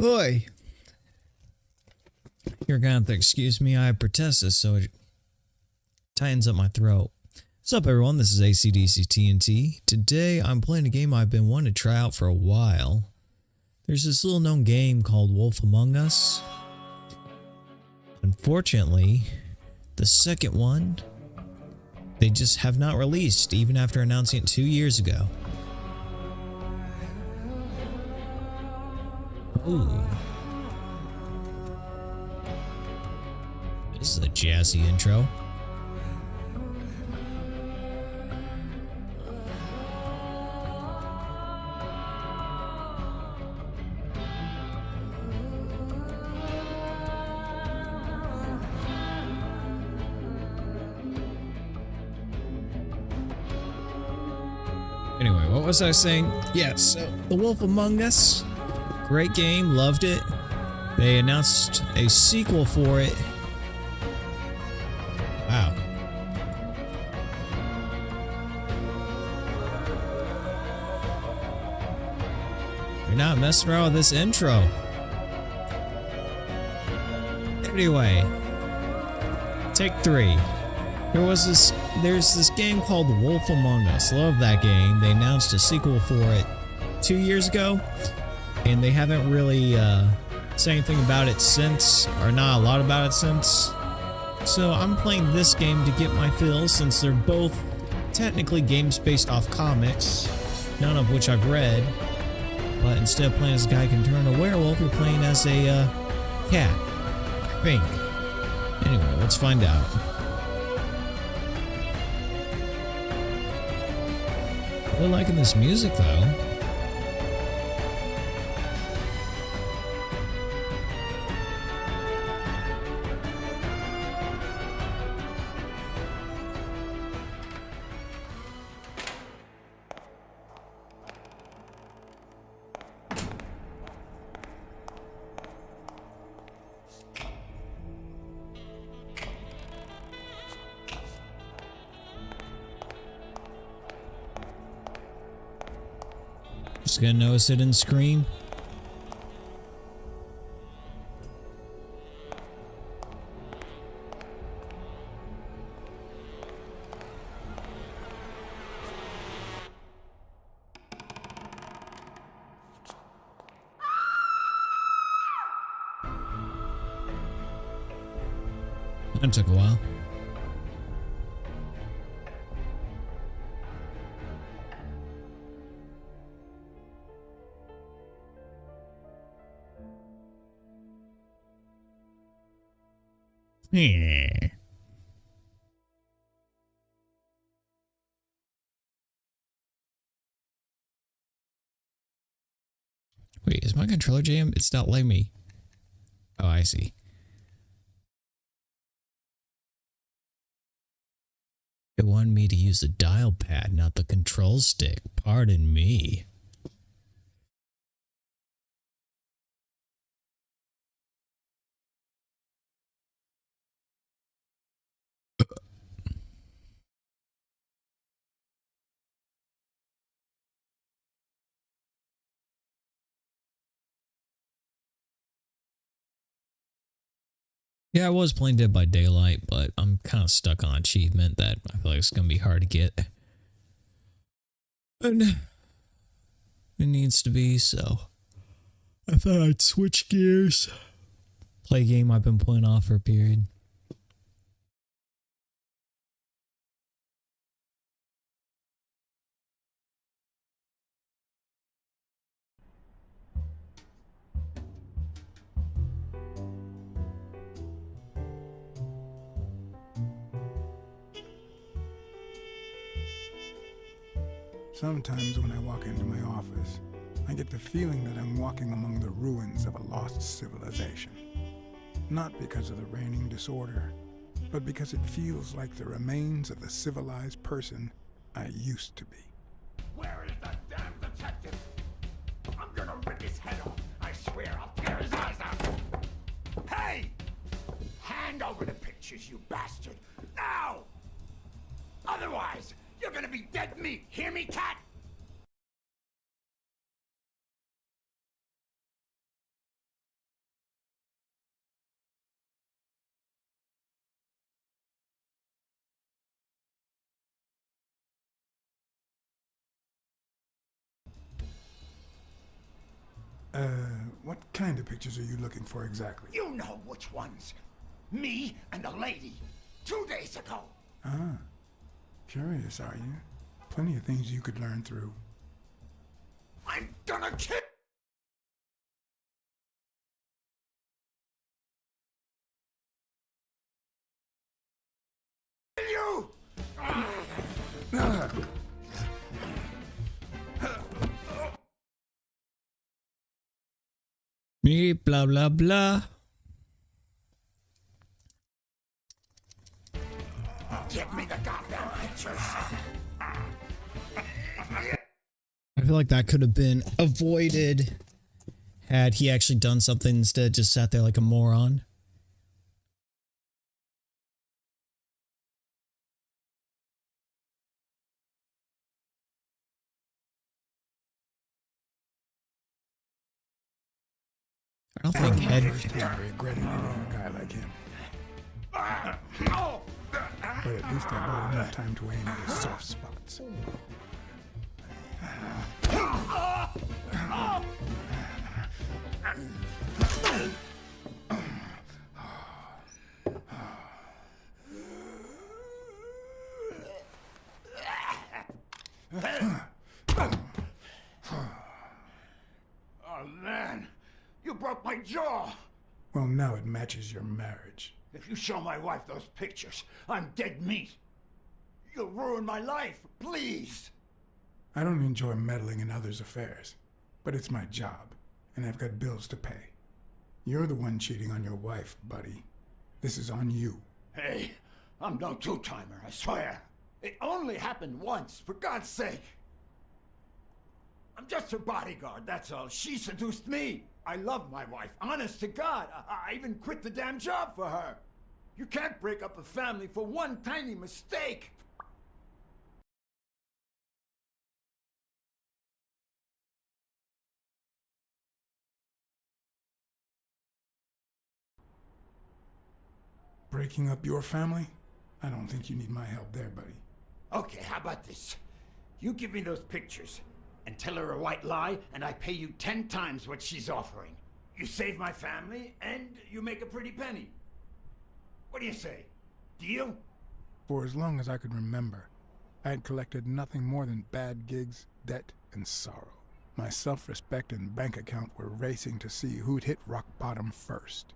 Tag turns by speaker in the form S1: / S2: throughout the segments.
S1: Oi! You're gonna have to excuse me, I have pertussis, so it tightens up my throat. What's up, everyone? This is ACDC TNT. Today, I'm playing a game I've been wanting to try out for a while. There's this little known game called Wolf Among Us. Unfortunately, the second one, they just have not released, even after announcing it 2 years ago. Ooh. This is a jazzy intro. Anyway, what was I saying? Yeah, so The Wolf Among Us, great game, loved it. They announced a sequel for it. Wow. You're not messing around with this intro. Anyway, take 3. There's this game called Wolf Among Us. Love that game. They announced a sequel for it 2 years ago, and they haven't really said anything about it since, or not a lot about it since. So I'm playing this game to get my fill, since they're both technically games based off comics, none of which I've read. But instead of playing as a guy who can turn a werewolf, you're playing as a cat, I think. Anyway, let's find out. Really liking this music though. Just gonna notice it in screen. That took a while. Yeah. Wait, is my controller jammed? It's not letting me. Oh, I see. It wanted me to use the dial pad, not the control stick. Pardon me. Yeah, I was playing Dead by Daylight, but I'm kind of stuck on achievement that I feel like it's going to be hard to get. And it needs to be, so I thought I'd switch gears. Play a game I've been playing off for a period.
S2: Sometimes when I walk into my office, I get the feeling that I'm walking among the ruins of a lost civilization. Not because of the reigning disorder, but because it feels like the remains of the civilized person I used to be.
S3: Where is that damn detective? I'm gonna rip his head off. I swear I'll tear his eyes out. Hey! Hand over the pictures, you bastard. Now! Otherwise, you're gonna be dead meat. Hear me, cat?
S2: What kind of pictures are you looking for exactly?
S3: You know which ones. Me and a lady. 2 days ago.
S2: Ah, curious, are you? Plenty of things you could learn through.
S3: I'm gonna kill you!
S1: Me, blah, blah, blah.
S3: Give me the goddamn pictures.
S1: I feel like that could have been avoided had he actually done something instead of just sat there like a moron. I don't think Head.
S2: I regretted meeting a guy like him. But at least I bought enough time to aim at his soft spots.
S3: Oh man, you broke my jaw.
S2: Well, now it matches your marriage.
S3: If you show my wife those pictures, I'm dead meat. You'll ruin my life, please.
S2: I don't enjoy meddling in others' affairs, but it's my job, and I've got bills to pay. You're the one cheating on your wife, buddy. This is on you.
S3: Hey, I'm no two-timer, I swear. It only happened once, for God's sake. I'm just her bodyguard, that's all. She seduced me. I love my wife, honest to God. I even quit the damn job for her. You can't break up a family for one tiny mistake.
S2: Breaking up your family? I don't think you need my help there, buddy.
S3: Okay, how about this? You give me those pictures and tell her a white lie, and I pay you 10 times what she's offering. You save my family, and you make a pretty penny. What do you say? Deal?
S2: For as long as I could remember, I had collected nothing more than bad gigs, debt, and sorrow. My self-respect and bank account were racing to see who'd hit rock bottom first.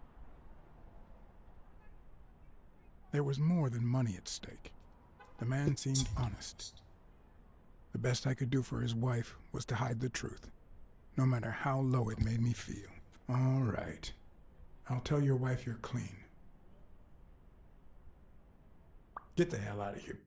S2: There was more than money at stake. The man seemed honest. The best I could do for his wife was to hide the truth, no matter how low it made me feel. All right. I'll tell your wife you're clean. Get the hell out of here.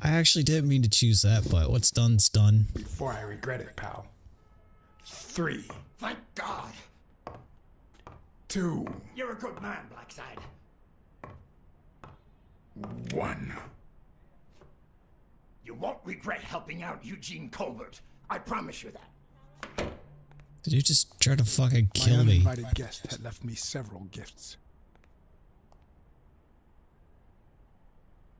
S1: I actually didn't mean to choose that, but what's done's done.
S2: Before I regret it, pal. 3,
S3: Thank God.
S2: 2,
S3: You're a good man, Blacksad.
S2: 1.
S3: You won't regret helping out Eugene Colbert. I promise you that.
S1: Did you just try to fucking
S2: My
S1: kill me?
S2: uninvited guest had left me several gifts.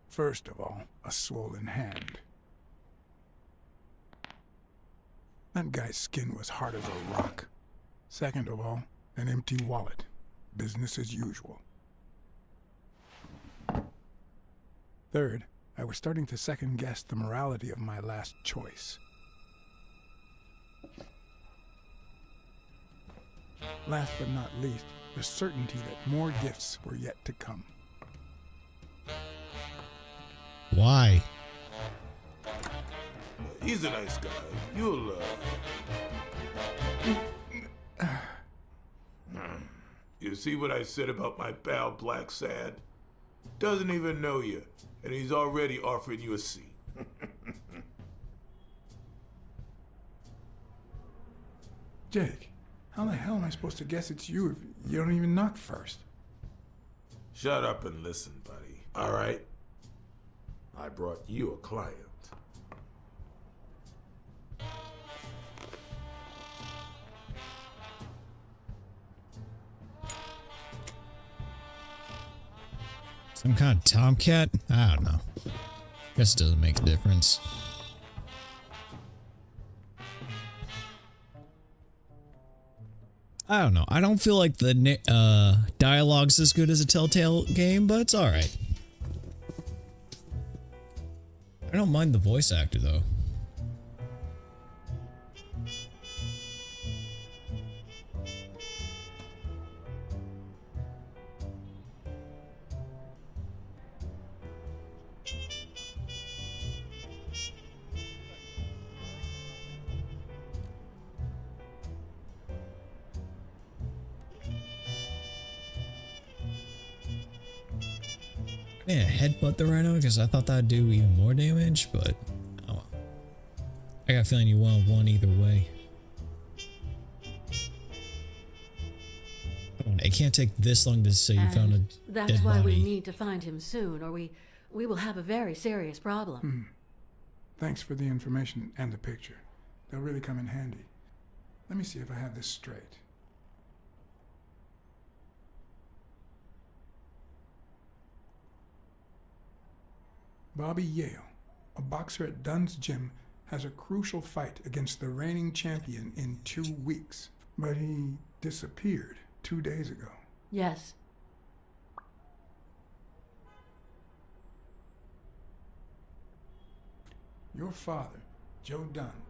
S2: First of all, a swollen hand. That guy's skin was hard as a rock. Second of all, an empty wallet. Business as usual. Third, I was starting to second-guess the morality of my last choice. Last but not least, the certainty that more gifts were yet to come.
S1: Why?
S4: He's a nice guy. You'll, You see what I said about my pal Blacksad? Doesn't even know you, and he's already offering you a seat.
S2: Jake, how the hell am I supposed to guess it's you if you don't even knock first?
S4: Shut up and listen, buddy. All right? I brought you a client.
S1: Some kind of tomcat? I don't know. Guess it doesn't make a difference. I don't know. I don't feel like the dialogue's as good as a Telltale game, but it's alright. I don't mind the voice actor, though. Yeah, headbutt the rhino because I thought that'd do even more damage, but oh, I got a feeling you won't have won either way. Come on, it can't take this long to say you found a
S5: That's
S1: dead
S5: why
S1: body.
S5: we need to find him soon, or we will have a very serious problem.
S2: Thanks for the information and the picture. They'll really come in handy. Let me see if I have this straight. Bobby Yale, a boxer at Dunn's gym, has a crucial fight against the reigning champion in 2 weeks. But he disappeared 2 days ago.
S5: Yes.
S2: Your father, Joe Dunn,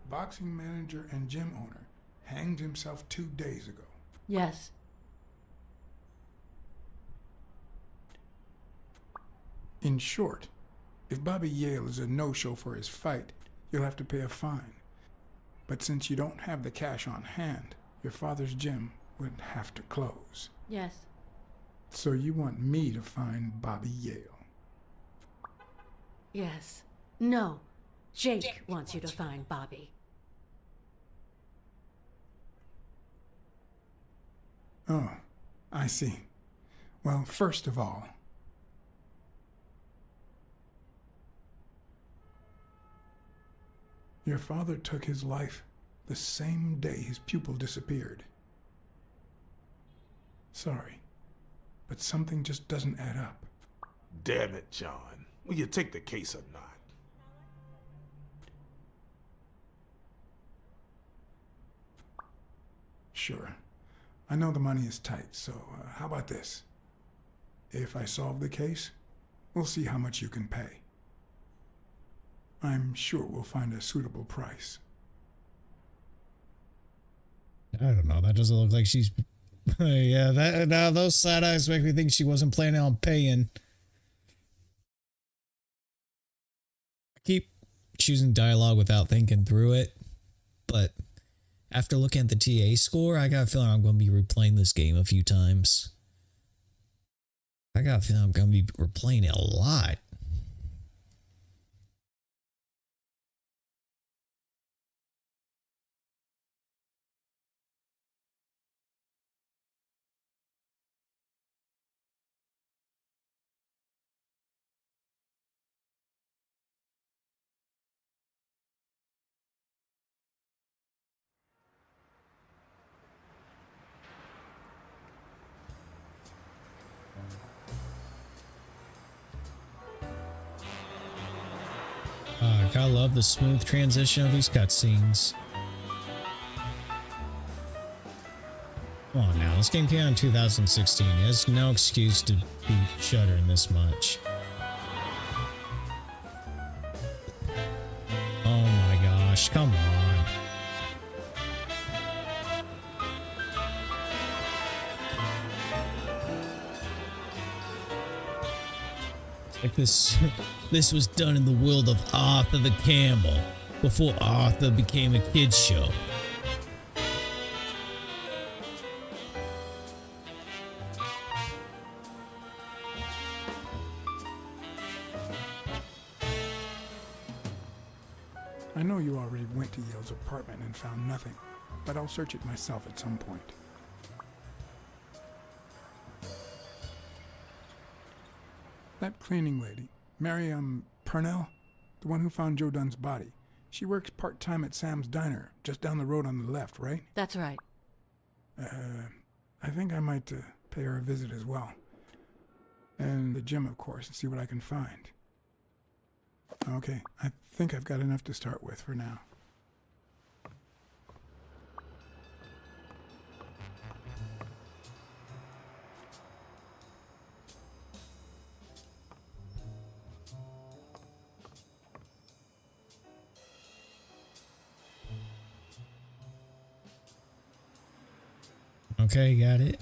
S2: boxing manager and gym owner, hanged himself 2 days ago.
S5: Yes.
S2: In short, if Bobby Yale is a no-show for his fight, you'll have to pay a fine. But since you don't have the cash on hand, your father's gym would have to close.
S5: Yes.
S2: So you want me to find Bobby Yale?
S5: Yes. No. Jake wants you to find Bobby.
S2: Oh, I see. Well, first of all, your father took his life the same day his pupil disappeared. Sorry, but something just doesn't add up.
S4: Damn it, John. Will you take the case or not?
S2: Sure. I know the money is tight, so how about this? If I solve the case, we'll see how much you can pay. I'm sure we'll find a suitable price.
S1: I don't know. That doesn't look like she's. Yeah, that now those side eyes make me think she wasn't planning on paying. I keep choosing dialogue without thinking through it, but after looking at the TA score, I got a feeling I'm going to be replaying this game a few times. I got a feeling I'm going to be replaying it a lot. I gotta love the smooth transition of these cutscenes. Come on now, this game came out in 2016. There's no excuse to be shuddering this much. Oh my gosh, come on. Like this was done in the world of Arthur the Camel, before Arthur became a kid's show.
S2: I know you already went to Yale's apartment and found nothing, but I'll search it myself at some point. That cleaning lady, Mary, Purnell, the one who found Joe Dunn's body, she works part-time at Sam's Diner, just down the road on the left, right?
S5: That's right.
S2: I think I might pay her a visit as well. And the gym, of course, and see what I can find. Okay, I think I've got enough to start with for now.
S1: Okay, got it.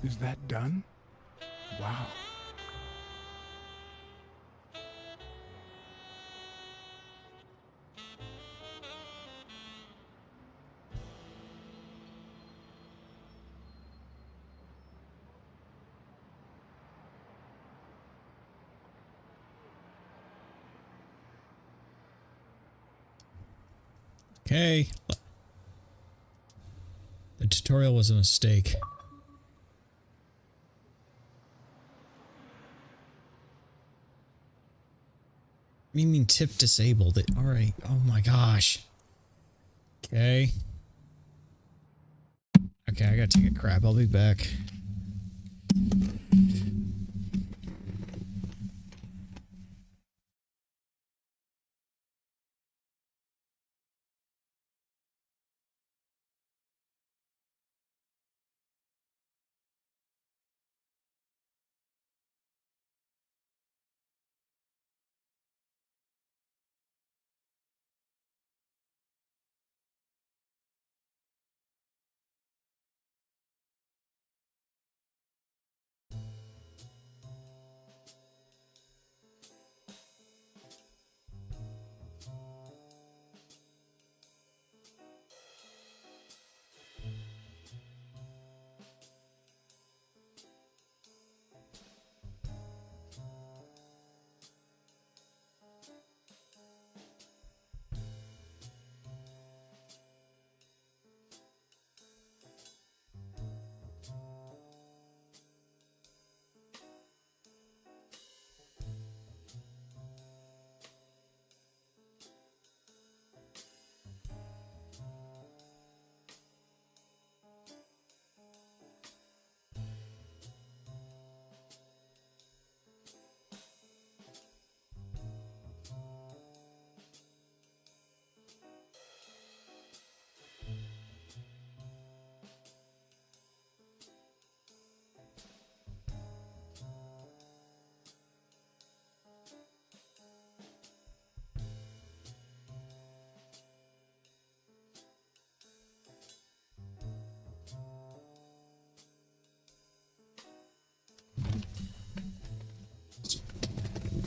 S2: Is that done? Wow.
S1: Okay. The tutorial was a mistake. You mean tip disabled? It alright. Oh my gosh. Okay. Okay, I gotta take a crap. I'll be back.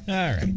S1: Alright.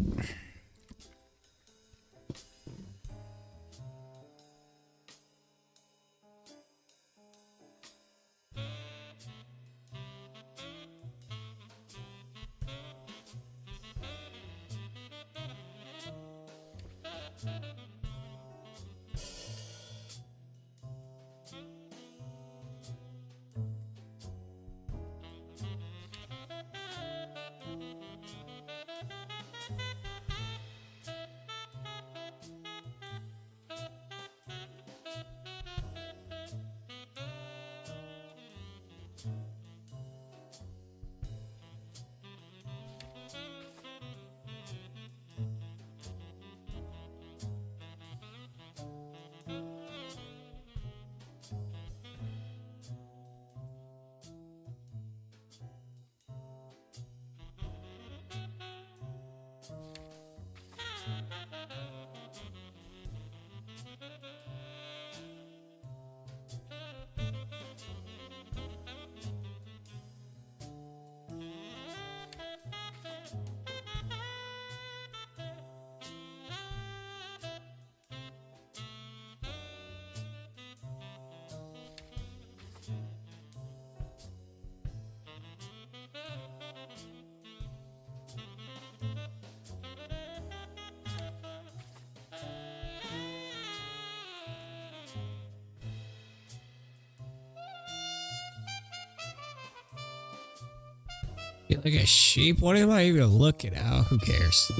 S1: Feel like a sheep? What am I even looking at? Oh, who cares?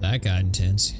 S1: That got intense.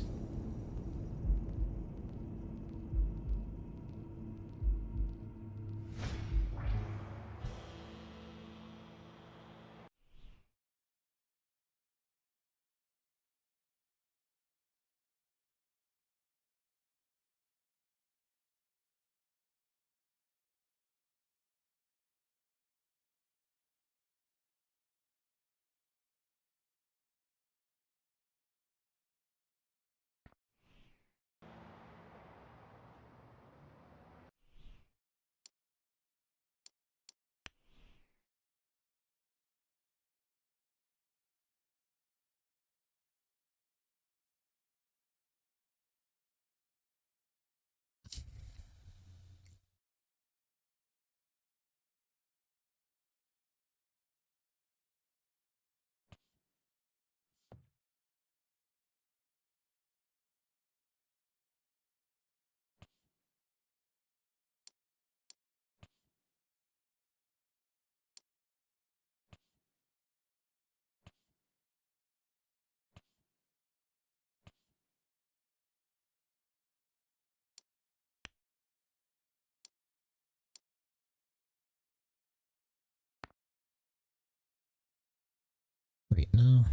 S1: Wait, no.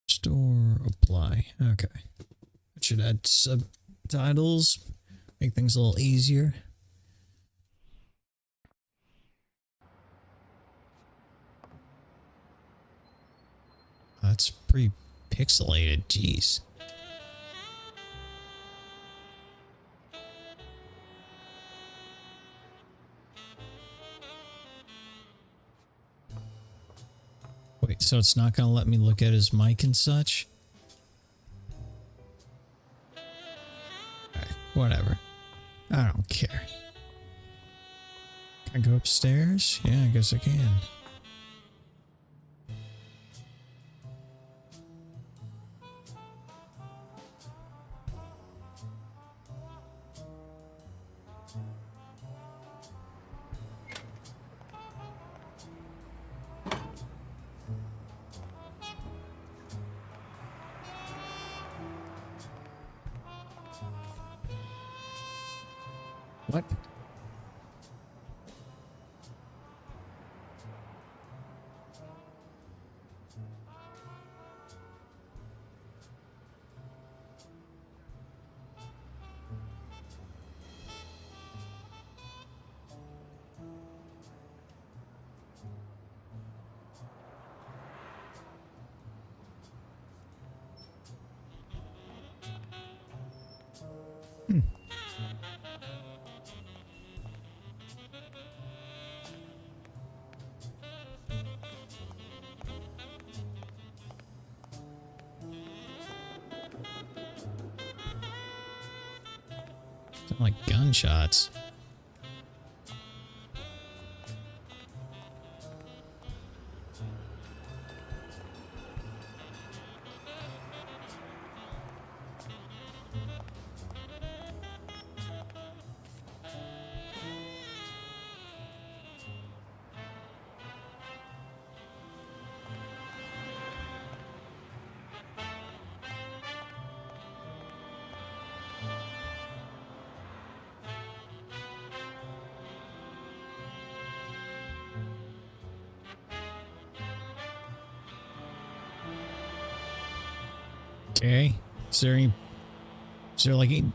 S1: Store apply. Okay. I should add subtitles. Make things a little easier. That's pretty pixelated. Jeez. Wait, so it's not gonna let me look at his mic and such? Okay, whatever. I don't care. Can I go upstairs? Yeah, I guess I can. What? Sound like gunshots. Okay. Is there any... Is there like any...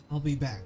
S1: I'll be back.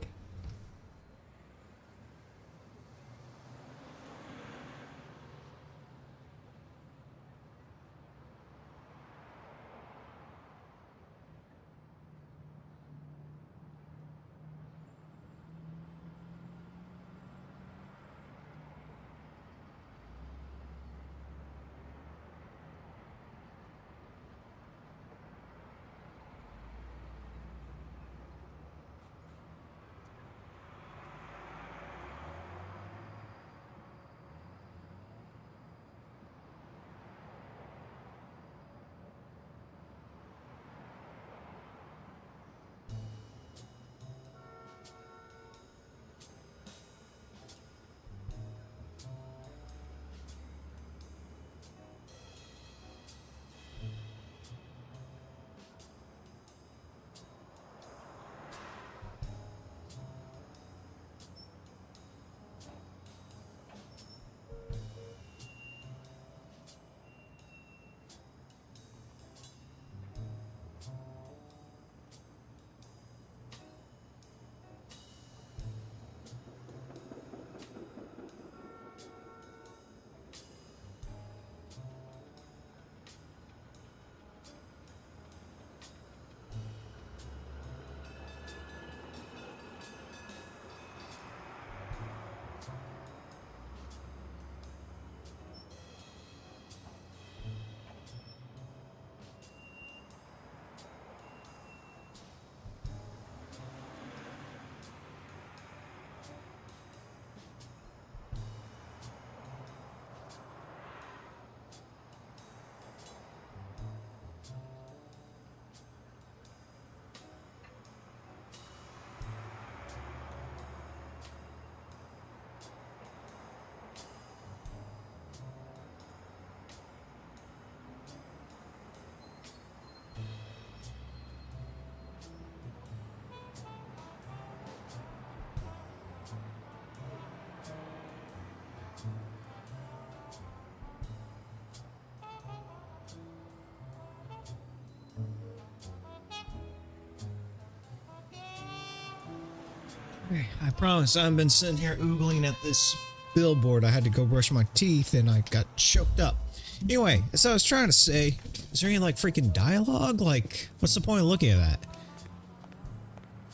S1: I promise I haven't been sitting here oogling at this billboard. I had to go brush my teeth and I got choked up. Anyway, as I was trying to say, is there any like freaking dialogue? Like, what's the point of looking at that?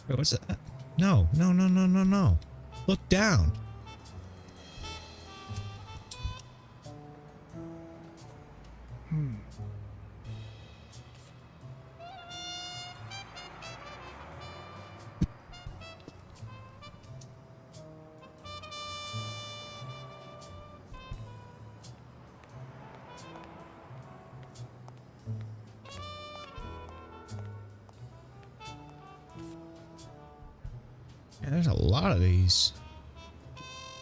S1: Wait, what's that? No, no, no, no, no, no. Look down. Yeah, there's a lot of these.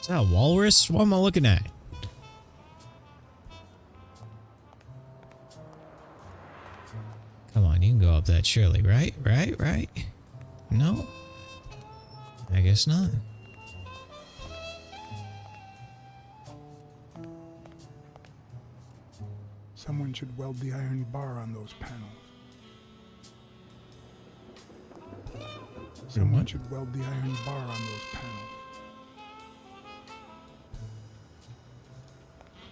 S1: Is that a walrus? What am I looking at? Come on, you can go up that surely, right? Right? No? I guess not.
S2: Someone should weld the iron bar on those panels. Someone
S1: what?
S2: should weld the iron bar on those panels.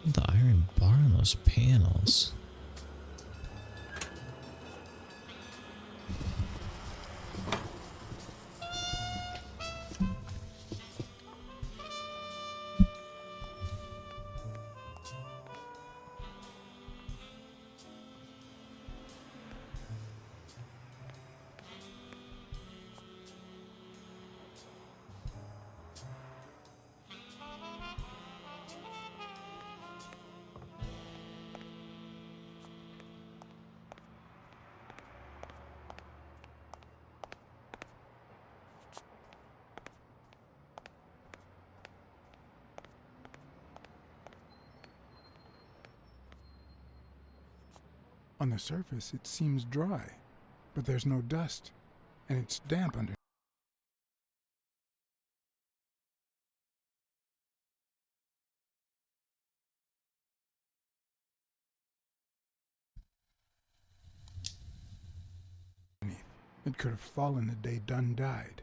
S1: The iron bar on those panels.
S2: On the surface, it seems dry, but there's no dust, and it's damp under. It could have fallen the day Dunn died.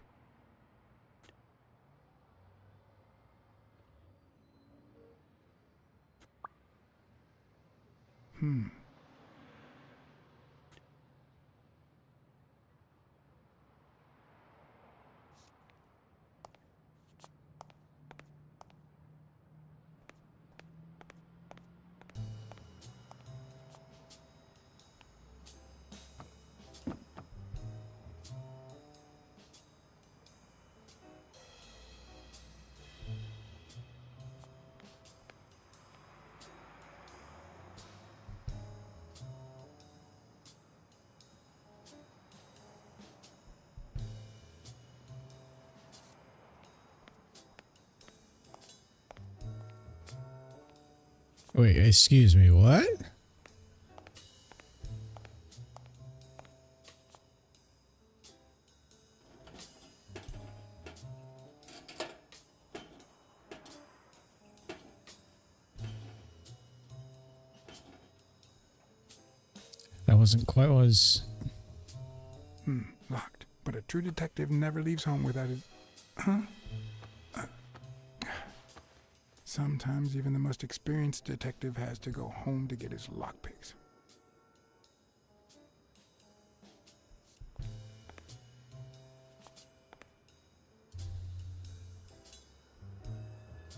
S1: Wait, excuse me, what? That wasn't quite what was.
S2: Locked. But a true detective never leaves home without his... Huh? Sometimes even the most experienced detective has to go home to get his lockpicks.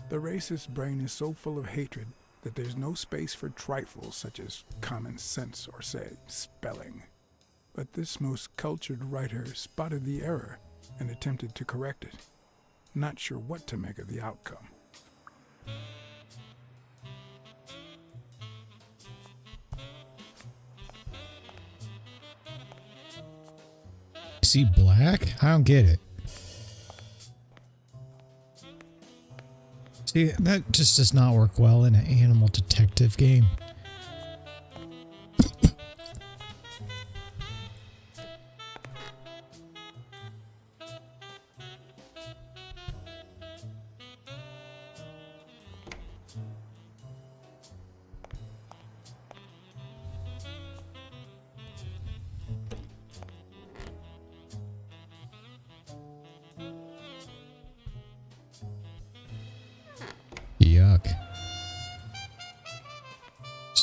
S2: The racist brain is so full of hatred that there's no space for trifles such as common sense or, say, spelling. But this most cultured writer spotted the error and attempted to correct it, not sure what to make of the outcome.
S1: Is he black? I don't get it. See, that just does not work well in an animal detective game.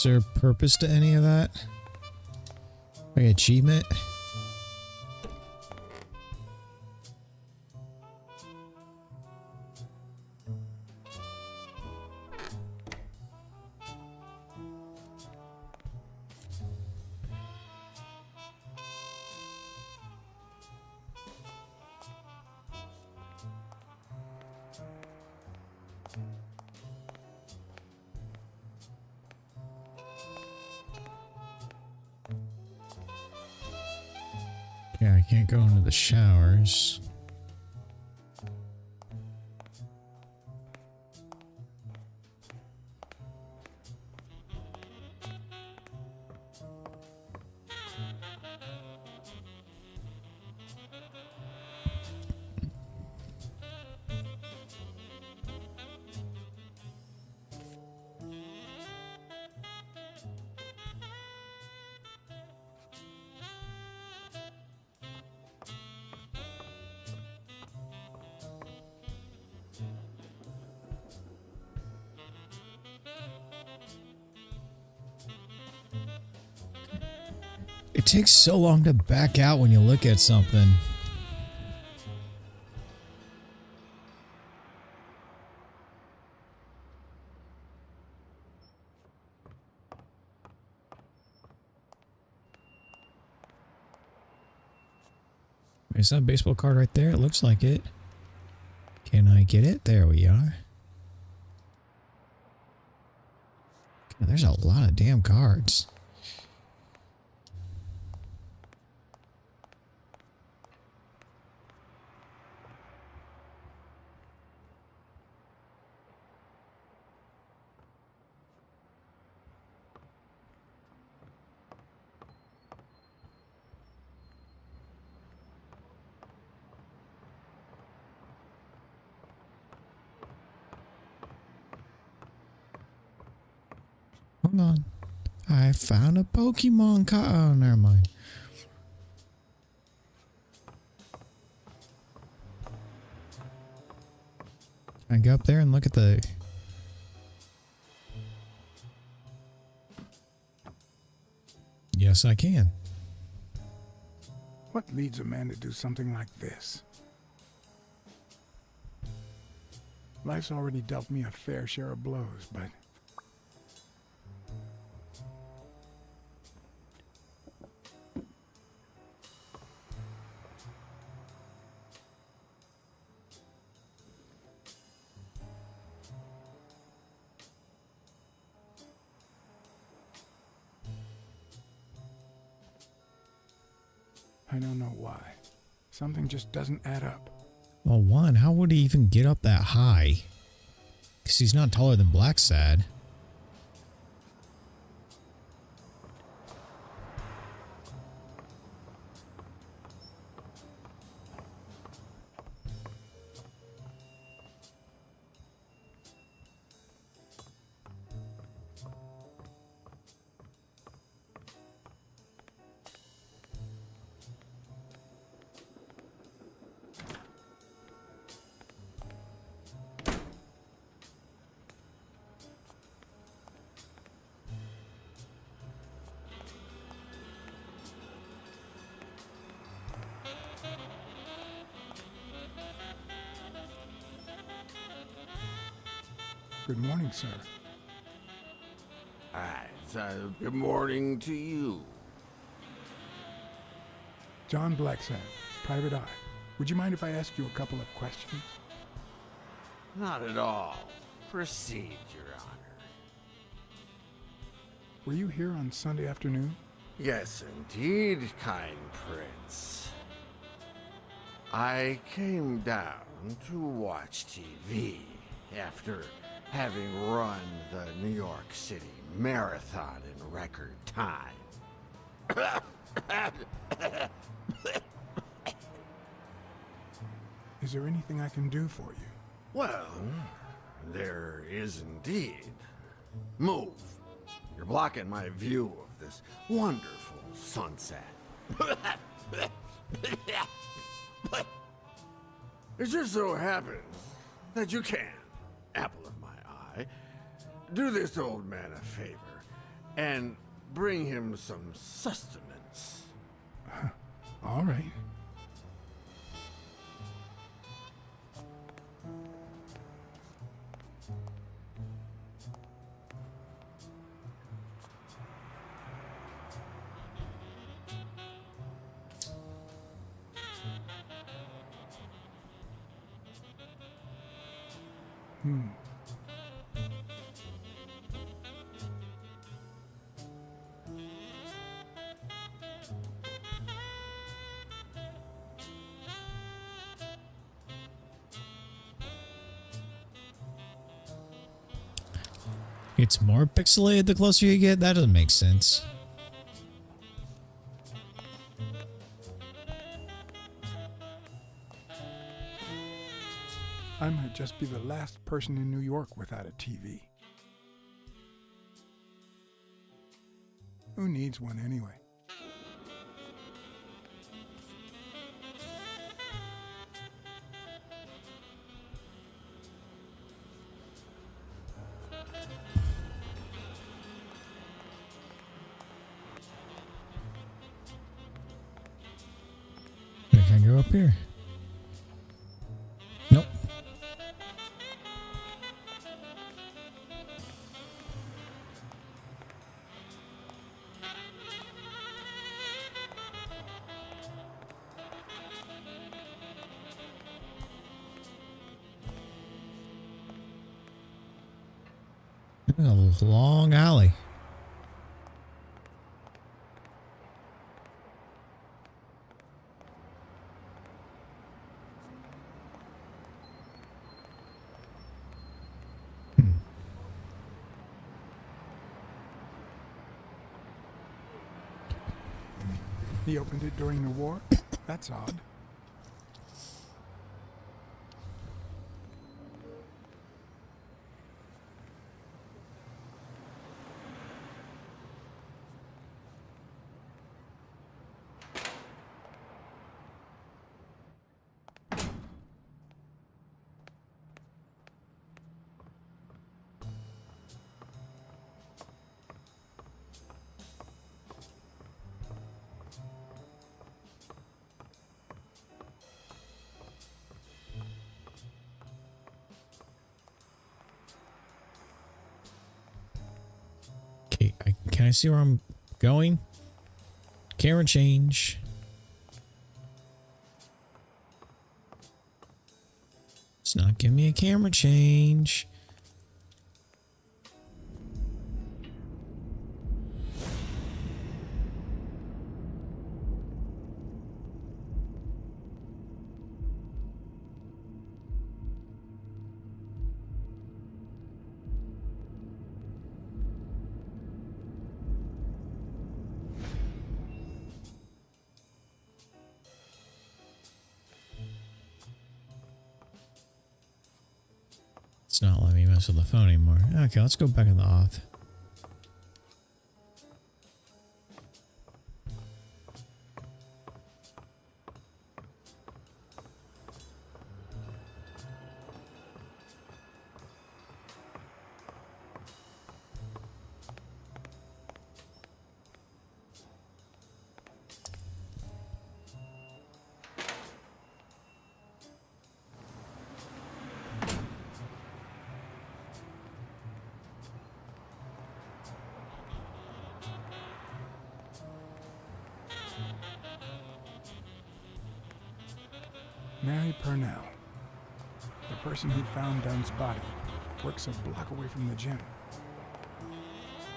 S1: Is there a purpose to any of that? Like achievement? Yeah, I can't go into the showers. It takes so long to back out when you look at something. Is that a baseball card right there? It looks like it. Can I get it? There we are. God, there's a lot of damn cards. Hold on. I found a Pokemon card. Oh, never mind. Can I go up there and look at the... Yes, I can.
S2: What leads a man to do something like this? Life's already dealt me a fair share of blows, but... I don't know why. Something just doesn't add up.
S1: Well, one, how would he even get up that high? Because he's not taller than Blacksad.
S2: Good morning, sir.
S3: Good morning to you.
S2: John Blacksad, Private Eye. Would you mind if I asked you a couple of questions?
S3: Not at all. Proceed, Your Honor.
S2: Were you here on Sunday afternoon?
S3: Yes, indeed, kind prince. I came down to watch TV after having run the New York City Marathon in record time.
S2: Is there anything I can do for you?
S3: Well, there is indeed. Move. You're blocking my view of this wonderful sunset. It just so happens that you can, apple of my eye, do this old man a favor
S6: and bring him some sustenance.
S2: All right.
S1: It's more pixelated the closer you get? That doesn't make sense.
S2: I might just be the last person in New York without a TV. Who needs one anyway?
S1: Can I go up here? Nope. A long alley.
S2: He opened it during the war? That's odd.
S1: Okay, can I see where I'm going? Camera change. It's not giving me a camera change. It's not letting me mess with the phone anymore. Okay, let's go back in the auth.
S2: Mary Purnell, the person who found Dunn's body, works a block away from the gym.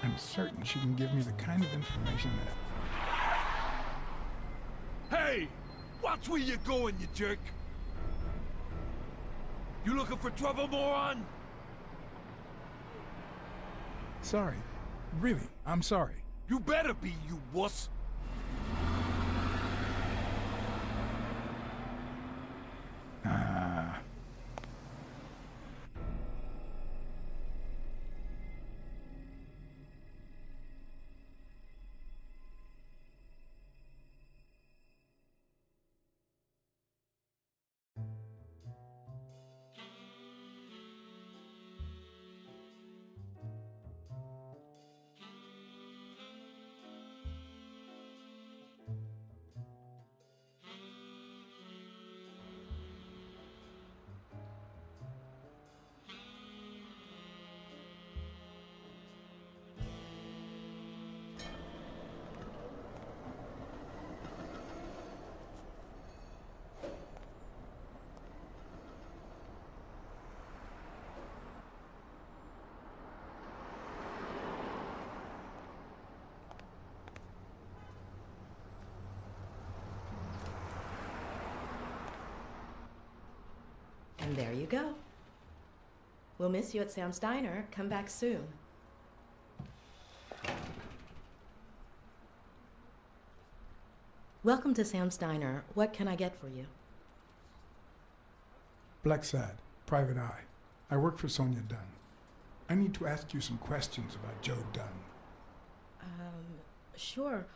S2: I'm certain she can give me the kind of information that...
S7: Hey! Watch where you're going, you jerk! You looking for trouble, moron?
S2: Sorry. Really, I'm sorry.
S7: You better be, you wuss!
S8: And there you go. We'll miss you at Sam's Diner. Come back soon. Welcome to Sam's Diner. What can I get for you?
S2: Blacksad, Private Eye. I work for Sonia Dunn. I need to ask you some questions about Joe Dunn.
S8: Sure,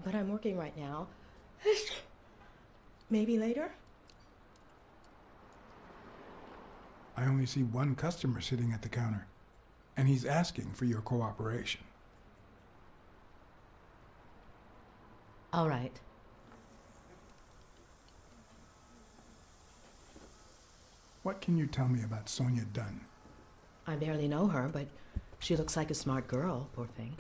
S8: but I'm working right now. Maybe later?
S2: I only see one customer sitting at the counter, and he's asking for your cooperation.
S8: All right.
S2: What can you tell me about Sonia Dunn?
S8: I barely know her, but she looks like a smart girl, poor thing.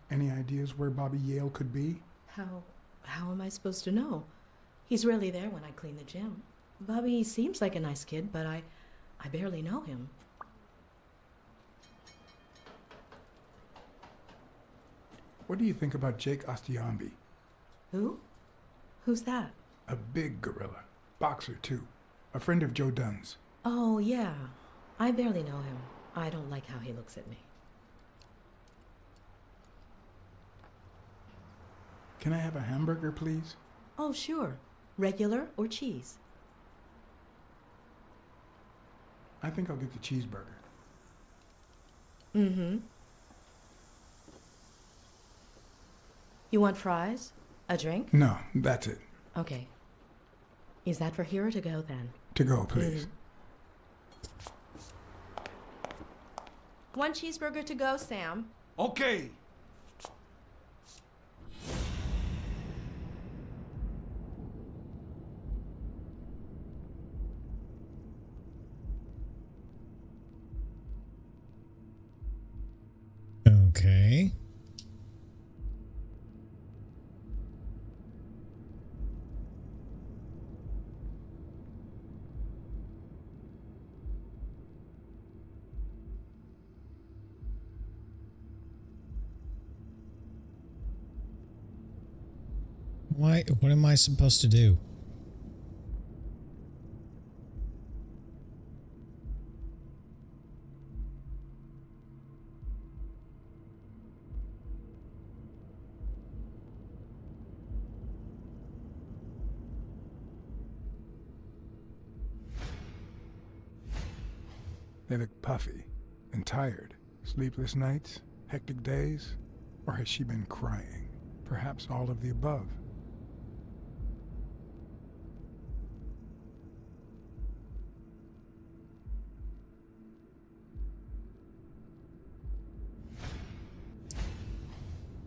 S2: Any ideas where Bobby Yale could be?
S8: How am I supposed to know? He's rarely there when I clean the gym. Bobby seems like a nice kid, but I barely know him.
S2: What do you think about Jake Ostiambi?
S8: Who? Who's that?
S2: A big gorilla. Boxer, too. A friend of Joe Dunn's.
S8: Oh, yeah. I barely know him. I don't like how he looks at me.
S2: Can I have a hamburger, please?
S8: Oh, sure. Regular or cheese?
S2: I think I'll get the cheeseburger.
S8: Mm-hmm. You want fries? A drink?
S2: No, that's it.
S8: Okay. Is that for here or to go, then?
S2: To go, please.
S8: One cheeseburger to go, Sam.
S7: Okay.
S1: Okay. Why? What am I supposed to do?
S2: They look puffy and tired. Sleepless nights? Hectic days? Or has she been crying? Perhaps all of the above.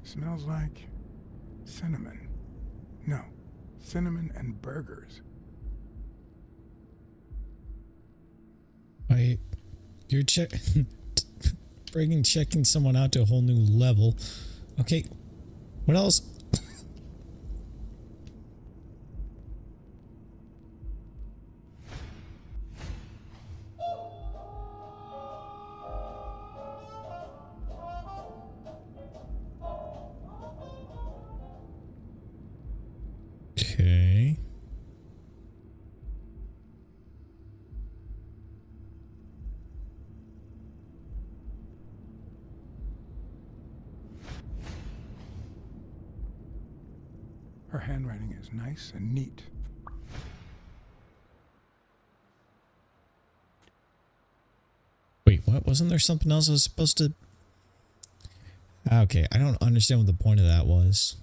S2: Smells like cinnamon. No, cinnamon and burgers.
S1: You're checking someone out to a whole new level. Okay, what else? Okay.
S2: Her handwriting is nice and neat.
S1: Wait, what? Wasn't there something else I was supposed to... Okay, I don't understand what the point of that was.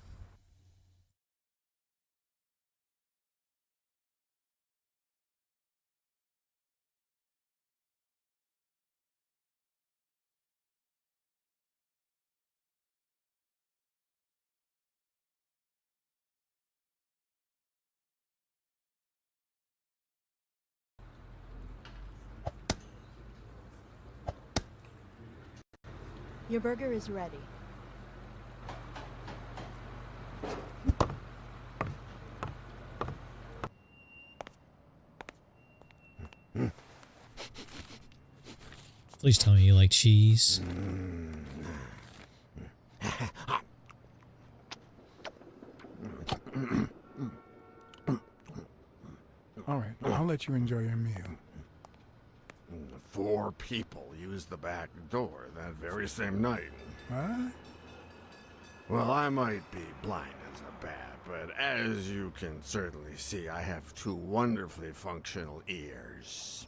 S8: Your burger is ready.
S1: Please tell me you like cheese.
S2: let you enjoy your meal.
S6: 4 people used the back door that very same night.
S2: What?
S6: Well, I might be blind as a bat, but as you can certainly see, I have 2 wonderfully functional ears.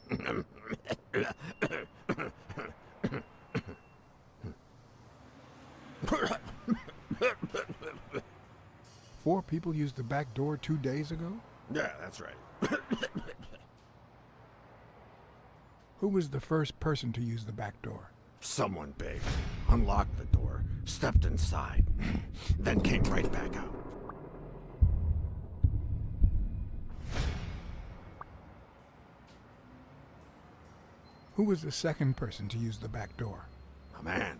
S2: 4 people used the back door 2 days ago?
S6: Yeah, that's right.
S2: Who was the first person to use the back door?
S6: Someone big unlocked the door, stepped inside, then came right back out.
S2: Who was the second person to use the back door?
S6: A man,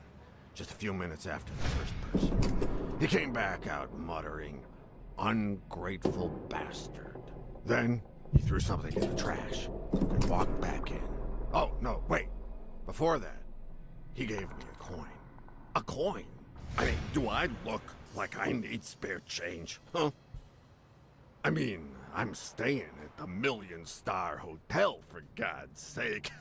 S6: just a few minutes after the first person. He came back out muttering, "Ungrateful bastard." Then he threw something in the trash and walked back in. Oh, no, wait. Before that, he gave me a coin. A coin? I mean, do I look like I need spare change, huh? I mean, I'm staying at the Million-Star Hotel, for God's sake.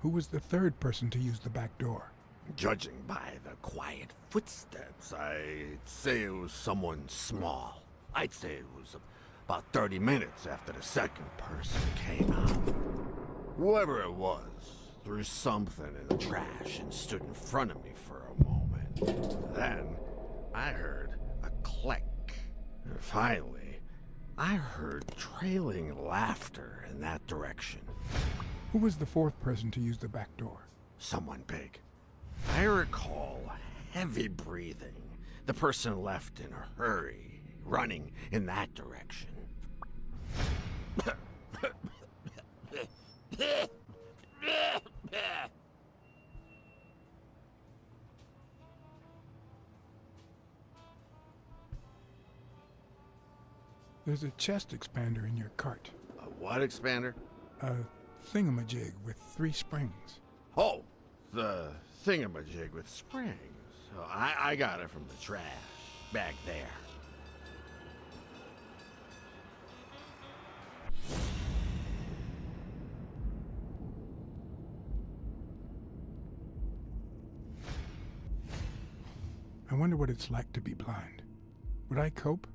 S2: Who was the third person to use the back door?
S6: Judging by the quiet footsteps, I'd say it was someone small. I'd say it was about 30 minutes after the second person came out. Whoever it was threw something in the trash and stood in front of me for a moment. Then I heard a click. And finally, I heard trailing laughter in that direction.
S2: Who was the fourth person to use the back door?
S6: Someone big. I recall heavy breathing. The person left in a hurry, running in that direction.
S2: There's a chest expander in your cart.
S6: A what expander?
S2: A thingamajig with 3 springs.
S6: Oh, the thingamajig with springs. Oh, I got it from the trash back there.
S2: I wonder what it's like to be blind. Would I cope?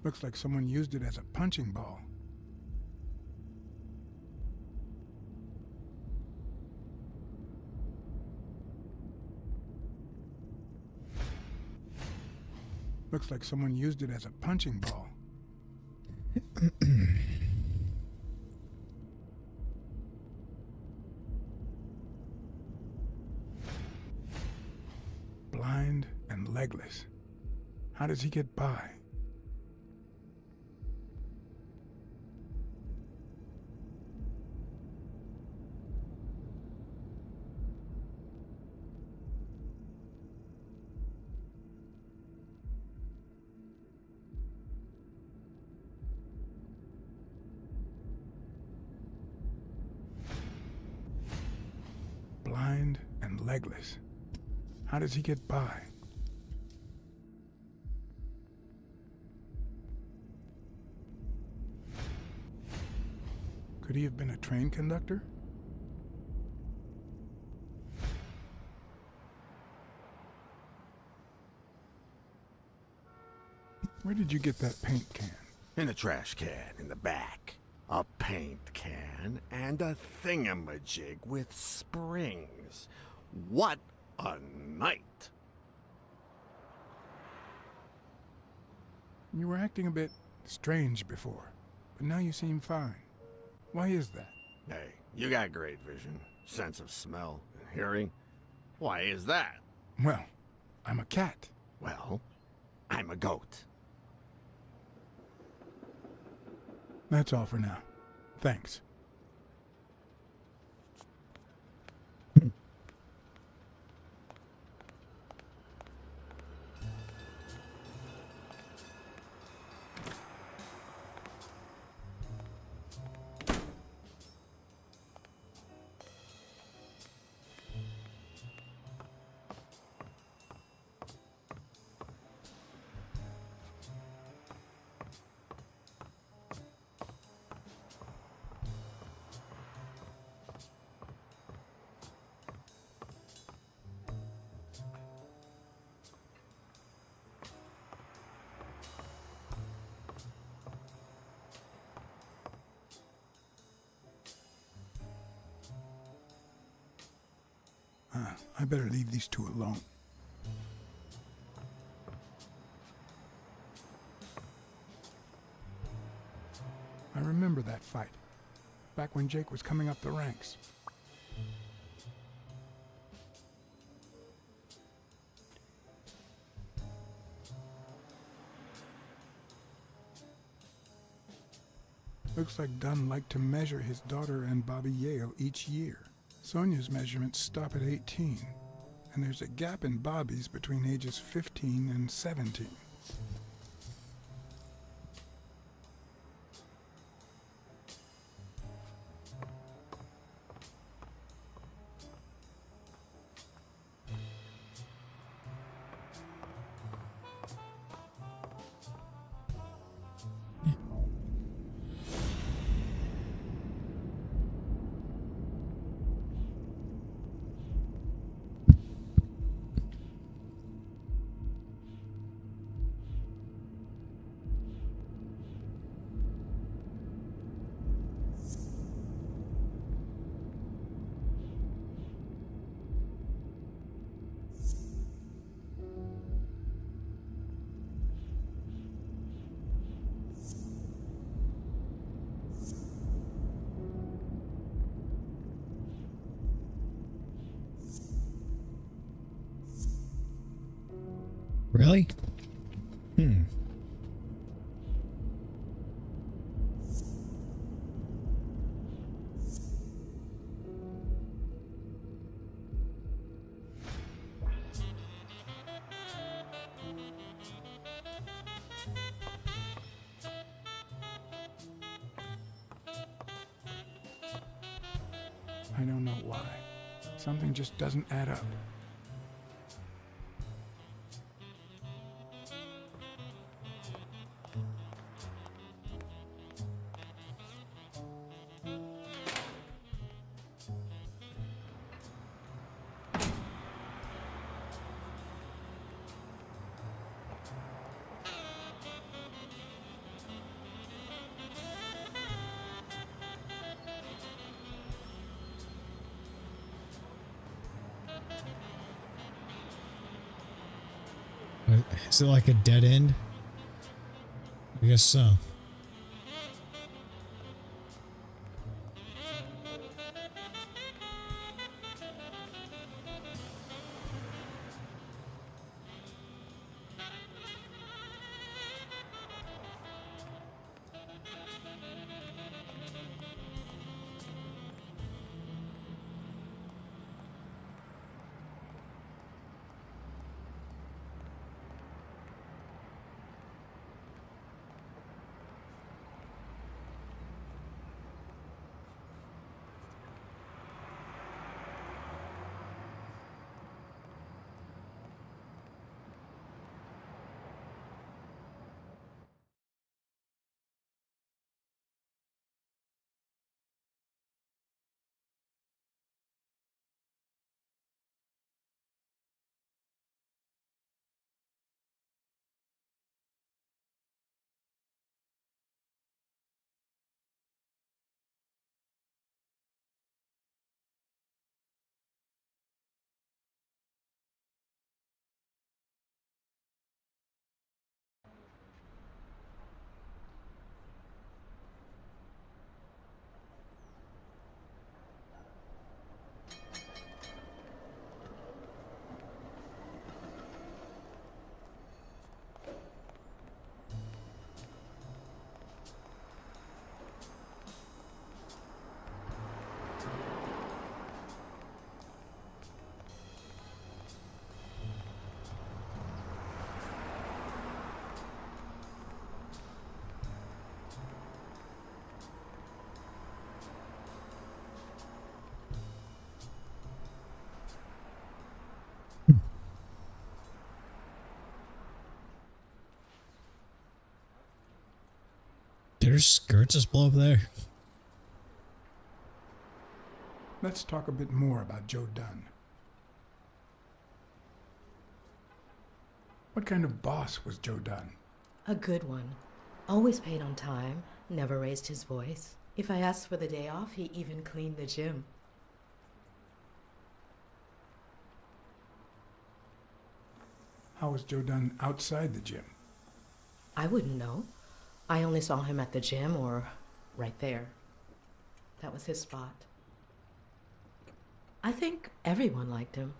S2: Looks like someone used it as a punching ball. Looks like someone used it as a punching ball. Blind and legless. How does he get by? Blind and legless. How does he get by? Could he have been a train conductor? Where did you get that paint can?
S6: In the trash can in the back. A paint can and a thingamajig with springs. What a night!
S2: You were acting a bit strange before, but now you seem fine. Why is that?
S6: Hey, you got great vision, sense of smell, and hearing. Why is that?
S2: Well, I'm a cat.
S6: Well, I'm a goat.
S2: That's all for now. Thanks. I better leave these two alone. I remember that fight, back when Jake was coming up the ranks. Looks like Dunn liked to measure his daughter and Bobby Yale each year. Sonia's measurements stop at 18, and there's a gap in Bobby's between ages 15 and 17.
S1: Really?
S2: I don't know why. Something just doesn't add up.
S1: Is it like a dead end? I guess so. Did her skirt just blow up there?
S2: Let's talk a bit more about Joe Dunn. What kind of boss was Joe Dunn?
S8: A good one. Always paid on time, never raised his voice. If I asked for the day off, he even cleaned the gym.
S2: How was Joe Dunn outside the gym?
S8: I wouldn't know. I only saw him at the gym or right there. That was his spot. I think everyone liked him.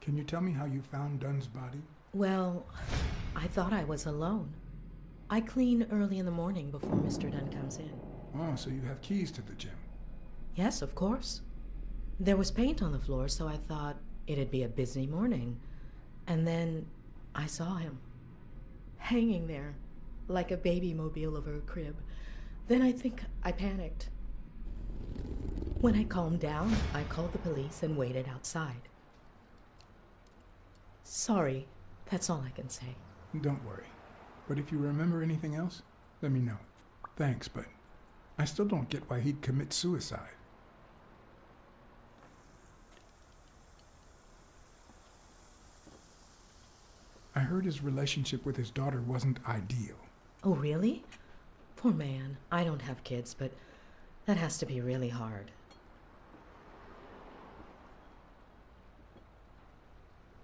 S2: Can you tell me how you found Dunn's body?
S8: Well, I thought I was alone. I clean early in the morning before Mr. Dunn comes in.
S2: Oh, so you have keys to the gym.
S8: Yes, of course. There was paint on the floor, so I thought it'd be a busy morning. And then I saw him, hanging there, like a baby mobile over a crib. Then I think I panicked. When I calmed down, I called the police and waited outside. Sorry, that's all I can say.
S2: Don't worry. But if you remember anything else, let me know. Thanks, but I still don't get why he'd commit suicide. I heard his relationship with his daughter wasn't ideal.
S8: Oh, really? Poor man. I don't have kids, but that has to be really hard.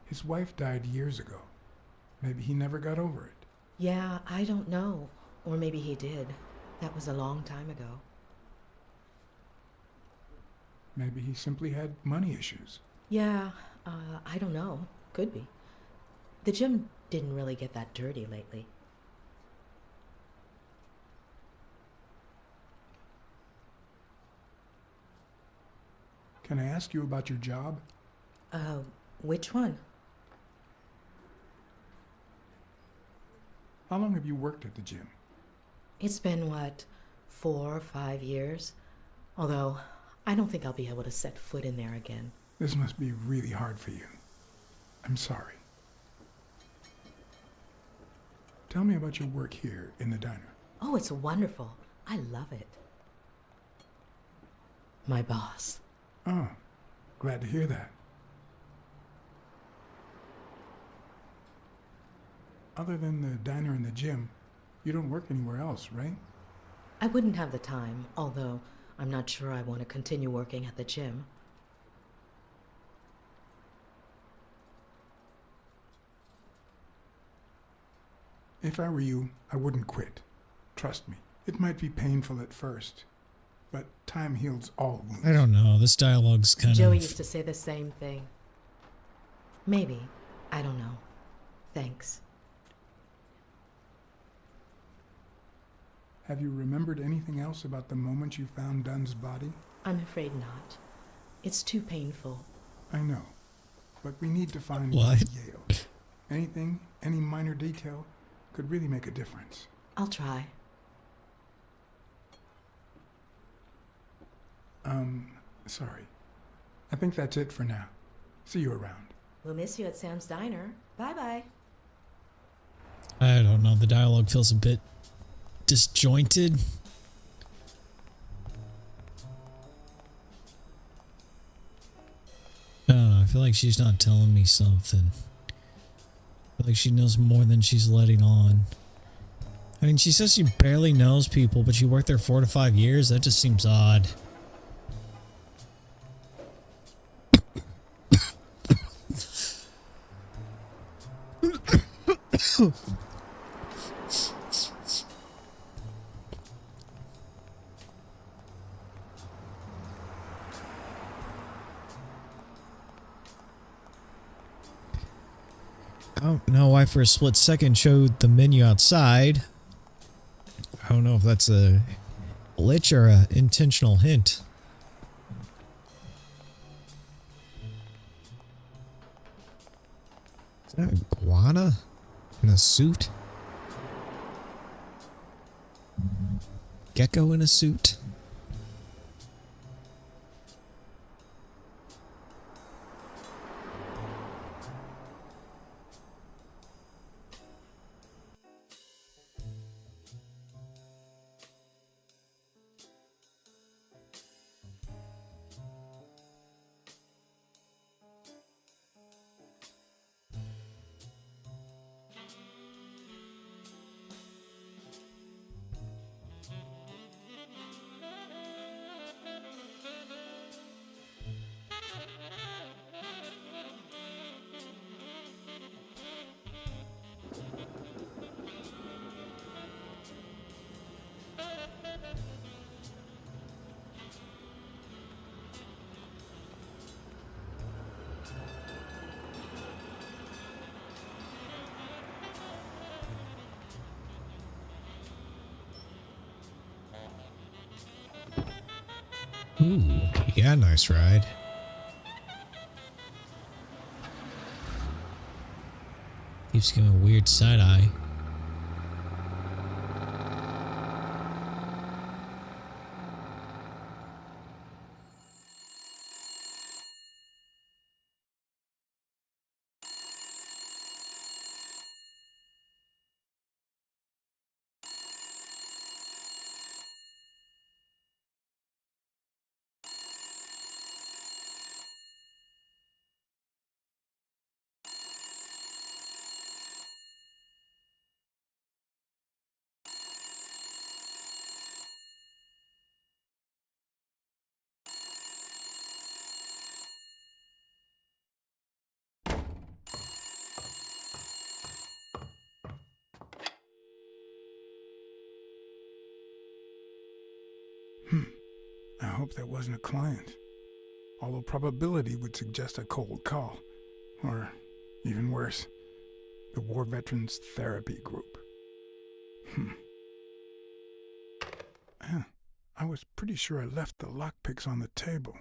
S2: His wife died years ago. Maybe he never got over it.
S8: Yeah, I don't know. Or maybe he did. That was a long time ago.
S2: Maybe he simply had money issues.
S8: Yeah, I don't know. Could be. The gym didn't really get that dirty lately.
S2: Can I ask you about your job?
S8: Which one?
S2: How long have you worked at the gym?
S8: It's been, 4 or 5 years? Although, I don't think I'll be able to set foot in there again.
S2: This must be really hard for you. I'm sorry. Tell me about your work here in the diner.
S8: Oh, it's wonderful. I love it. My boss.
S2: Oh, glad to hear that. Other than the diner and the gym, you don't work anywhere else, right?
S8: I wouldn't have the time, although I'm not sure I want to continue working at the gym.
S2: If I were you, I wouldn't quit. Trust me, it might be painful at first, but time heals all wounds.
S1: I don't know. This dialogue's kind
S8: Joey
S1: of...
S8: used to say the same thing. Maybe. I don't know. Thanks.
S2: Have you remembered anything else about the moment you found Dunn's body?
S8: I'm afraid not. It's too painful.
S2: I know, but we need to find
S1: What?
S2: Yale. Anything, any minor detail, could really make a difference.
S8: I'll try.
S2: Sorry. I think that's it for now. See you around.
S8: We'll miss you at Sam's Diner. Bye-bye.
S1: I don't know. The dialogue feels a bit disjointed. I don't know. I feel like she's not telling me something. I feel like she knows more than she's letting on. I mean, she says she barely knows people, but she worked there 4 to 5 years. That just seems odd. I don't know why for a split second showed the menu outside. I don't know if that's a glitch or an intentional hint. Is that an iguana in a suit? Gecko in a suit? Ooh, you got a nice ride. Keeps giving a weird side eye.
S2: I hope that wasn't a client. Although probability would suggest a cold call. Or, even worse, the War Veterans Therapy Group. I was pretty sure I left the lockpicks on the table.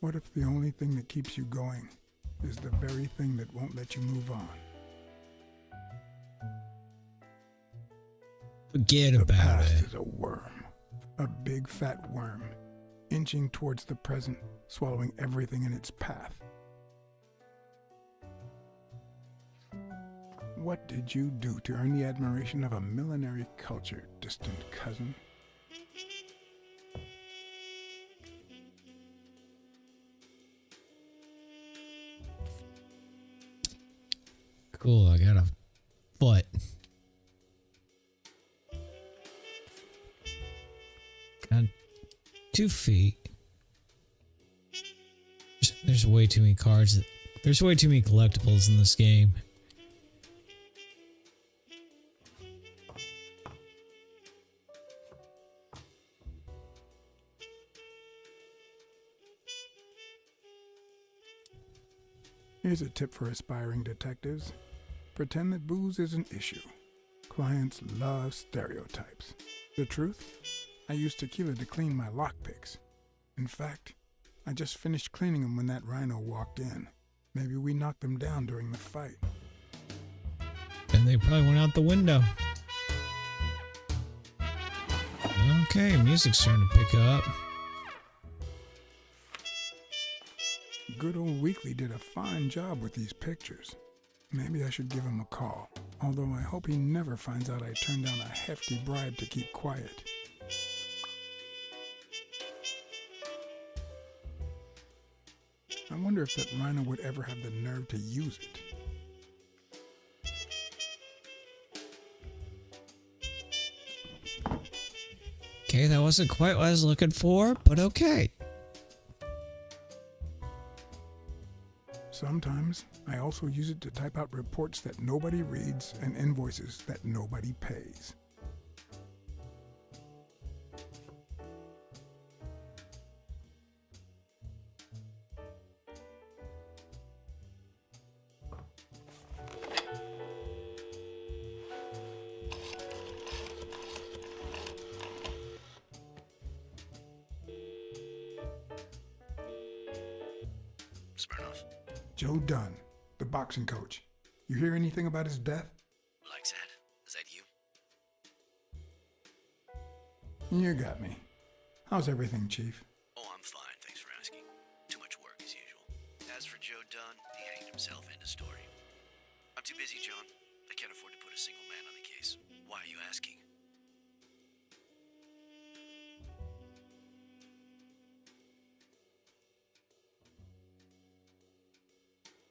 S2: What if the only thing that keeps you going is the very thing that won't let you move on?
S1: Forget
S2: The
S1: about
S2: past
S1: it.
S2: is a worm. A big fat worm, inching towards the present, swallowing everything in its path. What did you do to earn the admiration of a millinery culture, distant cousin?
S1: Cool, I got a foot. Got 2 feet. There's way too many cards. There's way too many collectibles in this game.
S2: Here's a tip for aspiring detectives. Pretend that booze is an issue. Clients love stereotypes. The truth? I use tequila to clean my lockpicks. In fact, I just finished cleaning them when that rhino walked in. Maybe we knocked them down during the fight.
S1: And they probably went out the window. Okay, music's starting to pick up.
S2: Good old Weekly did a fine job with these pictures. Maybe I should give him a call, although I hope he never finds out I turned down a hefty bribe to keep quiet. I wonder if that rhino would ever have the nerve to use it.
S1: Okay, that wasn't quite what I was looking for, but okay.
S2: Sometimes I also use it to type out reports that nobody reads and invoices that nobody pays.
S9: Smirnoff.
S2: Joe Dunn, the boxing coach. You hear anything about his death?
S9: Blacksad, is that you?
S2: You got me. How's everything, Chief?
S9: Oh, I'm fine, thanks for asking. Too much work as usual. As for Joe Dunn, he hanged himself, end of story. I'm too busy, John. I can't afford to put a single man on the case. Why are you asking?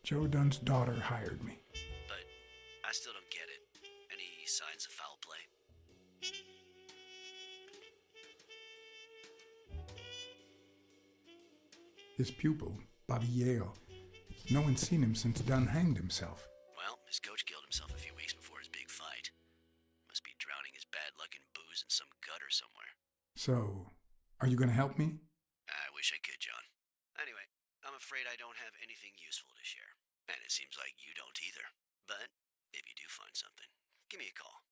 S2: Joe Dunn's daughter hired me.
S9: But I still don't get it. Any signs of foul play?
S2: His pupil, Bobby Yale. No one's seen him since Dunn hanged himself.
S9: Well, his coach killed himself a few weeks before his big fight. Must be drowning his bad luck and booze in some gutter somewhere.
S2: So, are you gonna help me?
S9: I wish I could, John. Anyway, I'm afraid I don't have anything useful to share. And it seems like you don't either. But if you do find something, give me a call.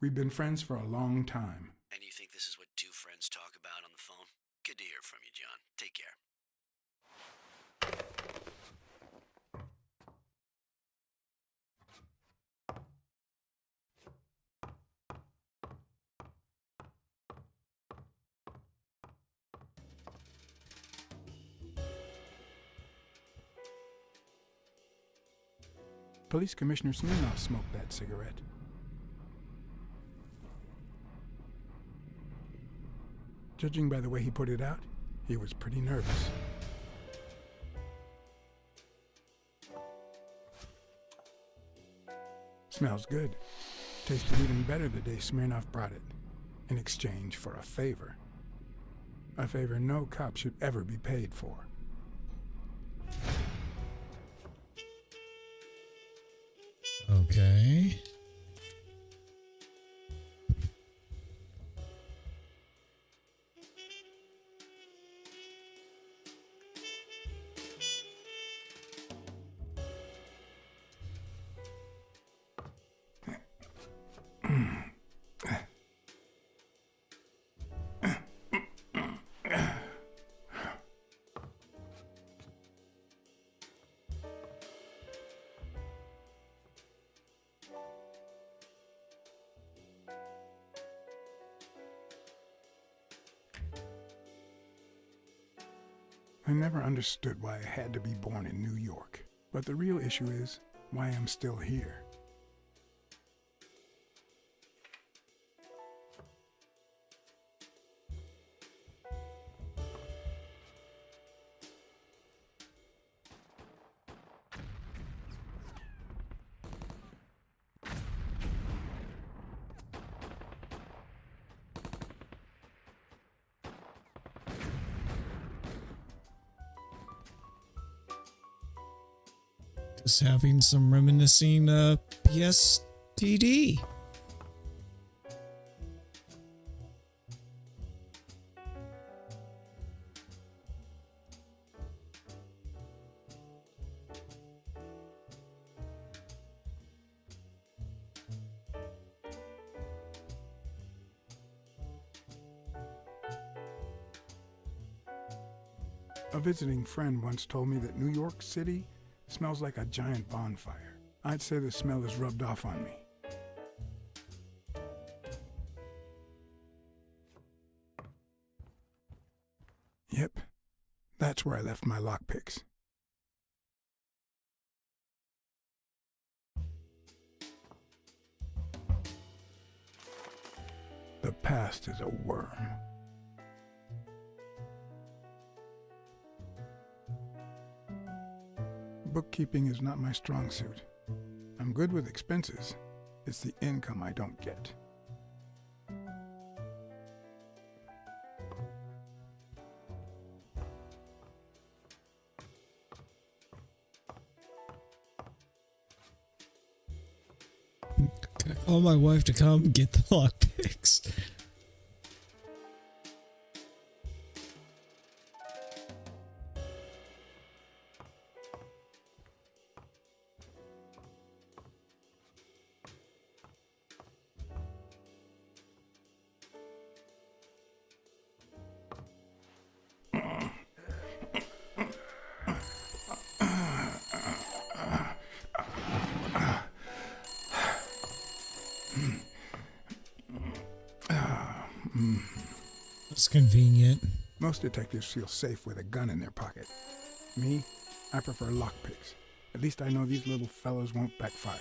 S2: We've been friends for a long time.
S9: And you think this is what two friends talk about on the phone? Good to hear from you, John. Take care.
S2: Police Commissioner Smirnoff smoked that cigarette. Judging by the way he put it out, he was pretty nervous. Smells good. Tasted even better the day Smirnoff brought it, in exchange for a favor. A favor no cop should ever be paid for.
S1: Okay.
S2: I never understood why I had to be born in New York, but the real issue is why I'm still here.
S1: Just having some reminiscing PSTD.
S2: A visiting friend once told me that New York City smells like a giant bonfire. I'd say the smell is rubbed off on me. Yep, that's where I left my lockpicks. The past is a worm. Bookkeeping is not my strong suit. I'm good with expenses. It's the income I don't get.
S1: Can I call my wife to come get the lockpicks? That's convenient.
S2: Most detectives feel safe with a gun in their pocket. Me, I prefer lockpicks. At least I know these little fellas won't backfire.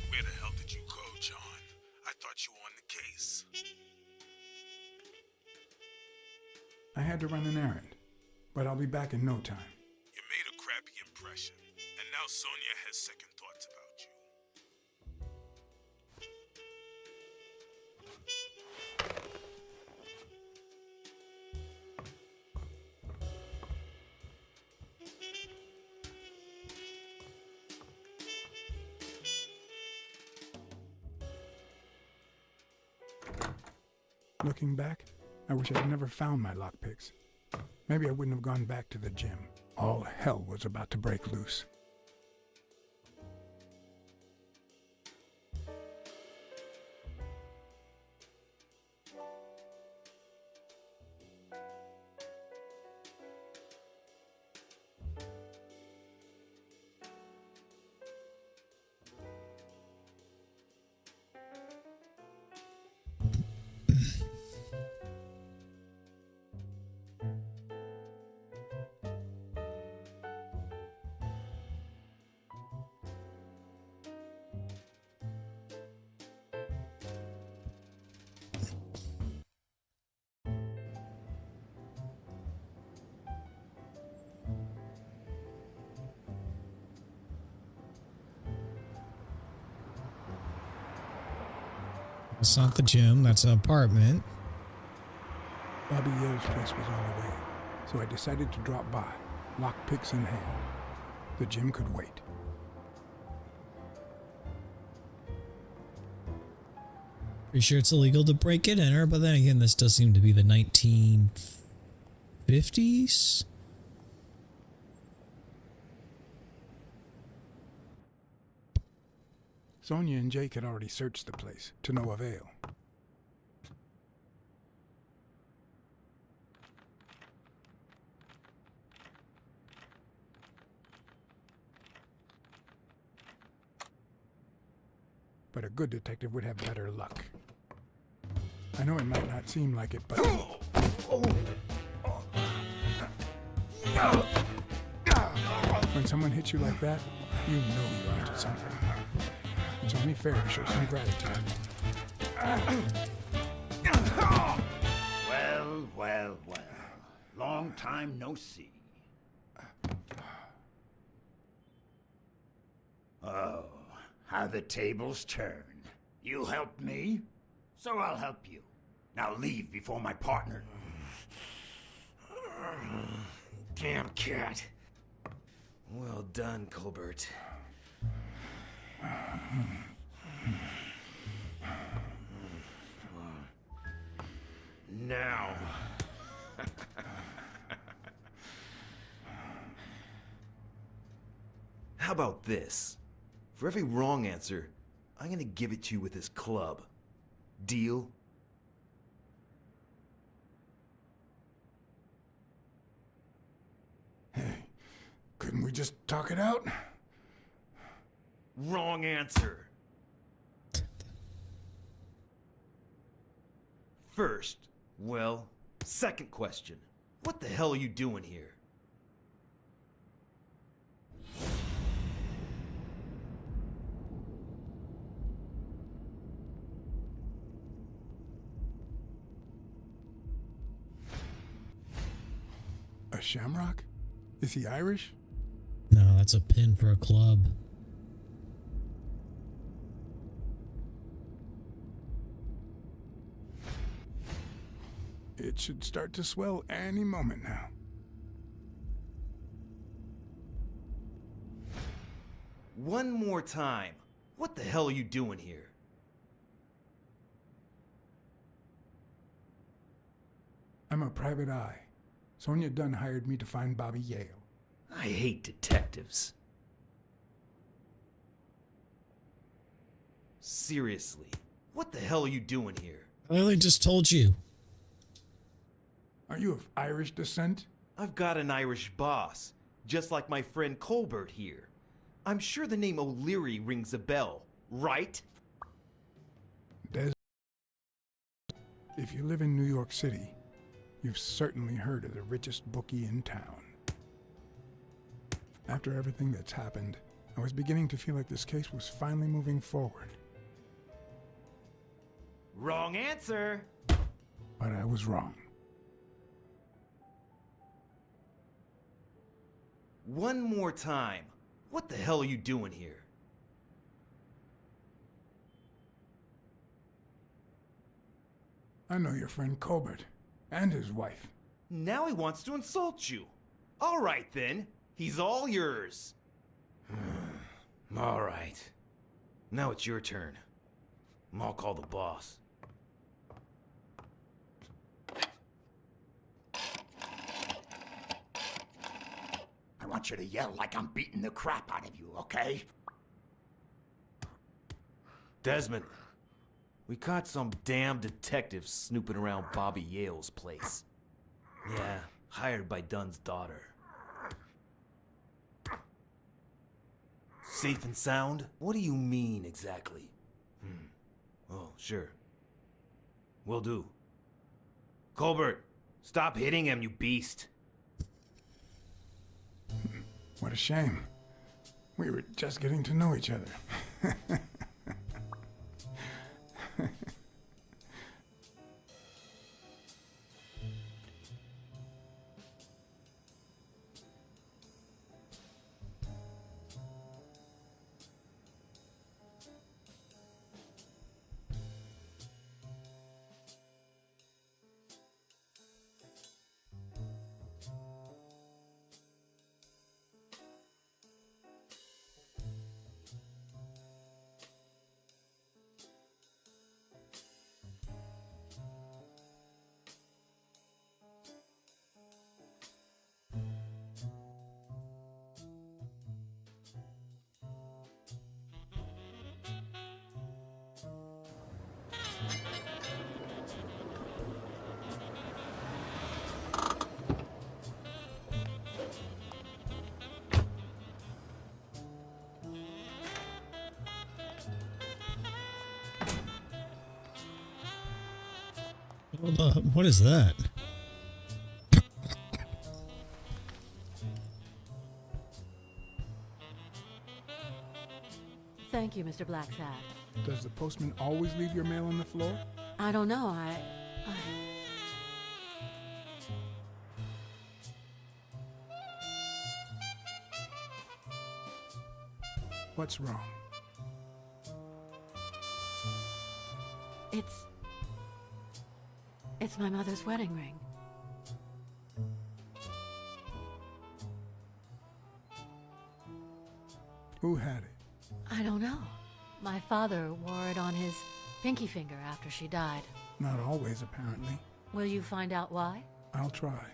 S4: Where the hell did you go, John? I thought you were on the case.
S2: I had to run an errand, but I'll be back in no time.
S4: You made a crappy impression, and now Sonia has second thoughts about you.
S2: Looking back, I wish I'd never found my lockpicks. Maybe I wouldn't have gone back to the gym. All hell was about to break loose.
S1: It's not the gym, that's an apartment.
S2: Bobby Yale's place was on the way, so I decided to drop by, lockpicks in hand. The gym could wait.
S1: Pretty sure it's illegal to break and enter, but then again, this does seem to be the 1950s?
S2: Sonia and Jake had already searched the place, to no avail. But a good detective would have better luck. I know it might not seem like it, but... When someone hits you like that, you know you're onto something. It's only fair to show some gratitude.
S3: Well, well, well. Long time no see. Oh, how the tables turn. You helped me, so I'll help you. Now leave before my partner...
S10: Damn cat. Well done, Colbert. Now. How about this? For every wrong answer, I'm gonna give it to you with this club. Deal?
S2: Hey, couldn't we just talk it out?
S10: Wrong answer. First, well, second question. What the hell are you doing here?
S2: A shamrock? Is he Irish?
S1: No, that's a pin for a club.
S2: It should start to swell any moment now.
S10: One more time. What the hell are you doing here?
S2: I'm a private eye. Sonia Dunn hired me to find Bobby Yale.
S10: I hate detectives. Seriously, what the hell are you doing here?
S1: I only just told you.
S2: Are you of Irish descent?
S10: I've got an Irish boss, just like my friend Colbert here. I'm sure the name O'Leary rings a bell, right?
S2: If you live in New York City, you've certainly heard of the richest bookie in town. After everything that's happened, I was beginning to feel like this case was finally moving forward.
S10: Wrong answer!
S2: But I was wrong.
S10: One more time. What the hell are you doing here?
S2: I know your friend Colbert and his wife.
S10: Now he wants to insult you. All right then. He's all yours. All right. Now it's your turn. I'll call the boss.
S3: want you to yell like I'm beating the crap out of you, okay?
S10: Desmond, we caught some damn detective snooping around Bobby Yale's place. Yeah, hired by Dunn's daughter. Safe and sound? What do you mean exactly? Oh, sure. Will do. Colbert, stop hitting him, you beast.
S2: What a shame. We were just getting to know each other.
S1: Hold up, what is that?
S5: Thank you, Mr. Blacksad.
S2: Does the postman always leave your mail on the floor?
S5: I don't know, I...
S2: What's wrong?
S5: It's my mother's wedding ring.
S2: Who had it?
S5: I don't know. My father wore it on his pinky finger after she died.
S2: Not always, apparently.
S5: Will you find out why?
S2: I'll try.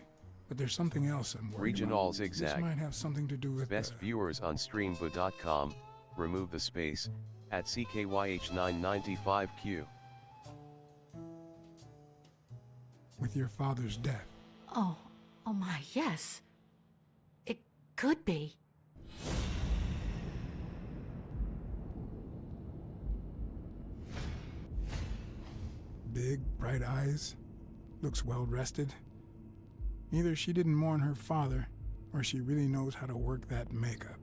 S2: But there's something else I'm worried
S11: Regional
S2: about.
S11: Zigzag.
S2: This might have something to do with
S11: Best viewers on streambo.com. Remove the space at CKYH995Q.
S2: with your father's death.
S5: Oh my, yes. It could be.
S2: Big, bright eyes. Looks well rested. Either she didn't mourn her father, or she really knows how to work that makeup.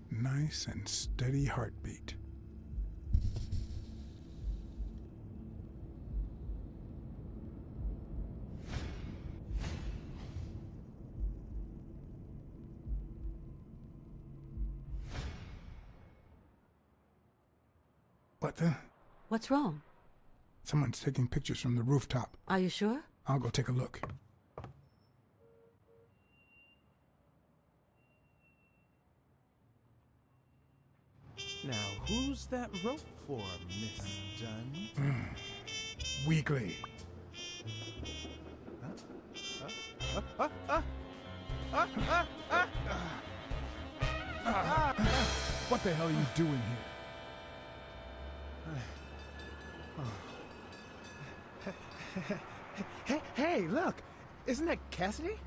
S2: Nice and steady heartbeat. What the?
S5: What's wrong?
S2: Someone's taking pictures from the rooftop.
S5: Are you sure?
S2: I'll go take a look.
S12: Now, who's that rope for, Miss Dunn?
S2: Weekly. What the hell are you doing here?
S12: Hey, look! Isn't that Cassidy?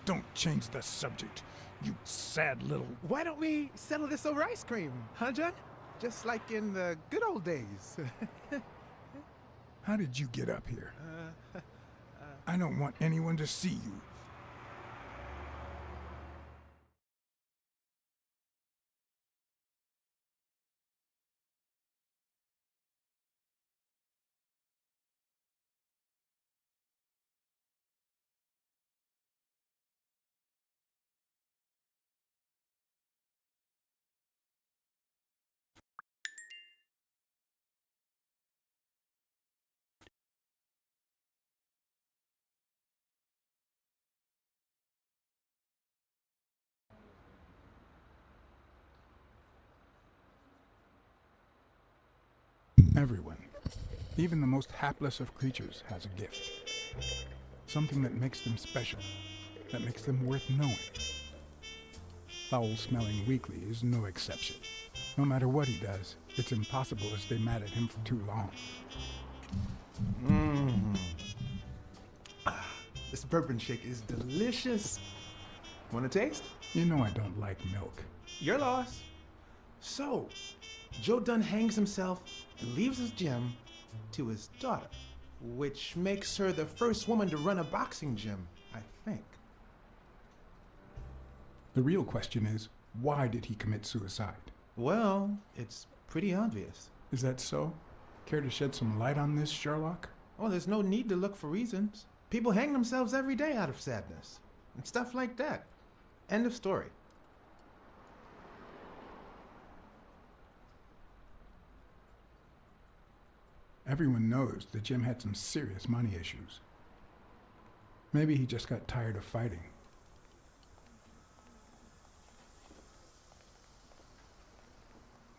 S2: Don't change the subject, you sad little...
S12: Why don't we settle this over ice cream, huh, John? Just like in the good old days.
S2: How did you get up here? I don't want anyone to see you. Everyone, even the most hapless of creatures, has a gift. Something that makes them special, that makes them worth knowing. Foul-smelling Weekly is no exception. No matter what he does, it's impossible to stay mad at him for too long.
S12: This bourbon shake is delicious. Want a taste?
S2: You know I don't like milk.
S12: Your loss. So, Joe Dunn hangs himself and leaves his gym to his daughter, which makes her the first woman to run a boxing gym, I think.
S2: The real question is, why did he commit suicide?
S12: Well, it's pretty obvious.
S2: Is that so? Care to shed some light on this, Sherlock?
S12: Oh, there's no need to look for reasons. People hang themselves every day out of sadness. And stuff like that. End of story.
S2: Everyone knows that Jim had some serious money issues. Maybe he just got tired of fighting.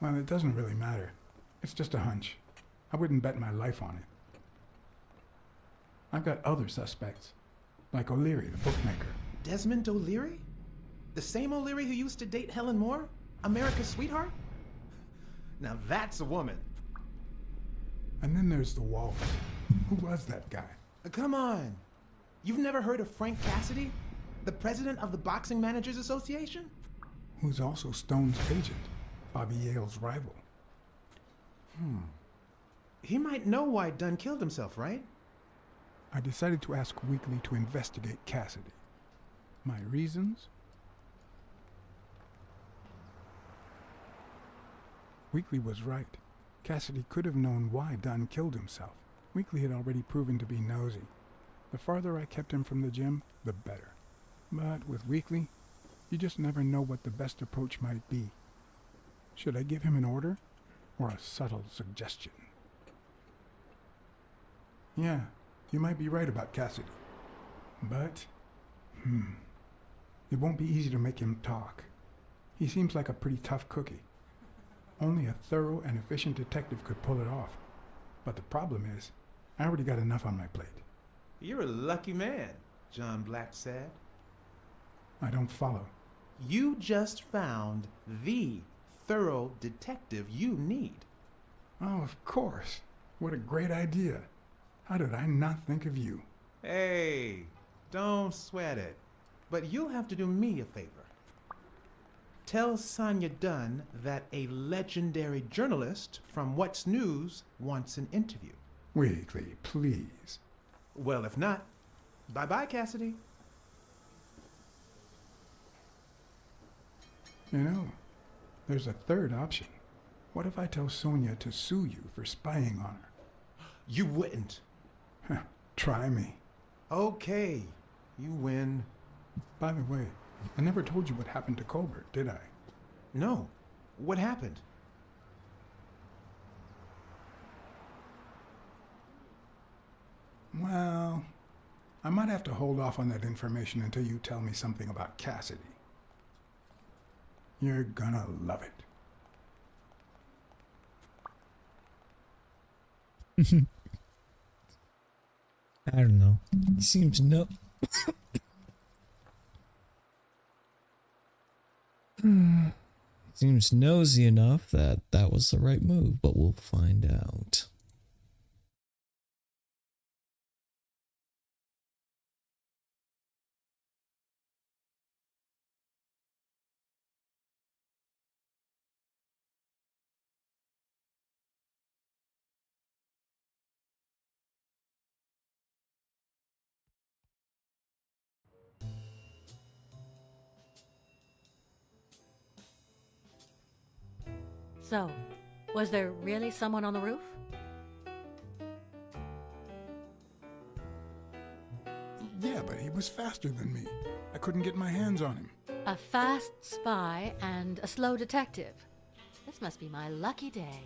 S2: Well, it doesn't really matter. It's just a hunch. I wouldn't bet my life on it. I've got other suspects, like O'Leary, the bookmaker.
S12: Desmond O'Leary? The same O'Leary who used to date Helen Moore? America's sweetheart? Now that's a woman.
S2: And then there's the Waltz. Who was that guy?
S12: Come on. You've never heard of Frank Cassidy? The president of the Boxing Managers Association?
S2: Who's also Stone's agent, Bobby Yale's rival.
S12: He might know why Dunn killed himself, right?
S2: I decided to ask Weekly to investigate Cassidy. My reasons? Weekly was right. Cassidy could have known why Dunn killed himself. Weekly had already proven to be nosy. The farther I kept him from the gym, the better. But with Weekly, you just never know what the best approach might be. Should I give him an order or a subtle suggestion? Yeah, you might be right about Cassidy. But, it won't be easy to make him talk. He seems like a pretty tough cookie. Only a thorough and efficient detective could pull it off. But the problem is, I already got enough on my plate.
S12: You're a lucky man, John Blacksad.
S2: I don't follow.
S12: You just found the thorough detective you need.
S2: Oh, of course. What a great idea. How did I not think of you?
S12: Hey, don't sweat it. But you'll have to do me a favor. Tell Sonia Dunn that a legendary journalist from What's News wants an interview.
S2: Weekly, please.
S12: Well, if not, bye-bye, Cassidy.
S2: You know, there's a third option. What if I tell Sonia to sue you for spying on her?
S12: You wouldn't.
S2: Try me.
S12: Okay, you win.
S2: By the way, I never told you what happened to Colbert, did I?
S12: No. What happened?
S2: Well, I might have to hold off on that information until you tell me something about Cassidy. You're gonna love it.
S1: I don't know. He seems seems nosy enough that that was the right move, but we'll find out.
S5: So, was there really someone on the roof?
S2: Yeah, but he was faster than me. I couldn't get my hands on him.
S5: A fast spy and a slow detective. This must be my lucky day.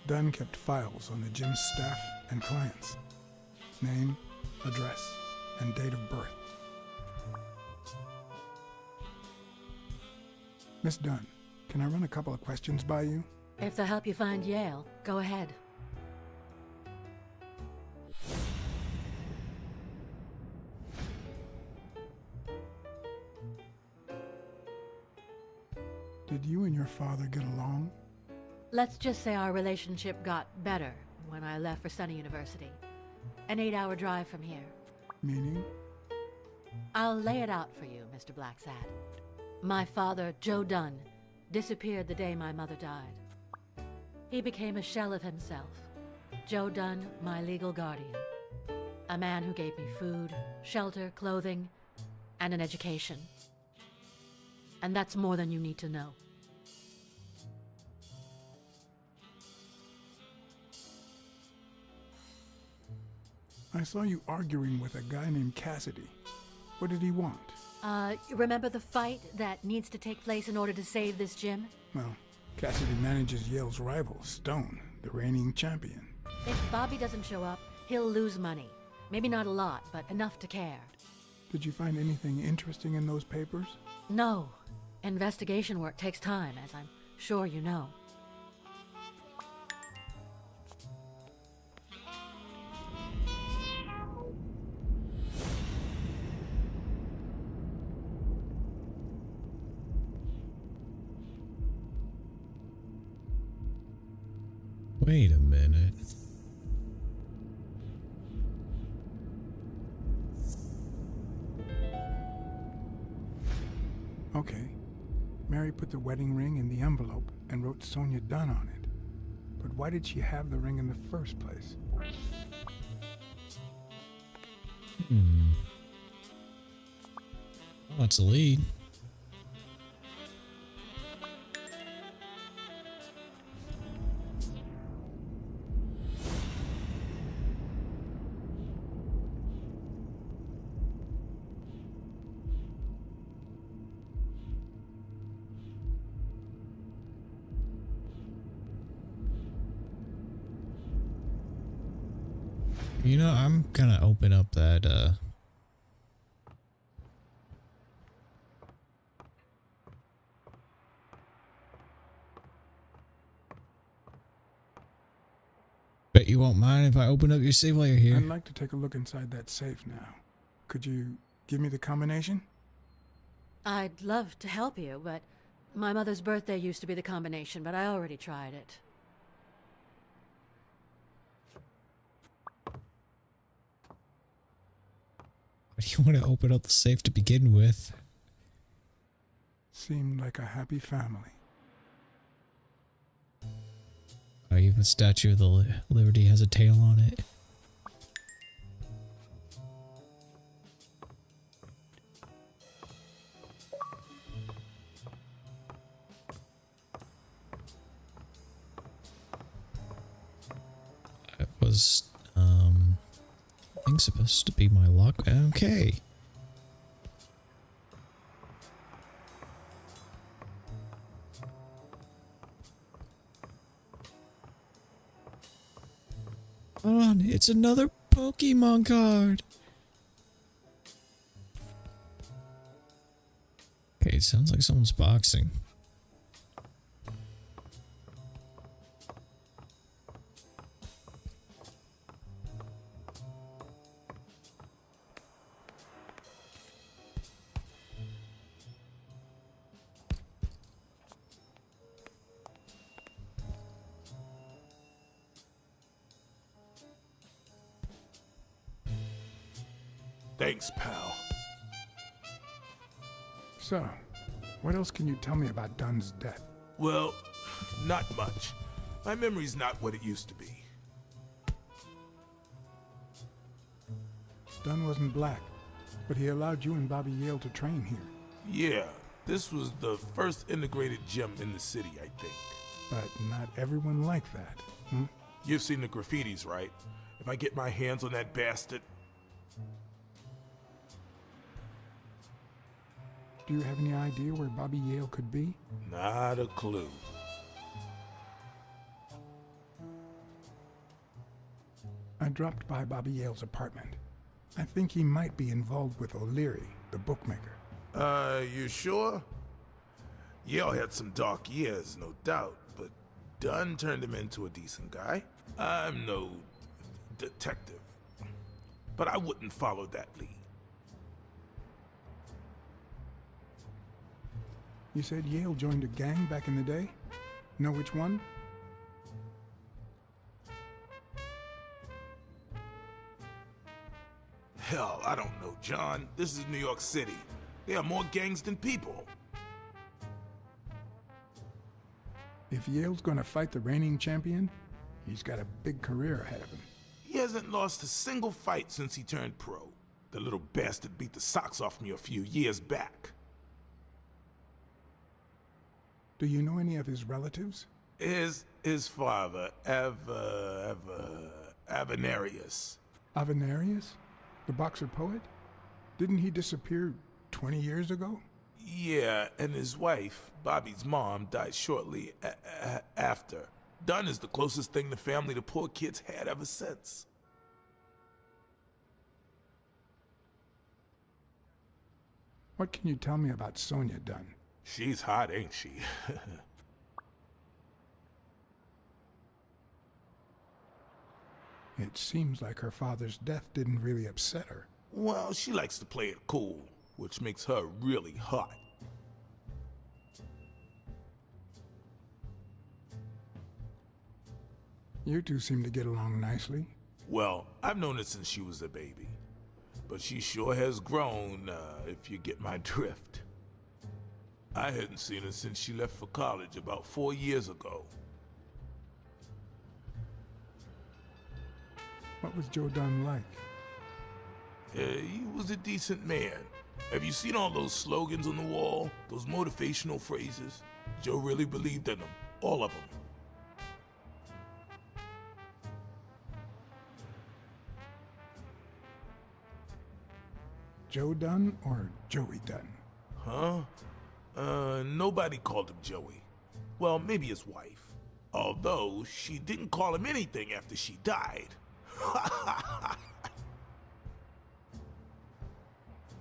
S2: Dunn kept files on the gym's staff and clients. Name, address, and date of birth. Miss Dunn, can I run a couple of questions by you?
S5: If they'll help you find Yale, go ahead.
S2: Did you and your father get along?
S5: Let's just say our relationship got better when I left for Sunny University. An 8-hour drive from here.
S2: Meaning?
S5: I'll lay it out for you, Mr. Blacksad. My father, Joe Dunn, disappeared the day my mother died. He became a shell of himself. Joe Dunn, my legal guardian. A man who gave me food, shelter, clothing, and an education. And that's more than you need to know.
S2: I saw you arguing with a guy named Cassidy. What did he want?
S5: Remember the fight that needs to take place in order to save this gym?
S2: Well, Cassidy manages Yale's rival, Stone, the reigning champion.
S5: If Bobby doesn't show up, he'll lose money. Maybe not a lot, but enough to care.
S2: Did you find anything interesting in those papers?
S5: No. Investigation work takes time, as I'm sure you know.
S1: Wait a minute.
S2: Okay. Mary put the wedding ring in the envelope and wrote Sonia Dunn on it. But why did she have the ring in the first place?
S1: Well, that's a lead. You know, I'm gonna open up that, Bet you won't mind if I open up your safe while you're here.
S2: I'd like to take a look inside that safe now. Could you give me the combination?
S5: I'd love to help you, but my mother's birthday used to be the combination, but I already tried it.
S1: Why do you want to open up the safe to begin with?
S2: Seemed like a happy family.
S1: Oh, even the Statue of the Liberty has a tail on it. That was, I think supposed to be my lock. Okay. Hold on, it's another Pokemon card. Okay, it sounds like someone's boxing.
S4: Thanks, pal.
S2: So, what else can you tell me about Dunn's death?
S4: Well, not much. My memory's not what it used to be.
S2: Dunn wasn't black, but he allowed you and Bobby Yale to train here.
S4: Yeah, this was the first integrated gym in the city, I think.
S2: But not everyone liked that, hmm?
S4: You've seen the graffitis, right? If I get my hands on that bastard...
S2: Do you have any idea where Bobby Yale could be?
S4: Not a clue.
S2: I dropped by Bobby Yale's apartment. I think he might be involved with O'Leary, the bookmaker.
S4: You sure? Yale had some dark years, no doubt, but Dunn turned him into a decent guy. I'm no detective, but I wouldn't follow that lead.
S2: You said Yale joined a gang back in the day? Know which one?
S4: Hell, I don't know, John. This is New York City. There are more gangs than people.
S2: If Yale's gonna fight the reigning champion, he's got a big career ahead of him.
S4: He hasn't lost a single fight since he turned pro. The little bastard beat the socks off me a few years back.
S2: Do you know any of his relatives?
S4: His father, Avenarius.
S2: Avenarius? The boxer poet? Didn't he disappear 20 years ago?
S4: Yeah, and his wife, Bobby's mom, died shortly after. Dunn is the closest thing the family the poor kids had ever since.
S2: What can you tell me about Sonia Dunn?
S4: She's hot, ain't she?
S2: It seems like her father's death didn't really upset her.
S4: Well, she likes to play it cool, which makes her really hot.
S2: You two seem to get along nicely.
S4: Well, I've known her since she was a baby. But she sure has grown, if you get my drift. I hadn't seen her since she left for college about 4 years ago.
S2: What was Joe Dunn like?
S4: He was a decent man. Have you seen all those slogans on the wall? Those motivational phrases? Joe really believed in them. All of them.
S2: Joe Dunn or Joey Dunn?
S4: Huh? Nobody called him Joey. Well, maybe his wife. Although, she didn't call him anything after she died.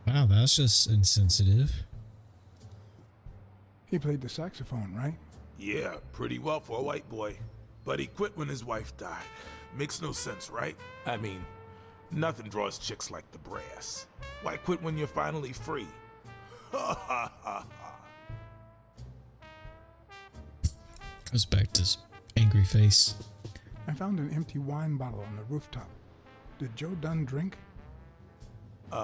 S1: Wow, that's just insensitive.
S2: He played the saxophone, right?
S4: Yeah, pretty well for a white boy. But he quit when his wife died. Makes no sense, right? I mean, nothing draws chicks like the brass. Why quit when you're finally free?
S1: Goes back to his angry face.
S2: I found an empty wine bottle on the rooftop. Did Joe Dunn drink?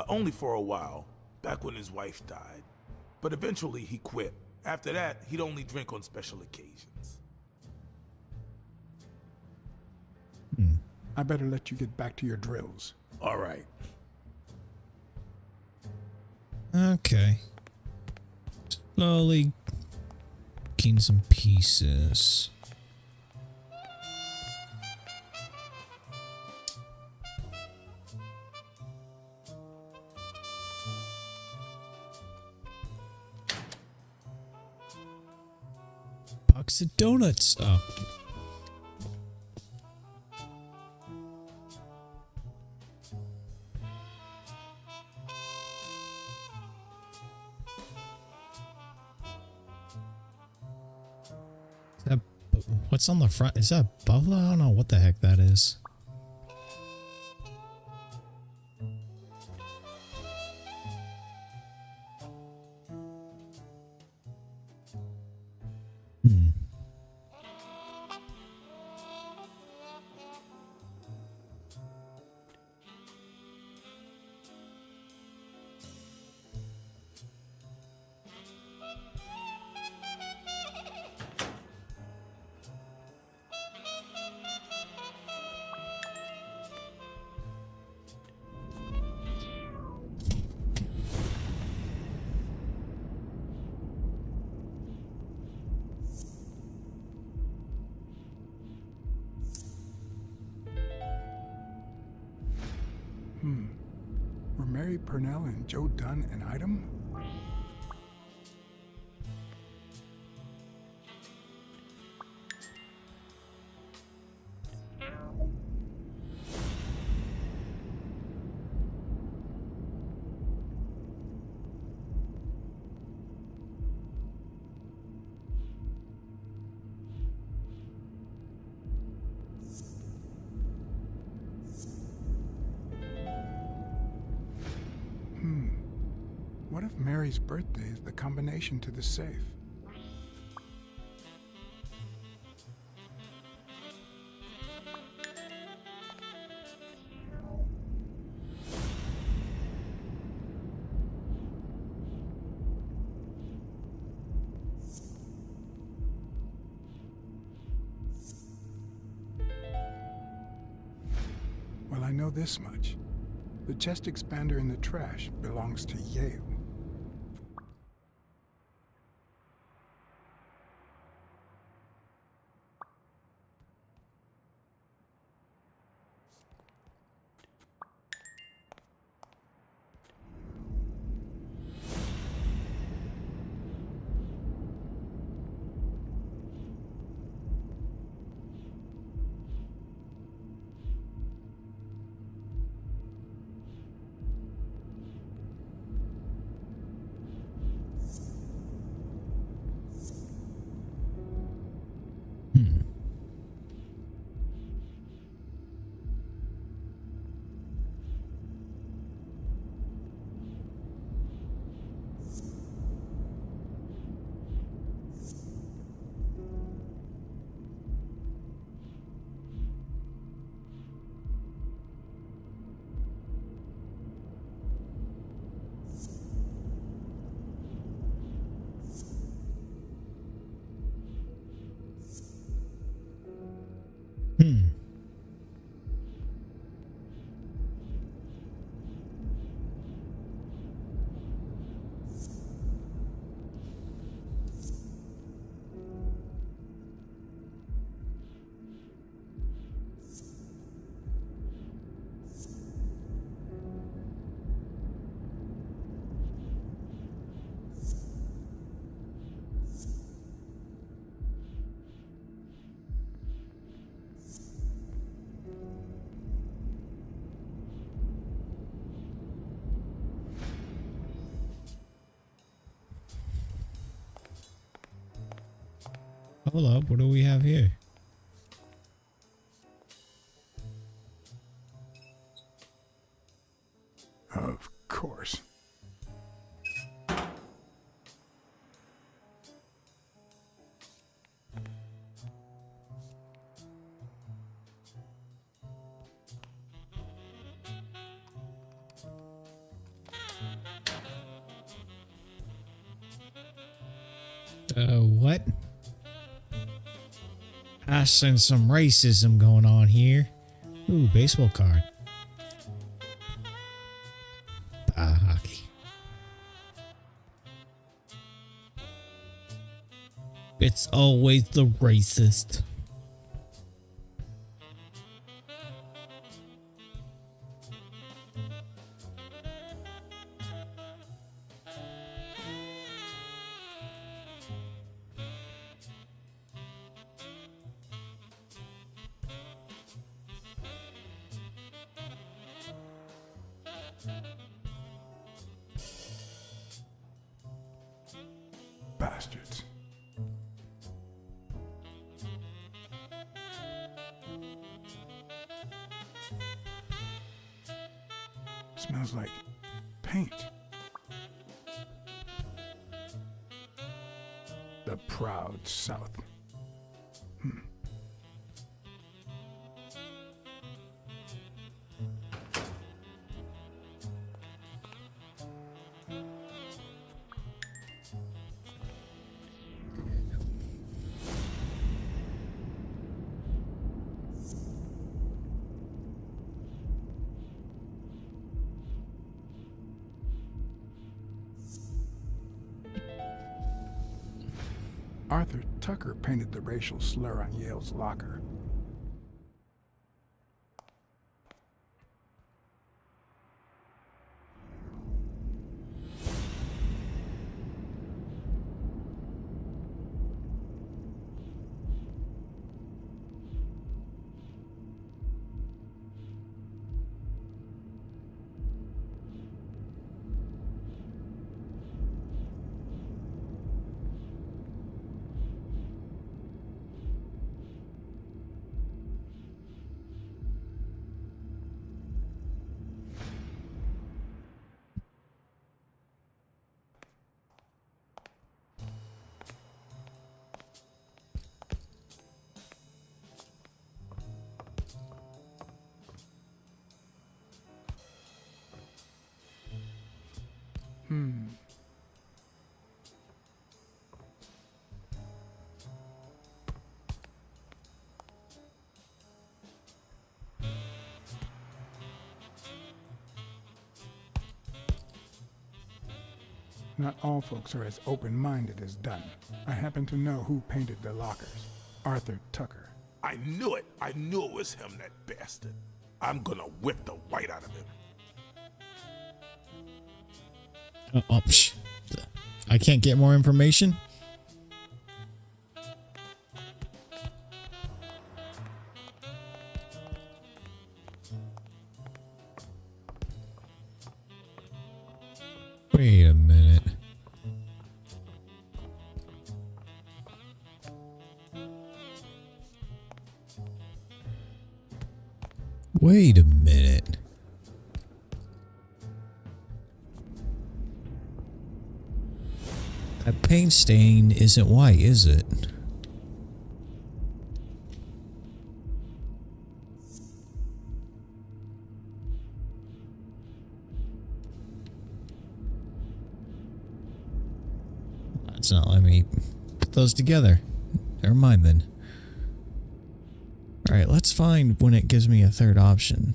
S4: Only for a while, back when his wife died. But eventually he quit. After that, he'd only drink on special occasions.
S2: I better let you get back to your drills.
S4: All right.
S1: Okay. Slowly getting some pieces. Box of donuts. Oh. What's on the front? Is that buffalo? I don't know what the heck that is.
S2: Were Mary Purnell and Joe Dunn an item? if Mary's birthday is the combination to the safe? Well, I know this much. The chest expander in the trash belongs to Yale.
S1: Hold up, what do we have here?
S2: Of course.
S1: What? I sense some racism going on here. Ooh, baseball card. Hockey. It's always the racist.
S2: Bastards. Smells like paint. The proud South. Arthur Tucker painted the racial slur on Yale's locker. Not all folks are as open-minded as Dunn. I happen to know who painted the lockers. Arthur Tucker.
S4: I knew it. I knew it was him, that bastard. I'm gonna whip the white out of him.
S1: Psh. I can't get more information? Wait a minute. Wait a minute. That paint stain isn't white, is it? It's not letting me put those together. Never mind then. Alright, let's find when it gives me a third option.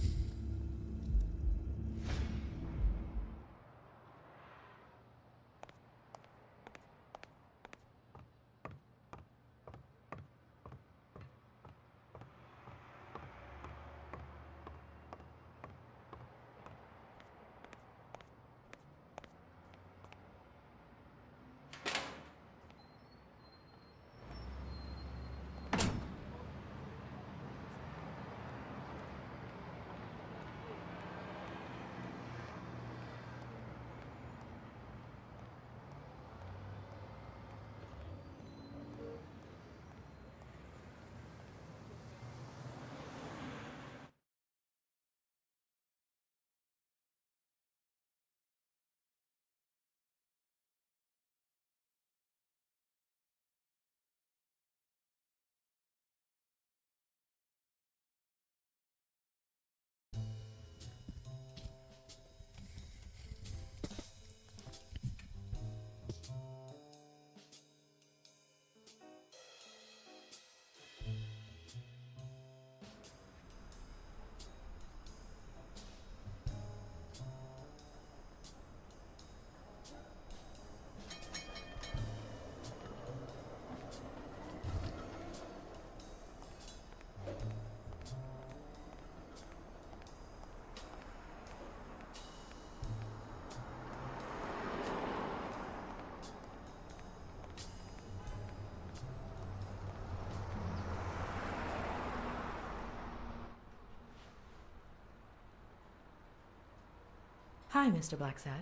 S8: Hi, Mr. Blacksad.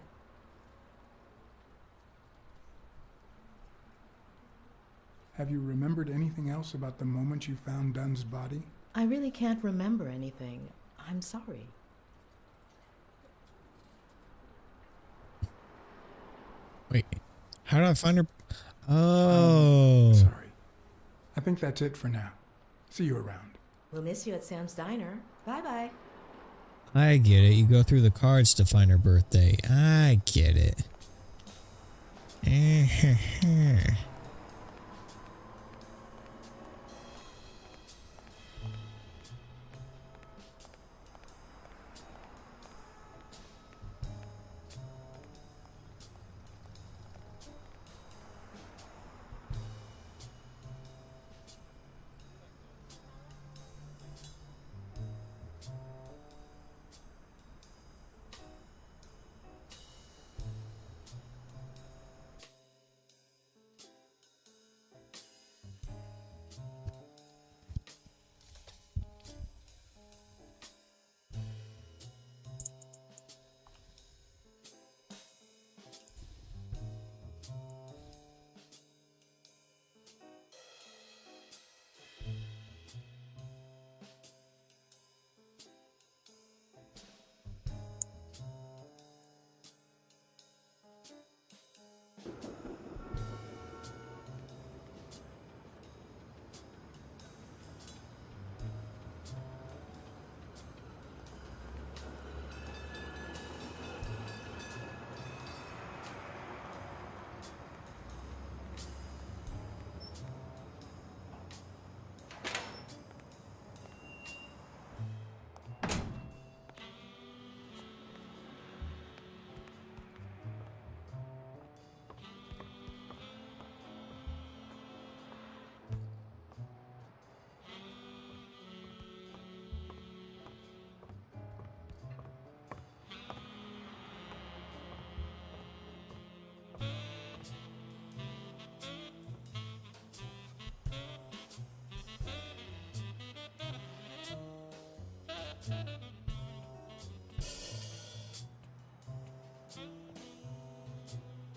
S2: Have you remembered anything else about the moment you found Dunn's body?
S8: I really can't remember anything. I'm sorry.
S1: Wait, how did I find her? Oh.
S2: Sorry. I think that's it for now. See you around.
S8: We'll miss you at Sam's Diner. Bye-bye.
S1: I get it. You go through the cards to find her birthday. I get it.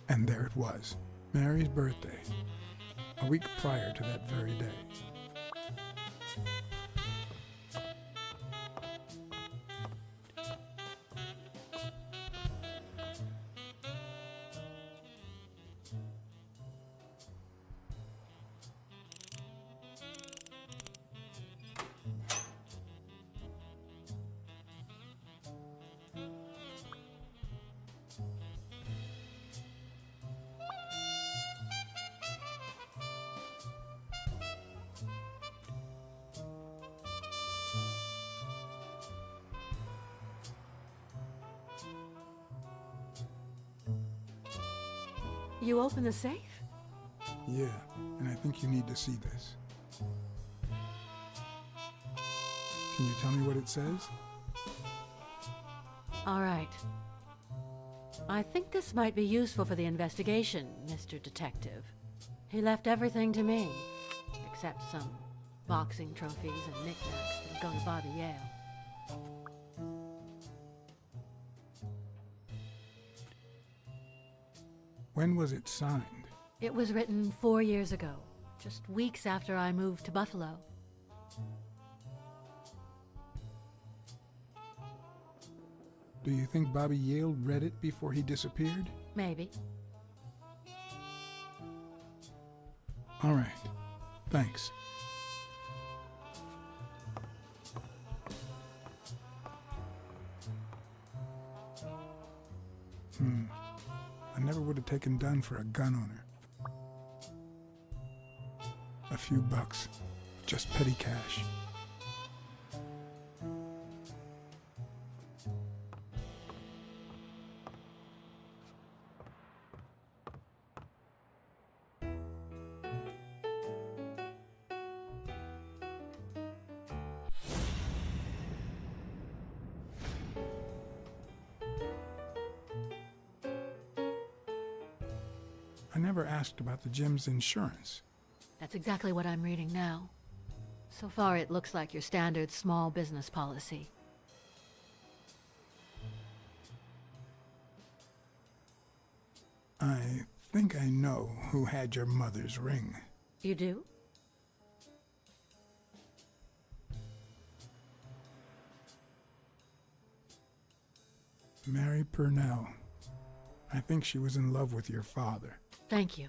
S2: And there it was, Mary's birthday, a week prior to that very day.
S5: You open the safe?
S2: Yeah, and I think you need to see this. Can you tell me what it says?
S5: All right. I think this might be useful for the investigation, Mr. Detective. He left everything to me, except some boxing trophies and knickknacks that go to Bobby Yale.
S2: When was it signed?
S5: It was written 4 years ago, just weeks after I moved to Buffalo.
S2: Do you think Bobby Yale read it before he disappeared?
S5: Maybe.
S2: All right. Thanks. I never would have taken Dunn for a gun owner. A few bucks. Just petty cash. I never asked about the gym's insurance.
S5: That's exactly what I'm reading now. So far, it looks like your standard small business policy.
S2: I think I know who had your mother's ring.
S5: You do?
S2: Mary Purnell. I think she was in love with your father.
S5: Thank you.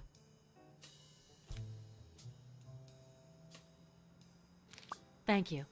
S5: Thank you.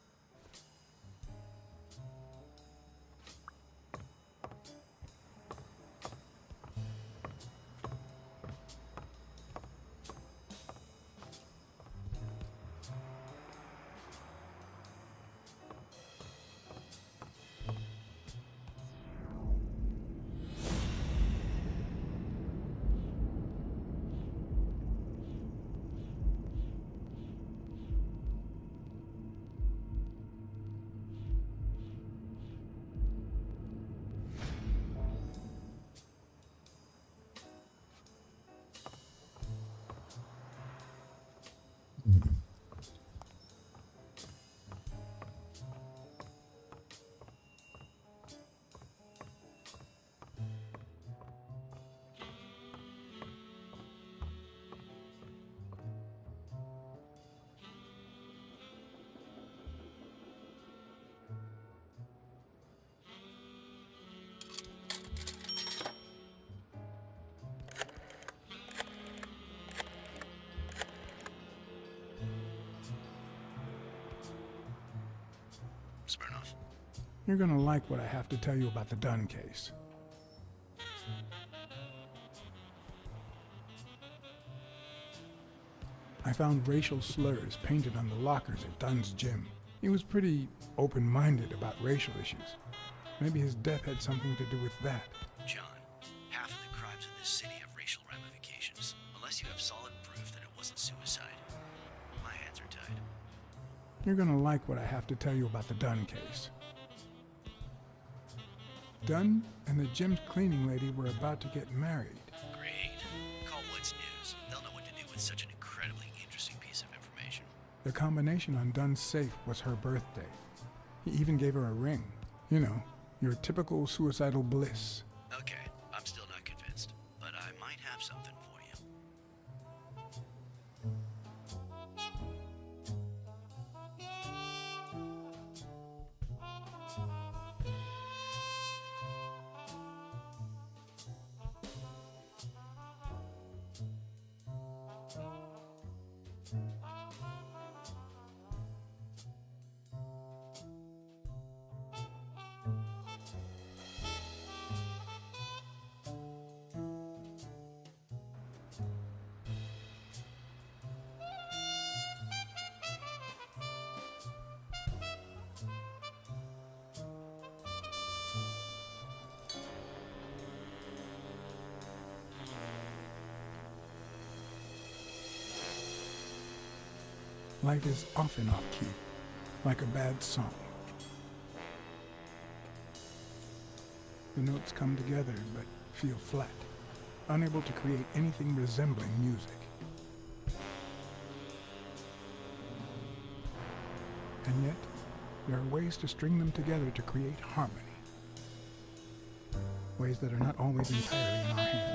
S9: Smirnoff.
S2: You're gonna like what I have to tell you about the Dunn case. I found racial slurs painted on the lockers at Dunn's gym. He was pretty open-minded about racial issues. Maybe his death had something to do with that.
S9: John, half of the crimes in this city have racial ramifications. Unless you have solid proof that it wasn't suicide, my hands are tied.
S2: You're gonna like what I have to tell you about the Dunn case. Dunn and the gym's cleaning lady were about to get married.
S9: Great. Call What's News. They'll know what to do with such an incredibly interesting piece of information.
S2: The combination on Dunn's safe was her birthday. He even gave her a ring. You know, your typical suicidal bliss.
S9: Okay, I'm still not convinced, but I might have
S2: Life is often off key, like a bad song. The notes come together but feel flat, unable to create anything resembling music. And yet, there are ways to string them together to create harmony. Ways that are not always entirely in our hands.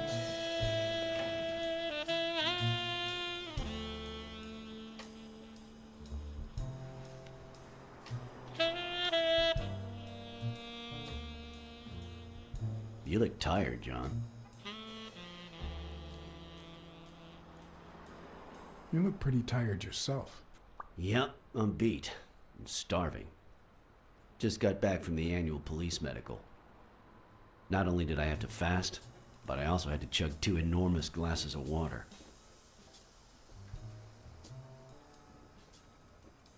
S9: You look tired, John.
S2: You look pretty tired yourself.
S9: Yep, I'm beat. I'm starving. Just got back from the annual police medical. Not only did I have to fast, but I also had to chug 2 enormous glasses of water.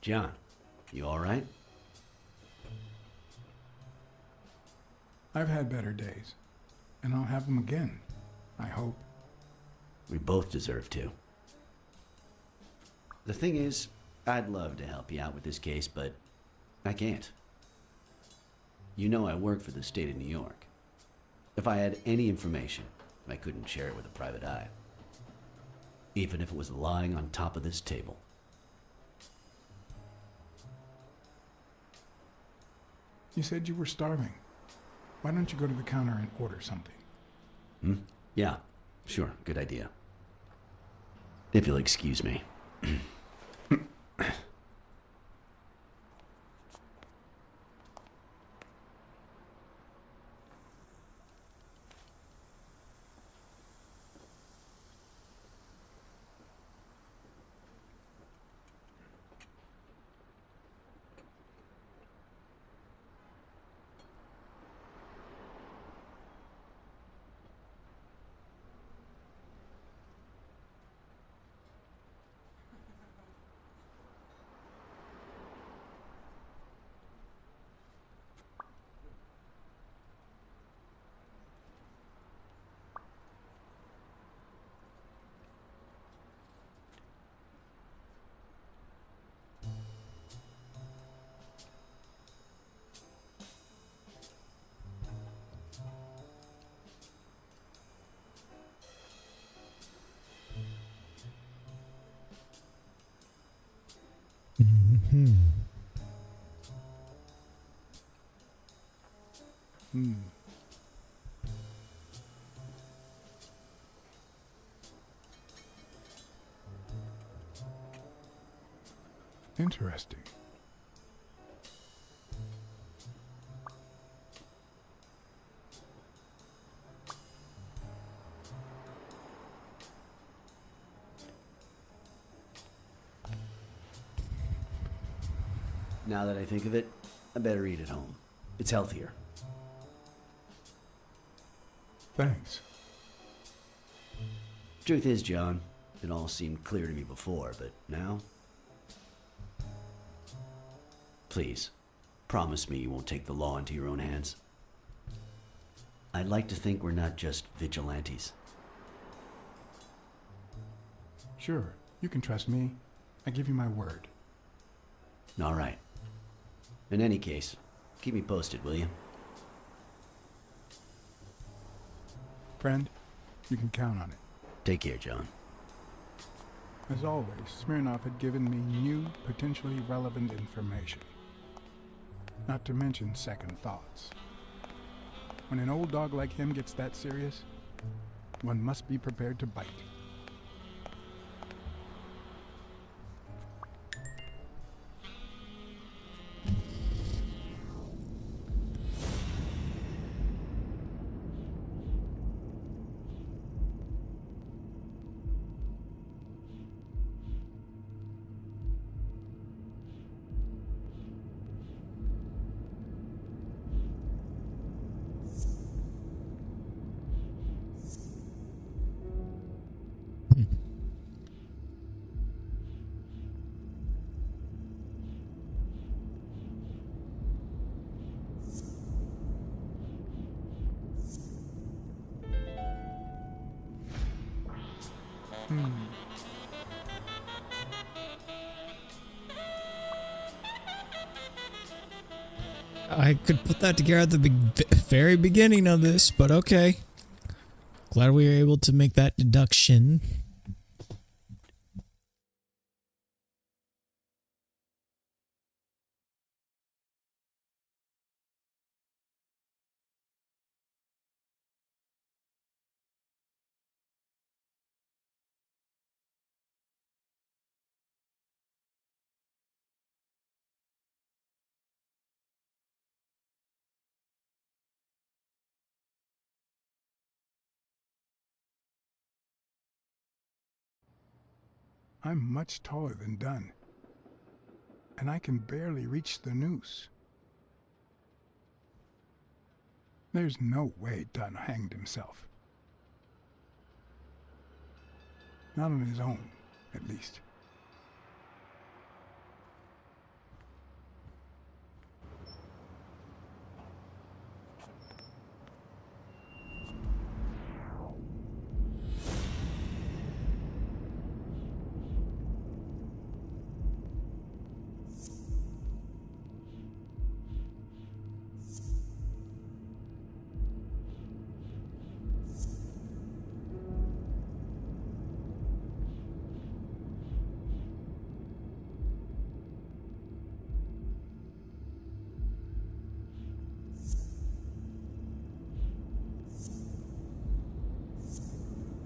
S9: John, you alright?
S2: I've had better days, and I'll have them again, I hope.
S9: We both deserve to. The thing is, I'd love to help you out with this case, but I can't. You know I work for the state of New York. If I had any information, I couldn't share it with a private eye. Even if it was lying on top of this table.
S2: You said you were starving. Why don't you go to the counter and order something?
S9: Yeah, sure, good idea. If you'll excuse me.
S2: Interesting.
S9: Now that I think of it, I better eat at home. It's healthier.
S2: Thanks.
S9: Truth is, John, it all seemed clear to me before, but now? Please, promise me you won't take the law into your own hands. I'd like to think we're not just vigilantes.
S2: Sure, you can trust me. I give you my word.
S9: All right. In any case, keep me posted, will you?
S2: Friend, you can count on it.
S9: Take care, John.
S2: As always, Smirnov had given me new, potentially relevant information. Not to mention second thoughts. When an old dog like him gets that serious, one must be prepared to bite.
S1: I could put that together at the very beginning of this, but okay. Glad we were able to make that deduction.
S2: I'm much taller than Dunn, and I can barely reach the noose. There's no way Dunn hanged himself. Not on his own, at least.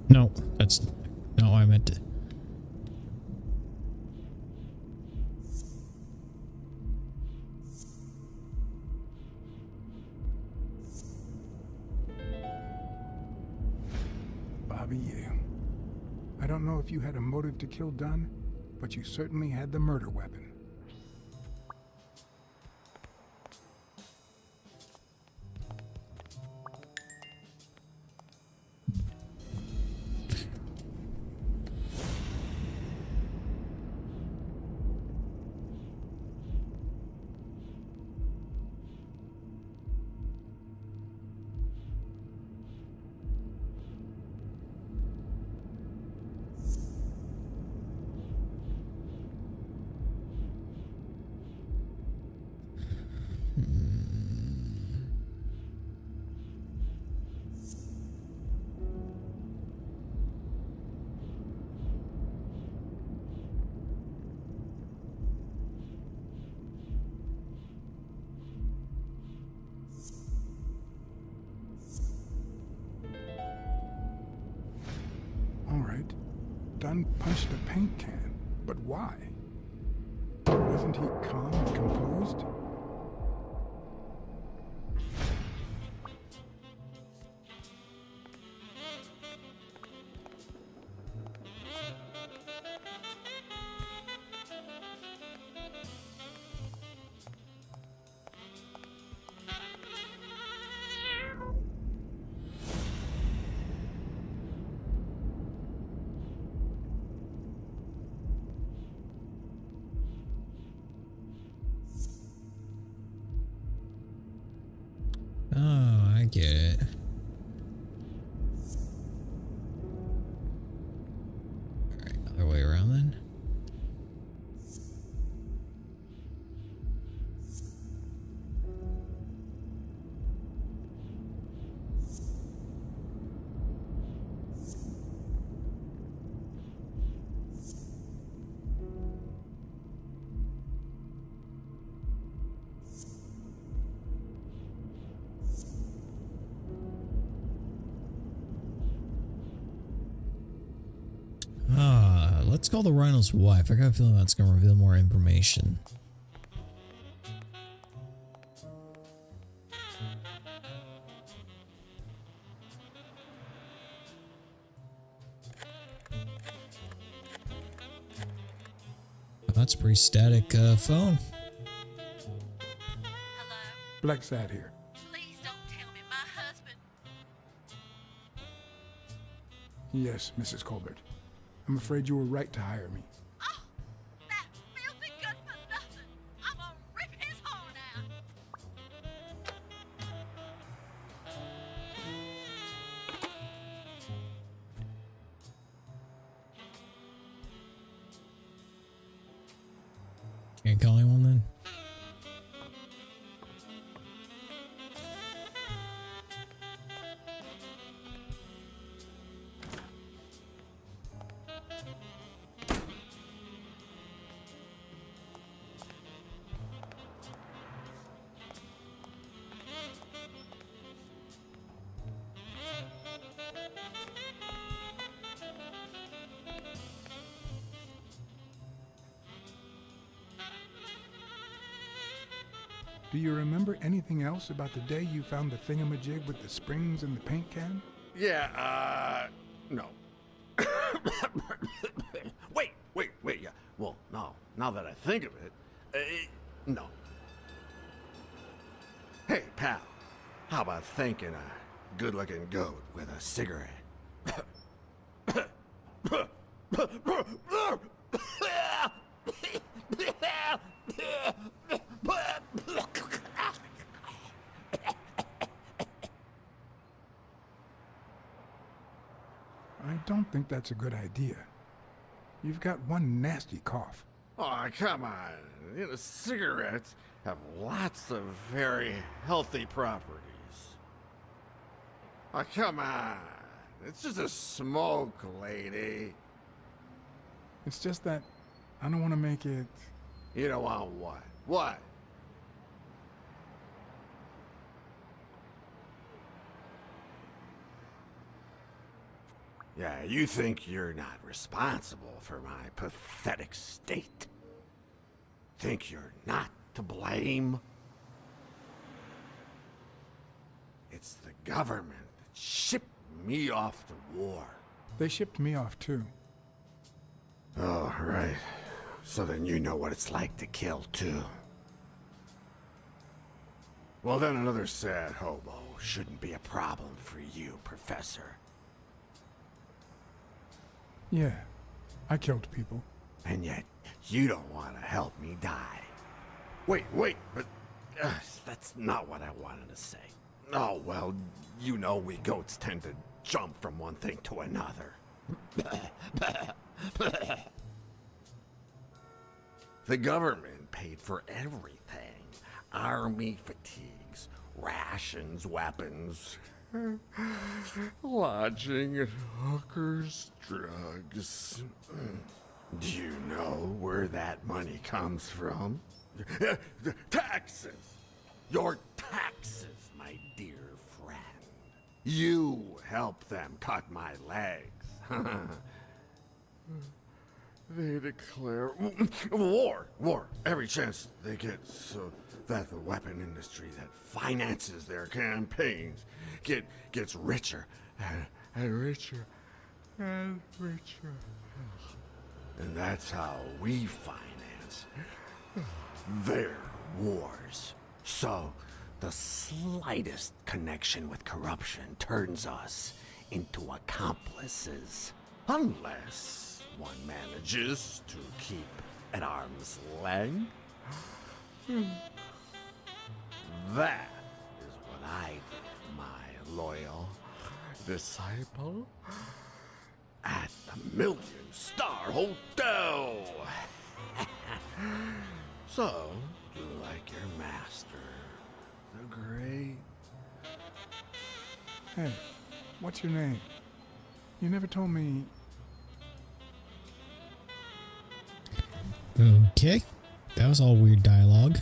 S2: No, that's not what I meant to. Bobby, I don't know if you had a motive to kill Dunn, but you certainly had the murder weapon. All right. Dunn punched a paint can, but why? Wasn't he calm and composed? Oh, I get it. Alright, other way around then. Let's call the Rhino's wife. I got a feeling that's going to reveal more information. That's a pretty static phone.
S5: Hello?
S2: Blacksad here.
S5: Please don't tell me my husband.
S2: Yes, Mrs. Colbert. I'm afraid you were right to hire me.
S5: Oh, that filthy good for nothing. I'm gonna rip his heart out.
S1: Can't call anyone then?
S2: Do you remember anything else about the day you found the thingamajig with the springs and the paint can?
S6: Yeah, no. Wait, yeah. Well, no, now that I think of it, no. Hey, pal, how about thanking a good-looking goat with a cigarette?
S2: I don't think that's a good idea. You've got one nasty cough.
S6: Oh, come on. You know, cigarettes have lots of very healthy properties. Oh, come on. It's just a smoke, lady.
S2: It's just that I don't want to make it...
S6: You don't want what? What? Yeah, you think you're not responsible for my pathetic state? Think you're not to blame? It's the government that shipped me off to war.
S2: They shipped me off too.
S6: Oh, right. So then you know what it's like to kill too. Well, then another sad hobo shouldn't be a problem for you, Professor.
S2: Yeah, I killed people.
S6: And yet, you don't want to help me die. Wait, but that's not what I wanted to say. Oh, well, you know we goats tend to jump from one thing to another. The government paid for everything. Army fatigues, rations, weapons, lodging and hookers, drugs. Do you know where that money comes from? Taxes! Your taxes, my dear friend. You help them cut my legs. They declare war. Every chance they get, so that the weapon industry that finances their campaigns gets richer and richer and richer. And that's how we finance their wars. So the slightest connection with corruption turns us into accomplices. Unless one manages to keep at arm's length. That is what I did, my loyal disciple, at the Million-Star Hotel. So, do you like your master, the great?
S2: Hey, what's your name? You never told me...
S1: Okay, that was all weird dialogue.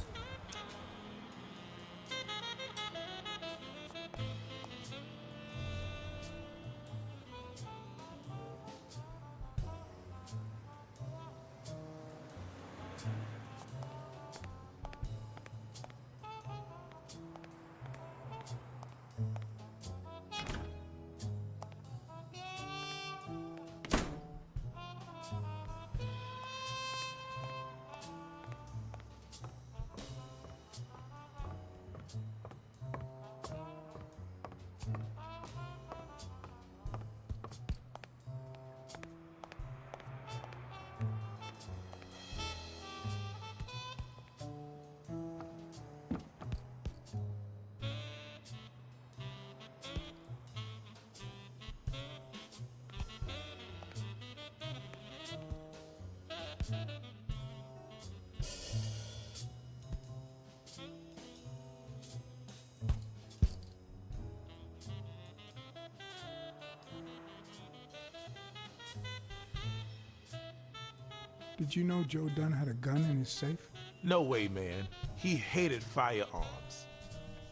S2: Did you know Joe Dunn had a gun in his safe?
S4: No way, man. He hated firearms.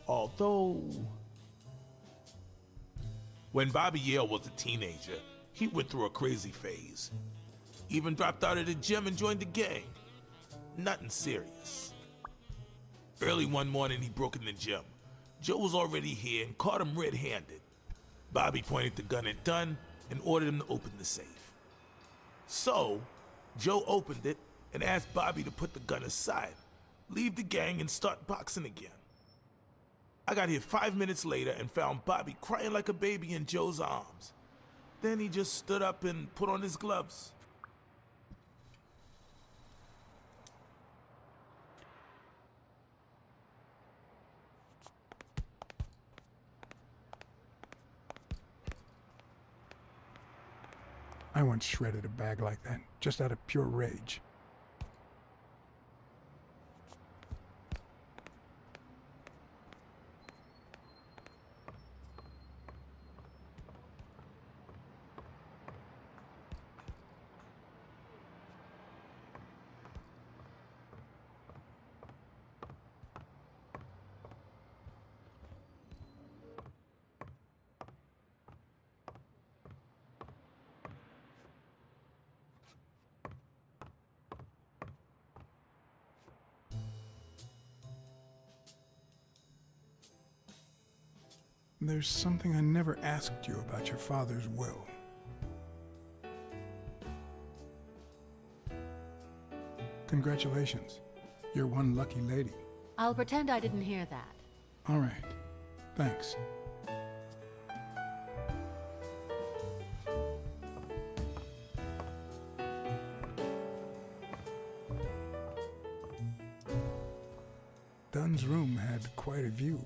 S4: Although... when Bobby Yale was a teenager, he went through a crazy phase. Even dropped out of the gym and joined the gang. Nothing serious. Early one morning, he broke in the gym. Joe was already here and caught him red-handed. Bobby pointed the gun at Dunn and ordered him to open the safe. So, Joe opened it and asked Bobby to put the gun aside, leave the gang, and start boxing again. I got here 5 minutes later and found Bobby crying like a baby in Joe's arms. Then he just stood up and put on his gloves.
S2: I once shredded a bag like that, just out of pure rage. There's something I never asked you about your father's will. Congratulations. You're one lucky lady.
S5: I'll pretend I didn't hear that.
S2: All right. Thanks. Dunn's room had quite a view.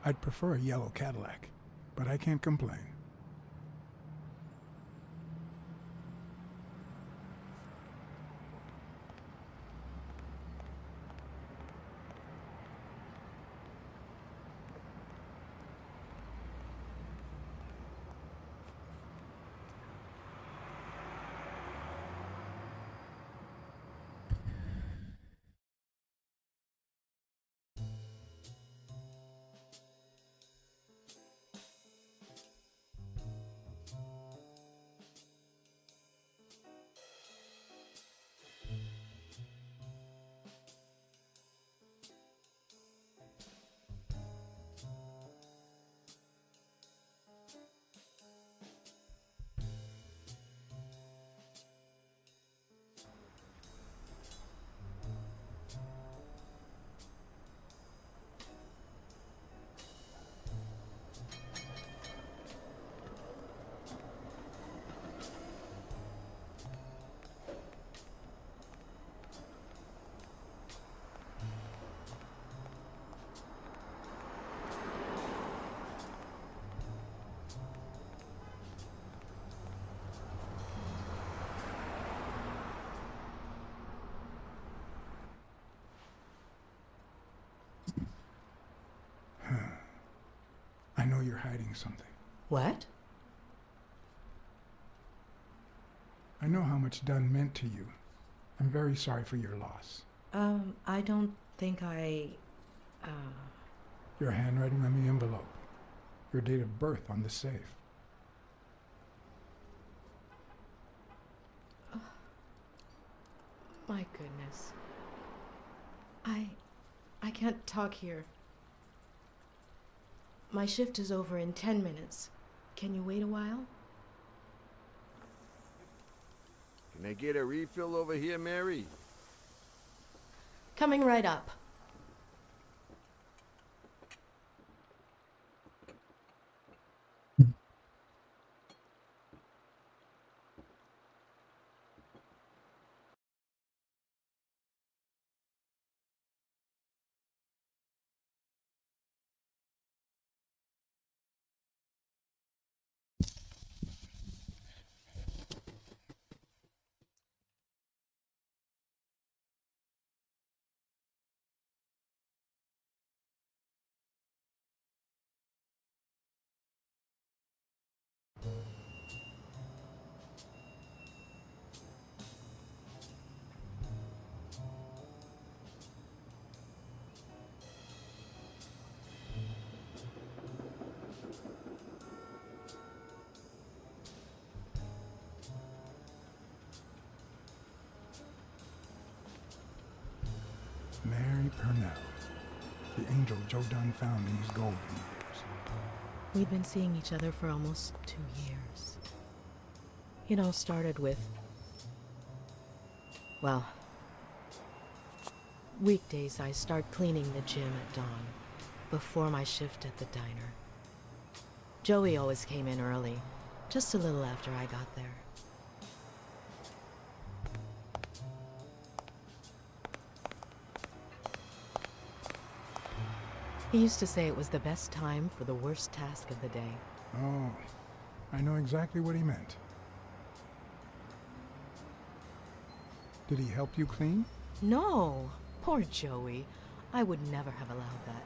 S2: I'd prefer a yellow Cadillac, but I can't complain. you're hiding something.
S8: What?
S2: I know how much Dunn meant to you. I'm very sorry for your loss.
S8: I don't think
S2: Your handwriting on the envelope. Your date of birth on the safe.
S8: Oh, my goodness. I can't talk here. My shift is over in 10 minutes. Can you wait a while?
S6: Can I get a refill over here, Mary?
S8: Coming right up.
S2: Mary Purnell. The angel Joe Dunn found in his golden years.
S8: We'd been seeing each other for almost 2 years. It all started with, well, weekdays I start cleaning the gym at dawn, before my shift at the diner. Joey always came in early, just a little after I got there. He used to say it was the best time for the worst task of the day.
S2: Oh, I know exactly what he meant. Did he help you clean?
S8: No, poor Joey. I would never have allowed that.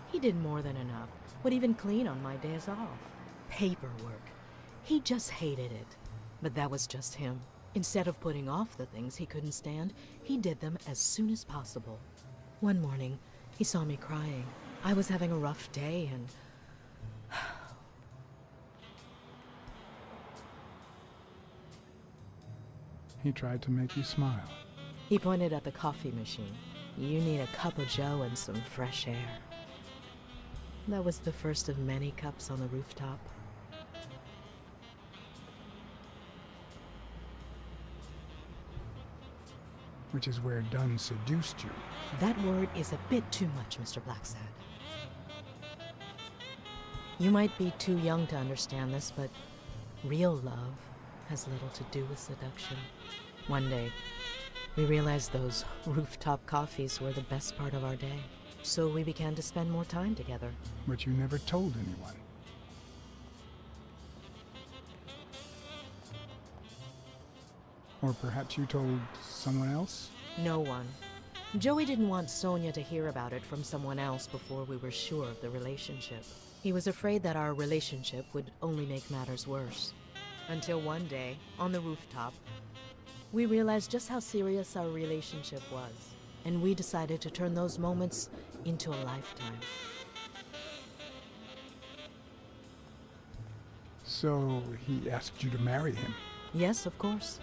S8: He did more than enough, would even clean on my days off. Paperwork. He just hated it. But that was just him. Instead of putting off the things he couldn't stand, he did them as soon as possible. One morning, he saw me crying. I was having a rough day and...
S2: He tried to make you smile.
S8: He pointed at the coffee machine. You need a cup of joe and some fresh air. That was the first of many cups on the rooftop.
S2: Which is where Dunn seduced you.
S8: That word is a bit too much, Mr. Blacksad. You might be too young to understand this, but real love has little to do with seduction. One day, we realized those rooftop coffees were the best part of our day. So we began to spend more time together.
S2: But you never told anyone. Or perhaps you told someone else?
S8: No one. Joey didn't want Sonia to hear about it from someone else before we were sure of the relationship. He was afraid that our relationship would only make matters worse. Until one day, on the rooftop, we realized just how serious our relationship was. And we decided to turn those moments into a lifetime.
S2: So he asked you to marry him?
S8: Yes, of course.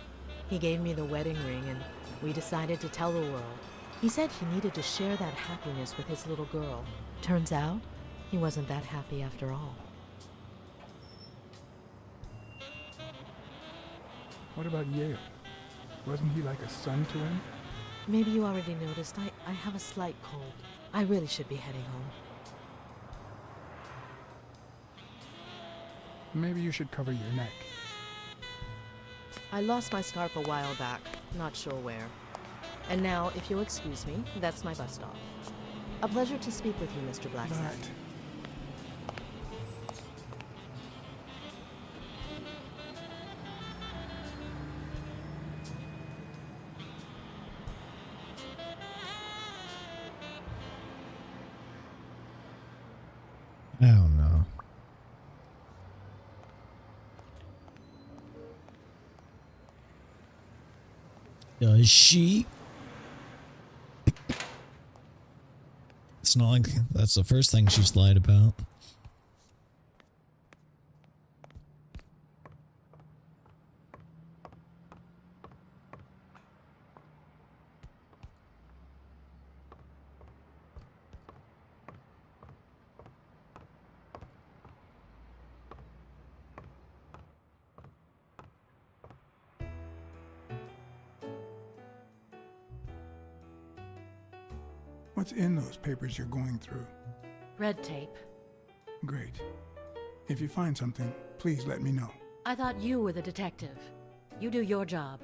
S8: He gave me the wedding ring and we decided to tell the world. He said he needed to share that happiness with his little girl. Turns out, he wasn't that happy after all.
S2: What about Yale? Wasn't he like a son to him?
S8: Maybe you already noticed, I have a slight cold. I really should be heading home.
S2: Maybe you should cover your neck.
S8: I lost my scarf a while back, not sure where. And now, if you'll excuse me, that's my bus stop. A pleasure to speak with you, Mr. Blacksad.
S1: I don't know. Does she? It's not like that's the first thing she's lied about.
S2: What's in those papers you're going through?
S5: Red tape.
S2: Great. If you find something, please let me know.
S5: I thought you were the detective. You do your job,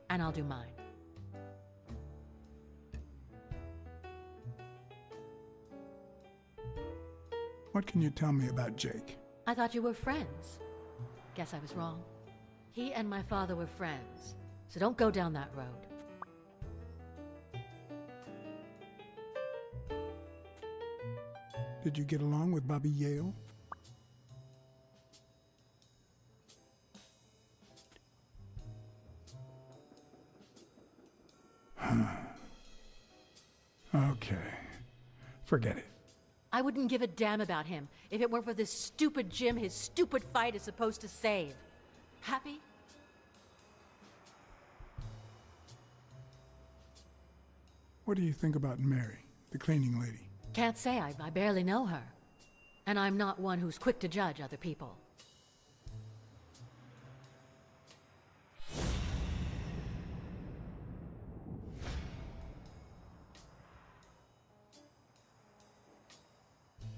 S5: and I'll do mine.
S2: What can you tell me about Jake?
S5: I thought you were friends. Guess I was wrong. He and my father were friends, so don't go down that road.
S2: Did you get along with Bobby Yale? Okay. Forget it.
S5: I wouldn't give a damn about him if it weren't for this stupid Jim his stupid fight is supposed to save. Happy?
S2: What do you think about Mary, the cleaning lady?
S5: Can't say. I barely know her. And I'm not one who's quick to judge other people.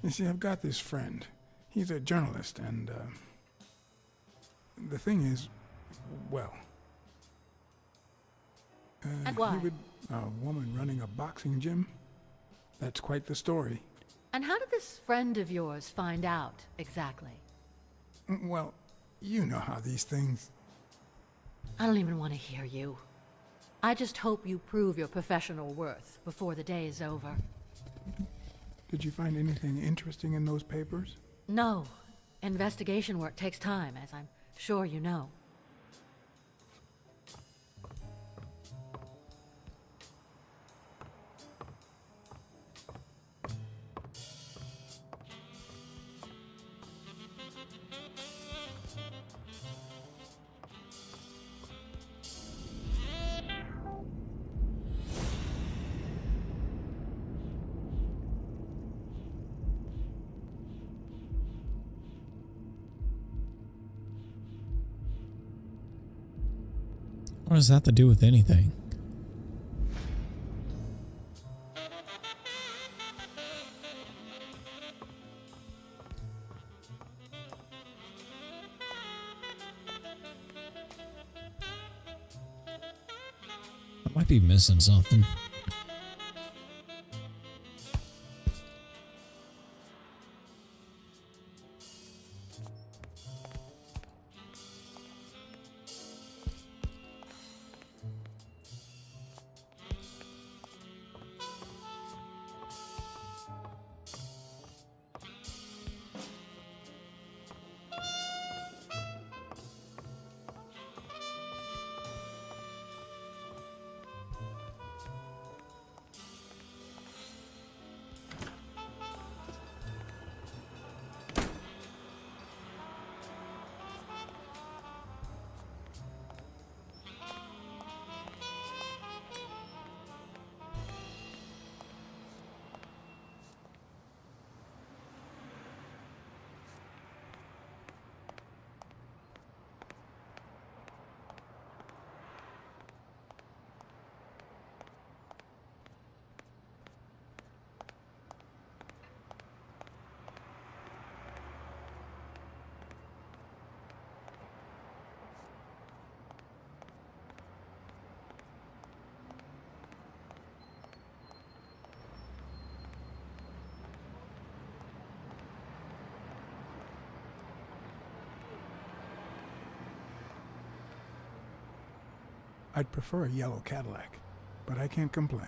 S2: You see, I've got this friend. He's a journalist, and, the thing is, well...
S5: And why?
S2: A woman running a boxing gym? That's quite the story.
S5: And how did this friend of yours find out, exactly?
S2: Well, you know how these things...
S5: I don't even want to hear you. I just hope you prove your professional worth before the day is over.
S2: Did you find anything interesting in those papers?
S5: No. Investigation work takes time, as I'm sure you know.
S1: What does that have to do with anything? I might be missing something.
S2: I'd prefer a yellow Cadillac, but I can't complain.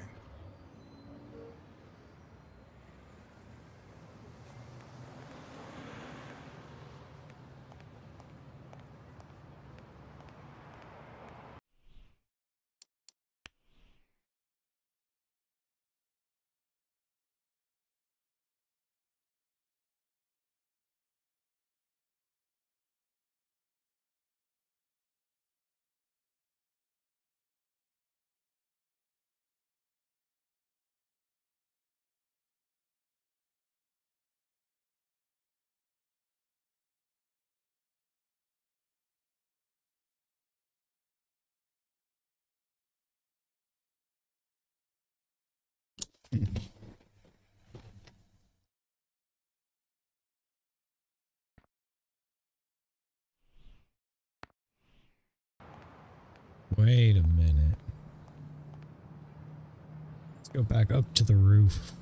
S1: Wait a minute. Let's go back up to the roof.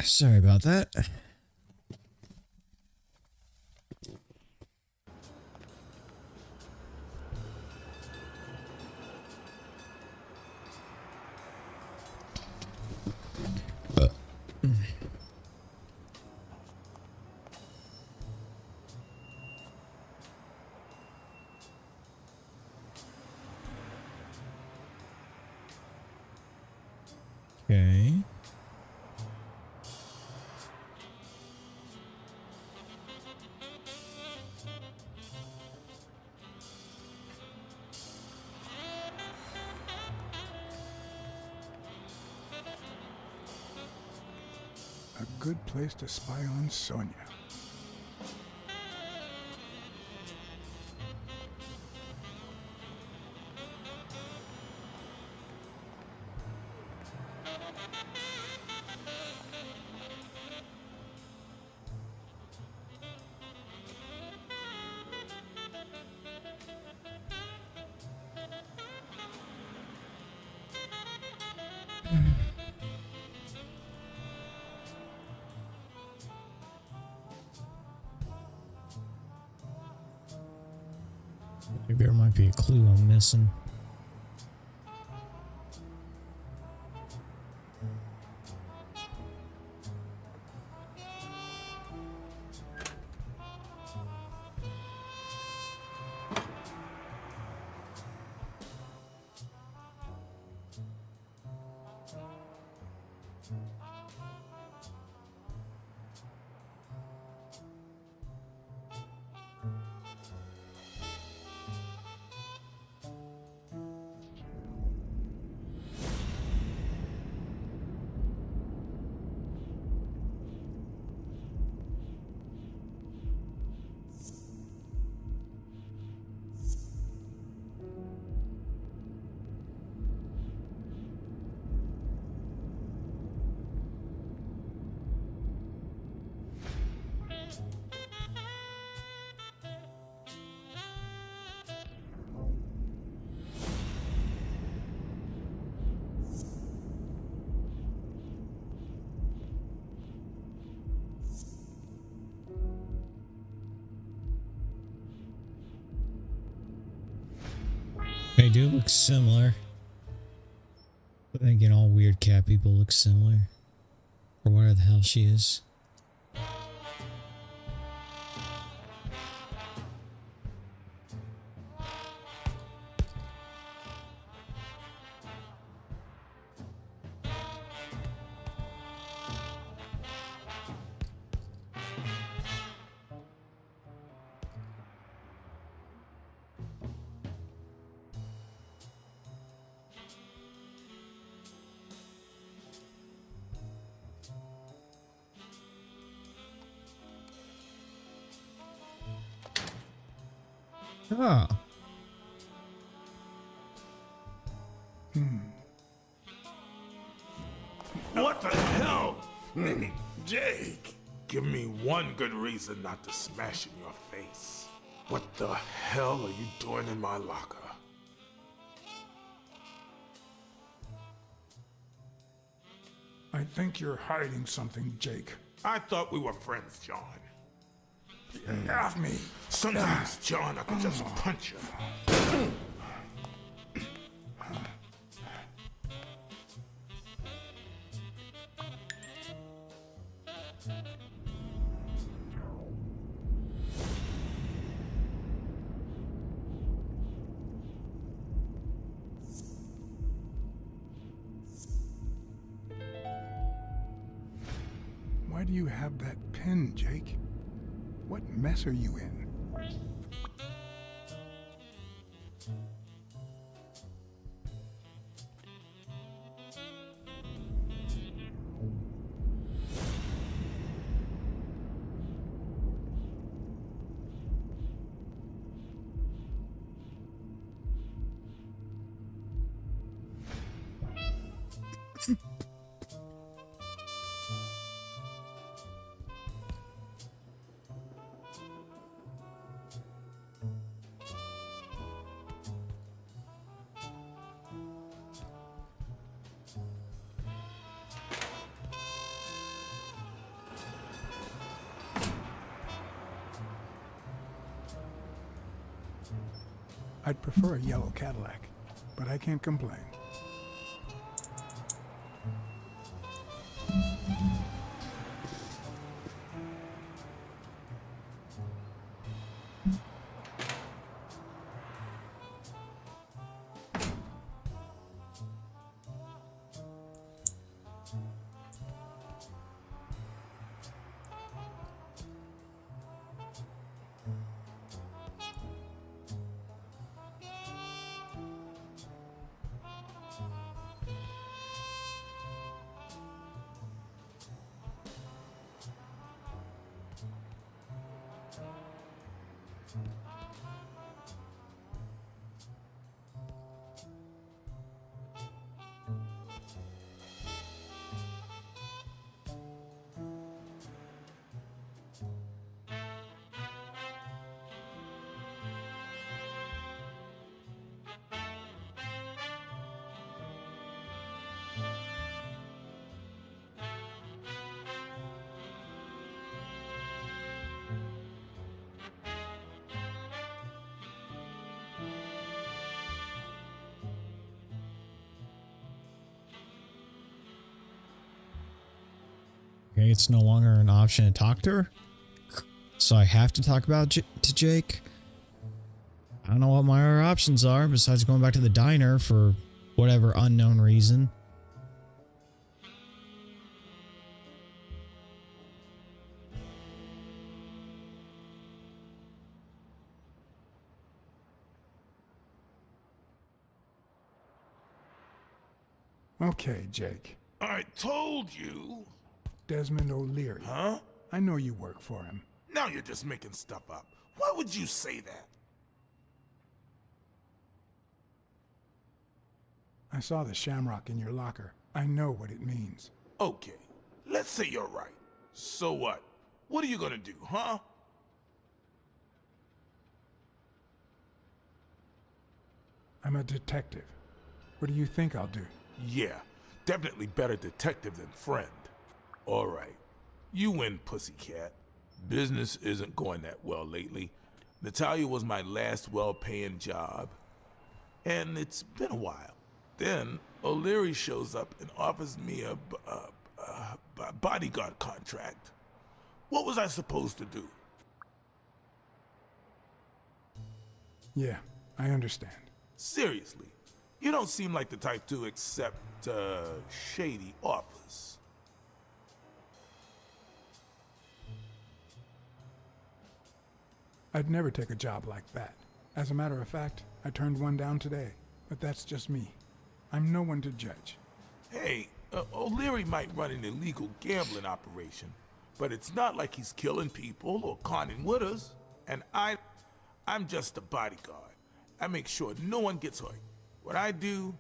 S1: Sorry about that. Okay.
S2: A good place to spy on Sonia.
S1: Maybe there might be a clue I'm missing. do look similar. But then again, all weird cat people look similar. Or whatever the hell she is. Oh.
S4: What the hell? Jake, give me one good reason not to smash in your face. What the hell are you doing in my locker?
S2: I think you're hiding something, Jake.
S4: I thought we were friends, John.
S2: Get off me.
S4: Sometimes, John, I can just punch you.
S2: Why do you have that pen, Jake? What mess are you in? I'd prefer a yellow Cadillac, but I can't complain.
S1: Okay, it's no longer an option to talk to her. So I have to talk about to Jake. I don't know what my other options are besides going back to the diner for whatever unknown reason.
S2: Okay, Jake.
S4: I told you.
S2: Desmond O'Leary.
S4: Huh?
S2: I know you work for him.
S4: Now you're just making stuff up. Why would you say that?
S2: I saw the shamrock in your locker. I know what it means.
S4: Okay, let's say you're right. So what? What are you gonna do, huh?
S2: I'm a detective. What do you think I'll do?
S4: Yeah, definitely better detective than friend. All right, you win, pussycat. Business isn't going that well lately. Natalia was my last well-paying job. and it's been a while. Then O'Leary shows up and offers me a bodyguard contract. What was I supposed to do?
S2: Yeah, I understand.
S4: Seriously, you don't seem like the type to accept, shady offers.
S2: I'd never take a job like that. As a matter of fact, I turned one down today, but that's just me. I'm no one to judge.
S4: Hey, O'Leary might run an illegal gambling operation, but it's not like he's killing people or conning widows. And I'm just a bodyguard. I make sure no one gets hurt. What I do,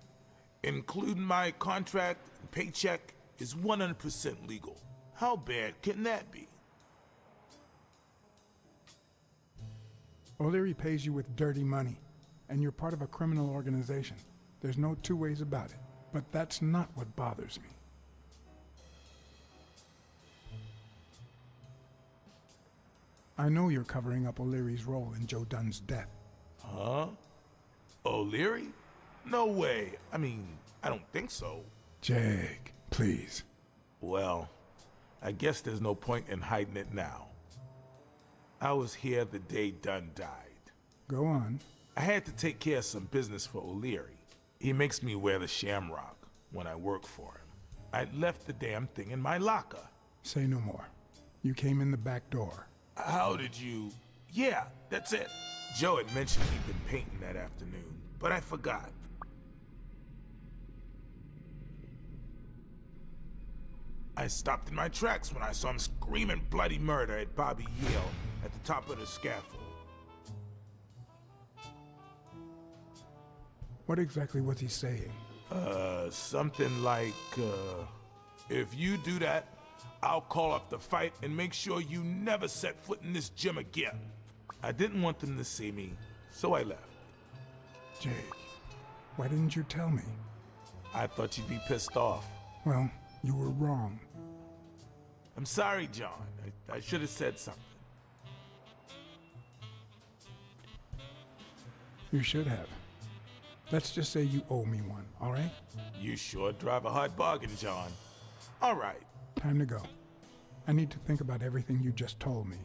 S4: including my contract and paycheck, is 100% legal. How bad can that be?
S2: O'Leary pays you with dirty money, and you're part of a criminal organization. There's no two ways about it. But that's not what bothers me. I know you're covering up O'Leary's role in Joe Dunn's death.
S4: Huh? O'Leary? No way. I mean, I don't think so.
S2: Jake, please.
S4: Well, I guess there's no point in hiding it now. I was here the day Dunn died.
S2: Go on.
S4: I had to take care of some business for O'Leary. He makes me wear the shamrock when I work for him. I'd left the damn thing in my locker.
S2: Say no more. You came in the back door.
S4: How did you... Yeah, that's it. Joe had mentioned he'd been painting that afternoon, but I forgot. I stopped in my tracks when I saw him screaming bloody murder at Bobby Yale at the top of the scaffold.
S2: What exactly was he saying?
S4: Something like, if you do that, I'll call off the fight and make sure you never set foot in this gym again. I didn't want them to see me, so I left.
S2: Jake, why didn't you tell me?
S4: I thought you'd be pissed off.
S2: Well, you were wrong.
S4: I'm sorry, John. I should have said something.
S2: You should have. Let's just say you owe me one, all right?
S4: You sure drive a hard bargain, John. All right.
S2: Time to go. I need to think about everything you just told me.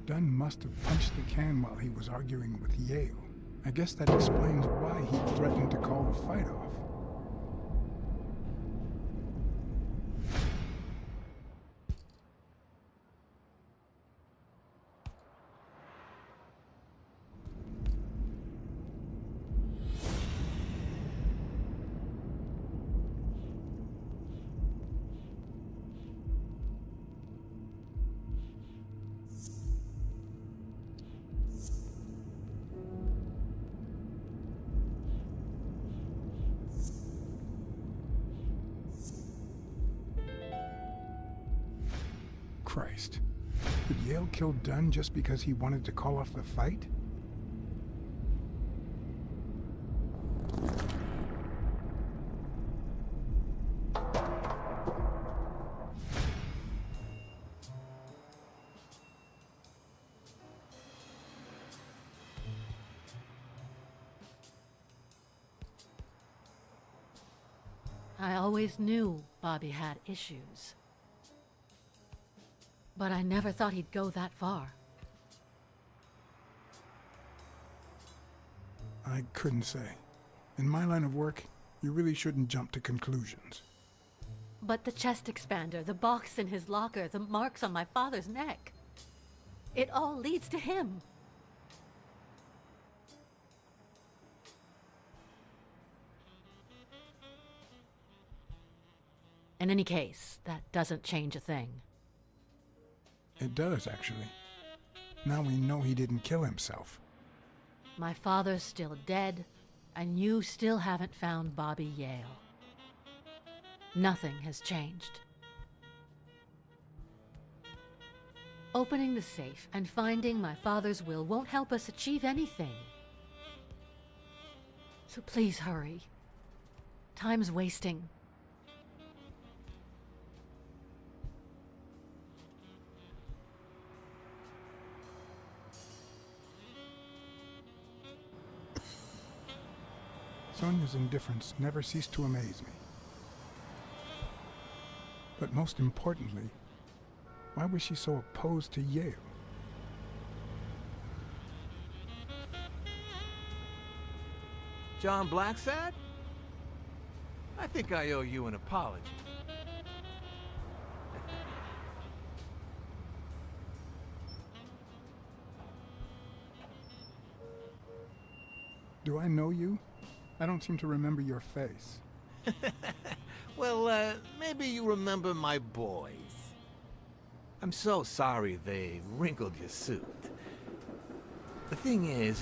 S2: Dunn must have punched the can while he was arguing with Yale. I guess that explains why he threatened to call the fight off. Christ. Did Yale kill Dunn just because he wanted to call off the fight?
S5: I always knew Bobby had issues. But I never thought he'd go that far.
S2: I couldn't say. In my line of work, you really shouldn't jump to conclusions.
S5: But the chest expander, the box in his locker, the marks on my father's neck. It all leads to him. In any case, that doesn't change a thing.
S2: It does, actually. Now we know he didn't kill himself.
S5: My father's still dead, and you still haven't found Bobby Yale. Nothing has changed. Opening the safe and finding my father's will won't help us achieve anything. So please hurry. Time's wasting.
S2: Sonia's indifference never ceased to amaze me. But most importantly, why was she so opposed to Yale?
S10: John Blacksad? I think I owe you an apology.
S2: Do I know you? I don't seem to remember your face.
S10: Well, maybe you remember my boys. I'm so sorry they wrinkled your suit. The thing is,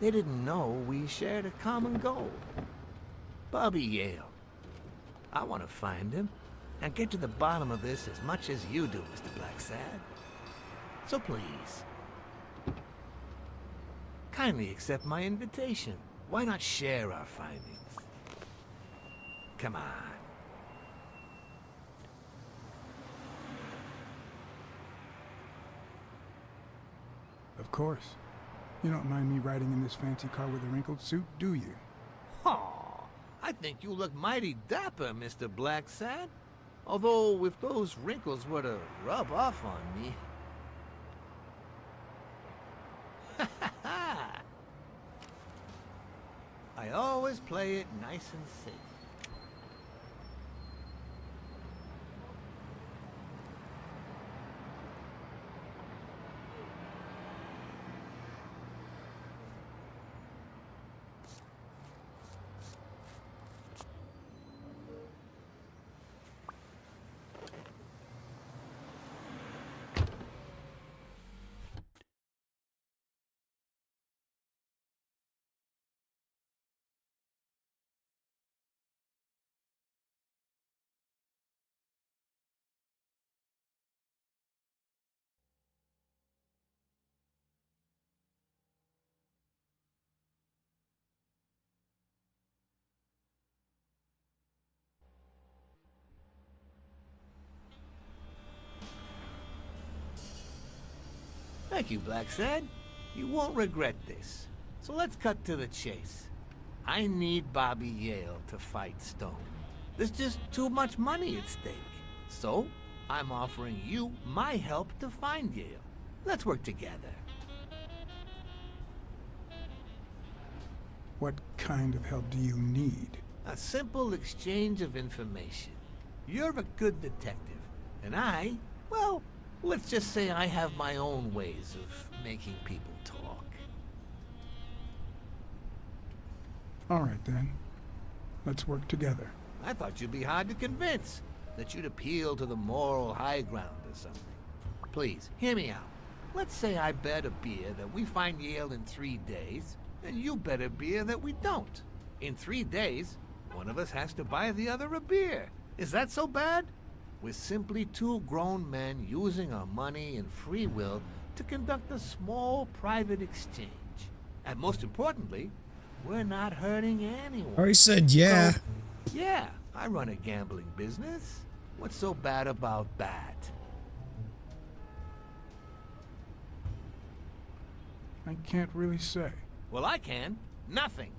S10: they didn't know we shared a common goal. Bobby Yale. I want to find him and get to the bottom of this as much as you do, Mr. Blacksad. So please, kindly accept my invitation. Why not share our findings? Come on.
S2: Of course. You don't mind me riding in this fancy car with a wrinkled suit, do you?
S10: Oh, I think you look mighty dapper, Mr. Blacksad. Although, if those wrinkles were to rub off on me... I always play it nice and safe. Thank you, Blacksad. You won't regret this. So let's cut to the chase. I need Bobby Yale to fight Stone. There's just too much money at stake. So, I'm offering you my help to find Yale. Let's work together.
S2: What kind of help do you need?
S10: A simple exchange of information. You're a good detective, and I, well, let's just say I have my own ways of making people talk.
S2: All right, then. Let's work together.
S10: I thought you'd be hard to convince, that you'd appeal to the moral high ground or something. Please, hear me out. Let's say I bet a beer that we find Yale in 3 days, and you bet a beer that we don't. In 3 days, one of us has to buy the other a beer. Is that so bad? We're simply two grown men using our money and free will to conduct a small private exchange. And most importantly, we're not hurting anyone.
S1: I said yeah.
S10: So, yeah, I run a gambling business. What's so bad about that?
S2: I can't really say.
S10: Well, I can. Nothing.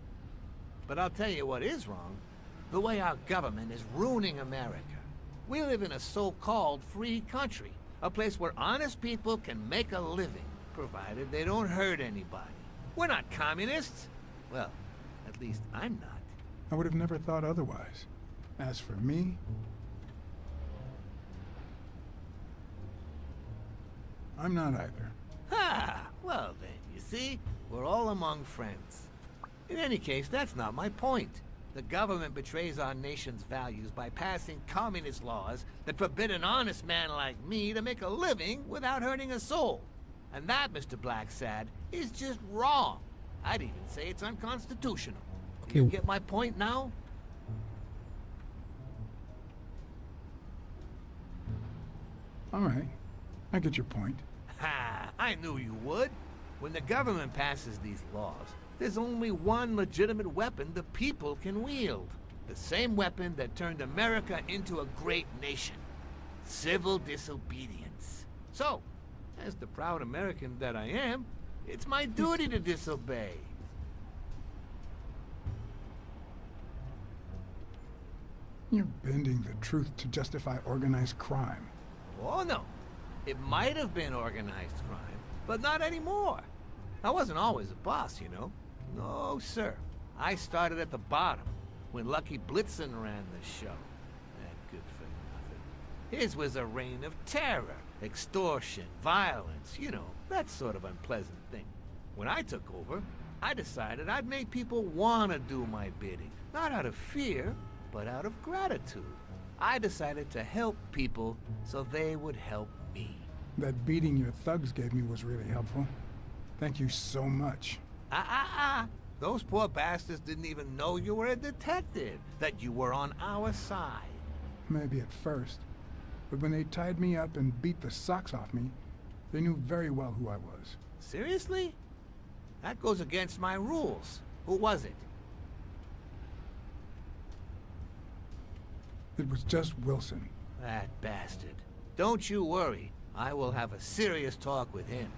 S10: But I'll tell you what is wrong. The way our government is ruining America. We live in a so-called free country. A place where honest people can make a living, provided they don't hurt anybody. We're not communists. Well, at least I'm not.
S2: I would have never thought otherwise. As for me, I'm not either.
S10: Ha! Well then, you see, we're all among friends. In any case, that's not my point. The government betrays our nation's values by passing communist laws that forbid an honest man like me to make a living without hurting a soul. And that, Mr. Blacksad, is just wrong. I'd even say it's unconstitutional. Do you get my point now?
S2: All right, I get your point.
S10: Ha! I knew you would. When the government passes these laws, there's only one legitimate weapon the people can wield. The same weapon that turned America into a great nation. Civil disobedience. So, as the proud American that I am, it's my duty to disobey.
S2: You're bending the truth to justify organized crime.
S10: Oh no. It might have been organized crime, but not anymore. I wasn't always a boss, you know. No, sir. I started at the bottom, when Lucky Blitzen ran the show. That good for nothing. His was a reign of terror, extortion, violence, you know, that sort of unpleasant thing. When I took over, I decided I'd make people want to do my bidding. Not out of fear, but out of gratitude. I decided to help people so they would help me.
S2: That beating your thugs gave me was really helpful. Thank you so much.
S10: Those poor bastards didn't even know you were a detective, that you were on our side.
S2: Maybe at first. But when they tied me up and beat the socks off me, they knew very well who I was.
S10: Seriously? That goes against my rules. Who was it?
S2: It was just Wilson.
S10: That bastard. Don't you worry. I will have a serious talk with him.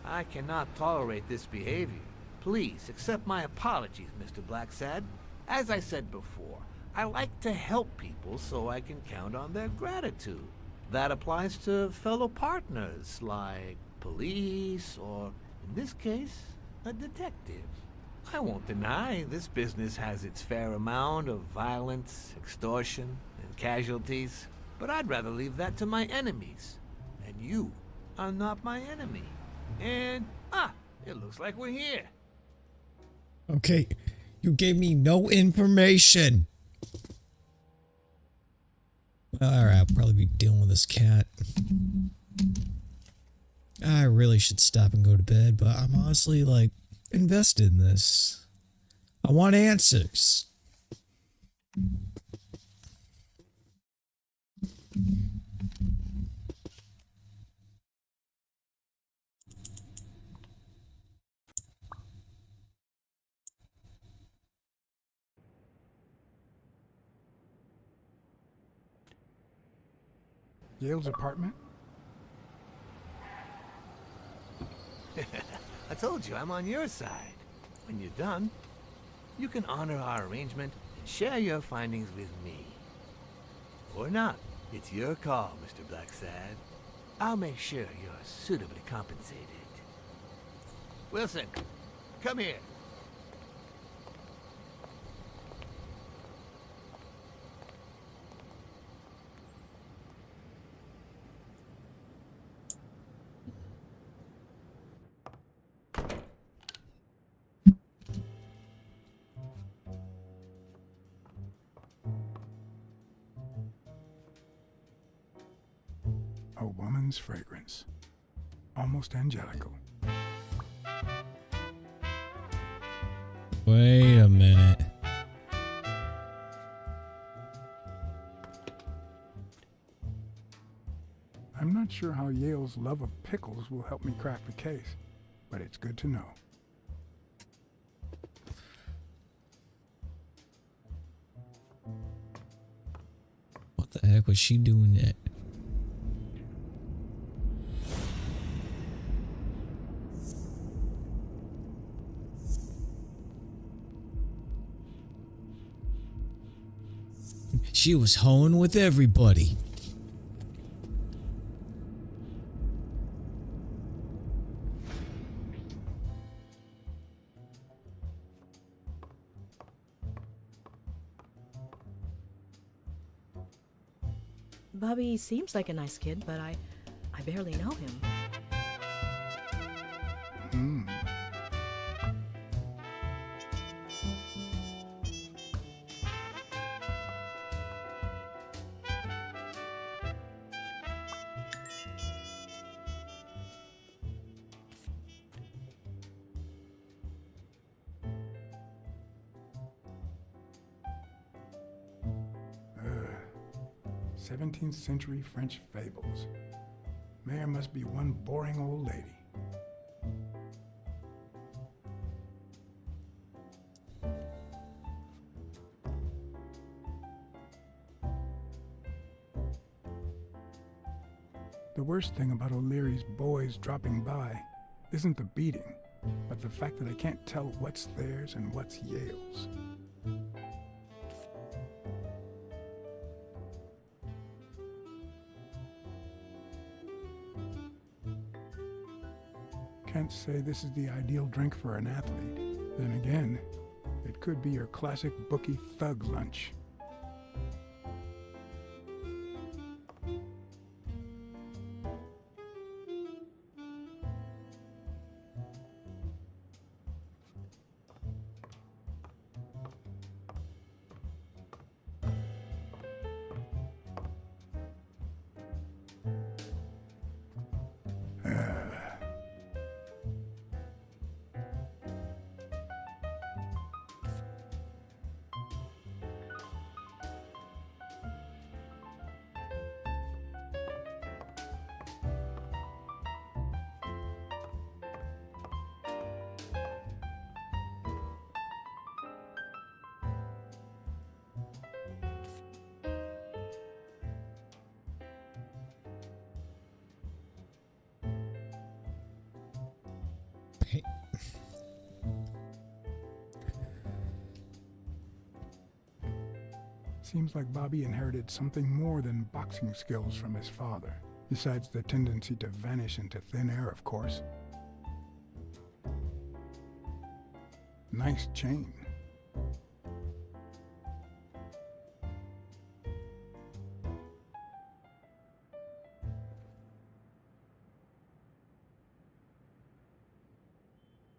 S10: I cannot tolerate this behavior. Please accept my apologies, Mr. Blacksad. As I said before, I like to help people so I can count on their gratitude. That applies to fellow partners like police or, in this case, a detective. I won't deny this business has its fair amount of violence, extortion, and casualties, but I'd rather leave that to my enemies. And you are not my enemy. And, it looks like we're here.
S1: Okay, you gave me no information. Alright, I'll probably be dealing with this cat. I really should stop and go to bed, but I'm honestly, like, invested in this. I want answers.
S2: Yale's apartment?
S10: I told you I'm on your side. When you're done, you can honor our arrangement and share your findings with me. Or not. It's your call, Mr. Blacksad. I'll make sure you're suitably compensated. Wilson, come here.
S2: A woman's fragrance. Almost angelical.
S1: Wait a minute.
S2: I'm not sure how Yale's love of pickles will help me crack the case, but it's good to know.
S1: What the heck was she doing it? She was hoeing with everybody.
S8: Bobby seems like a nice kid, but I barely know him.
S2: Hmm. Ugh. 17th century French fables. Mayor must be one boring old lady. The worst thing about O'Leary's boys dropping by isn't the beating, but the fact that I can't tell what's theirs and what's Yale's. Can't say this is the ideal drink for an athlete. Then again, it could be your classic bookie thug lunch. Seems like Bobby inherited something more than boxing skills from his father, besides the tendency to vanish into thin air, of course. Nice chain.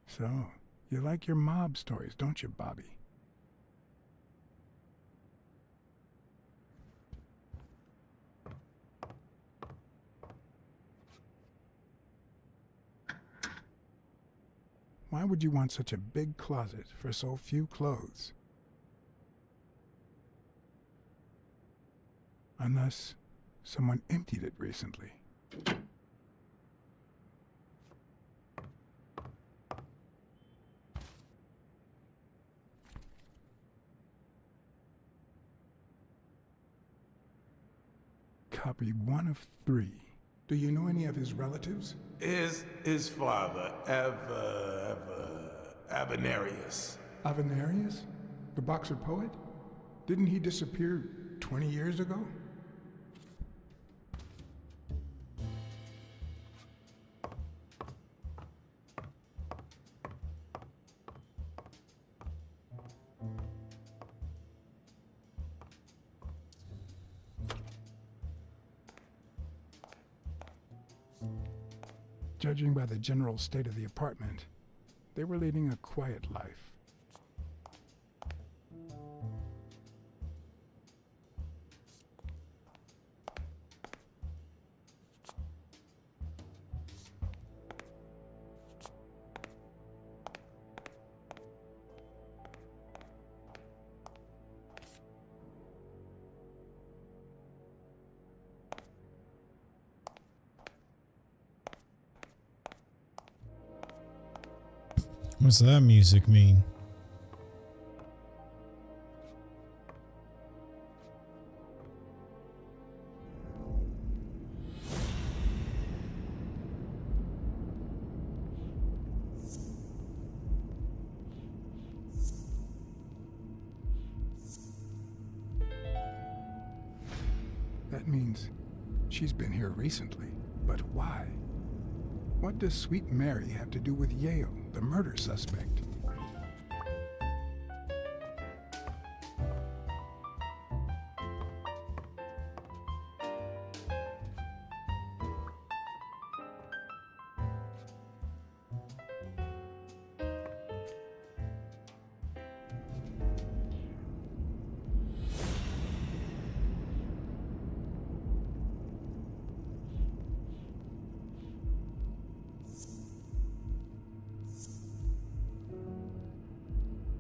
S2: So, you like your mob stories, don't you, Bobby? Why would you want such a big closet for so few clothes? Unless someone emptied it recently. Copy 1 of 3. Do you know any of his relatives?
S4: His father, Avenarius.
S2: Avenarius? The boxer poet? Didn't he disappear 20 years ago? Judging by the general state of the apartment, they were leading a quiet life.
S1: What's that music mean?
S2: That means she's been here recently. But why? What does Sweet Mary have to do with Yale, the murder suspect?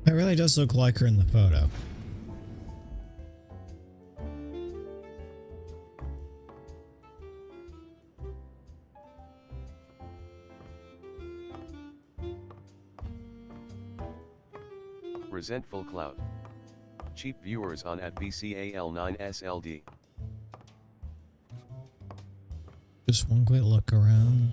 S1: It really does look like her in the photo.
S11: Resentful Cloud. Cheap viewers on at BCAL9SLD.
S1: Just one quick look around.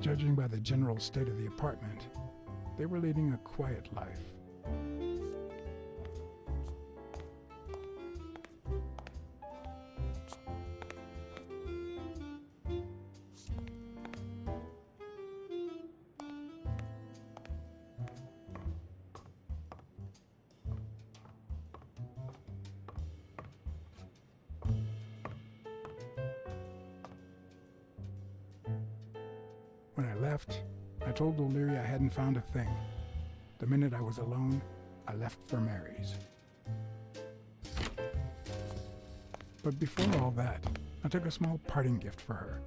S1: Judging by the general state of the apartment, they were leading a quiet life. When I left, I told O'Leary I hadn't found a thing. The minute I was alone, I left for Mary's. But before all that, I took a small parting gift for her.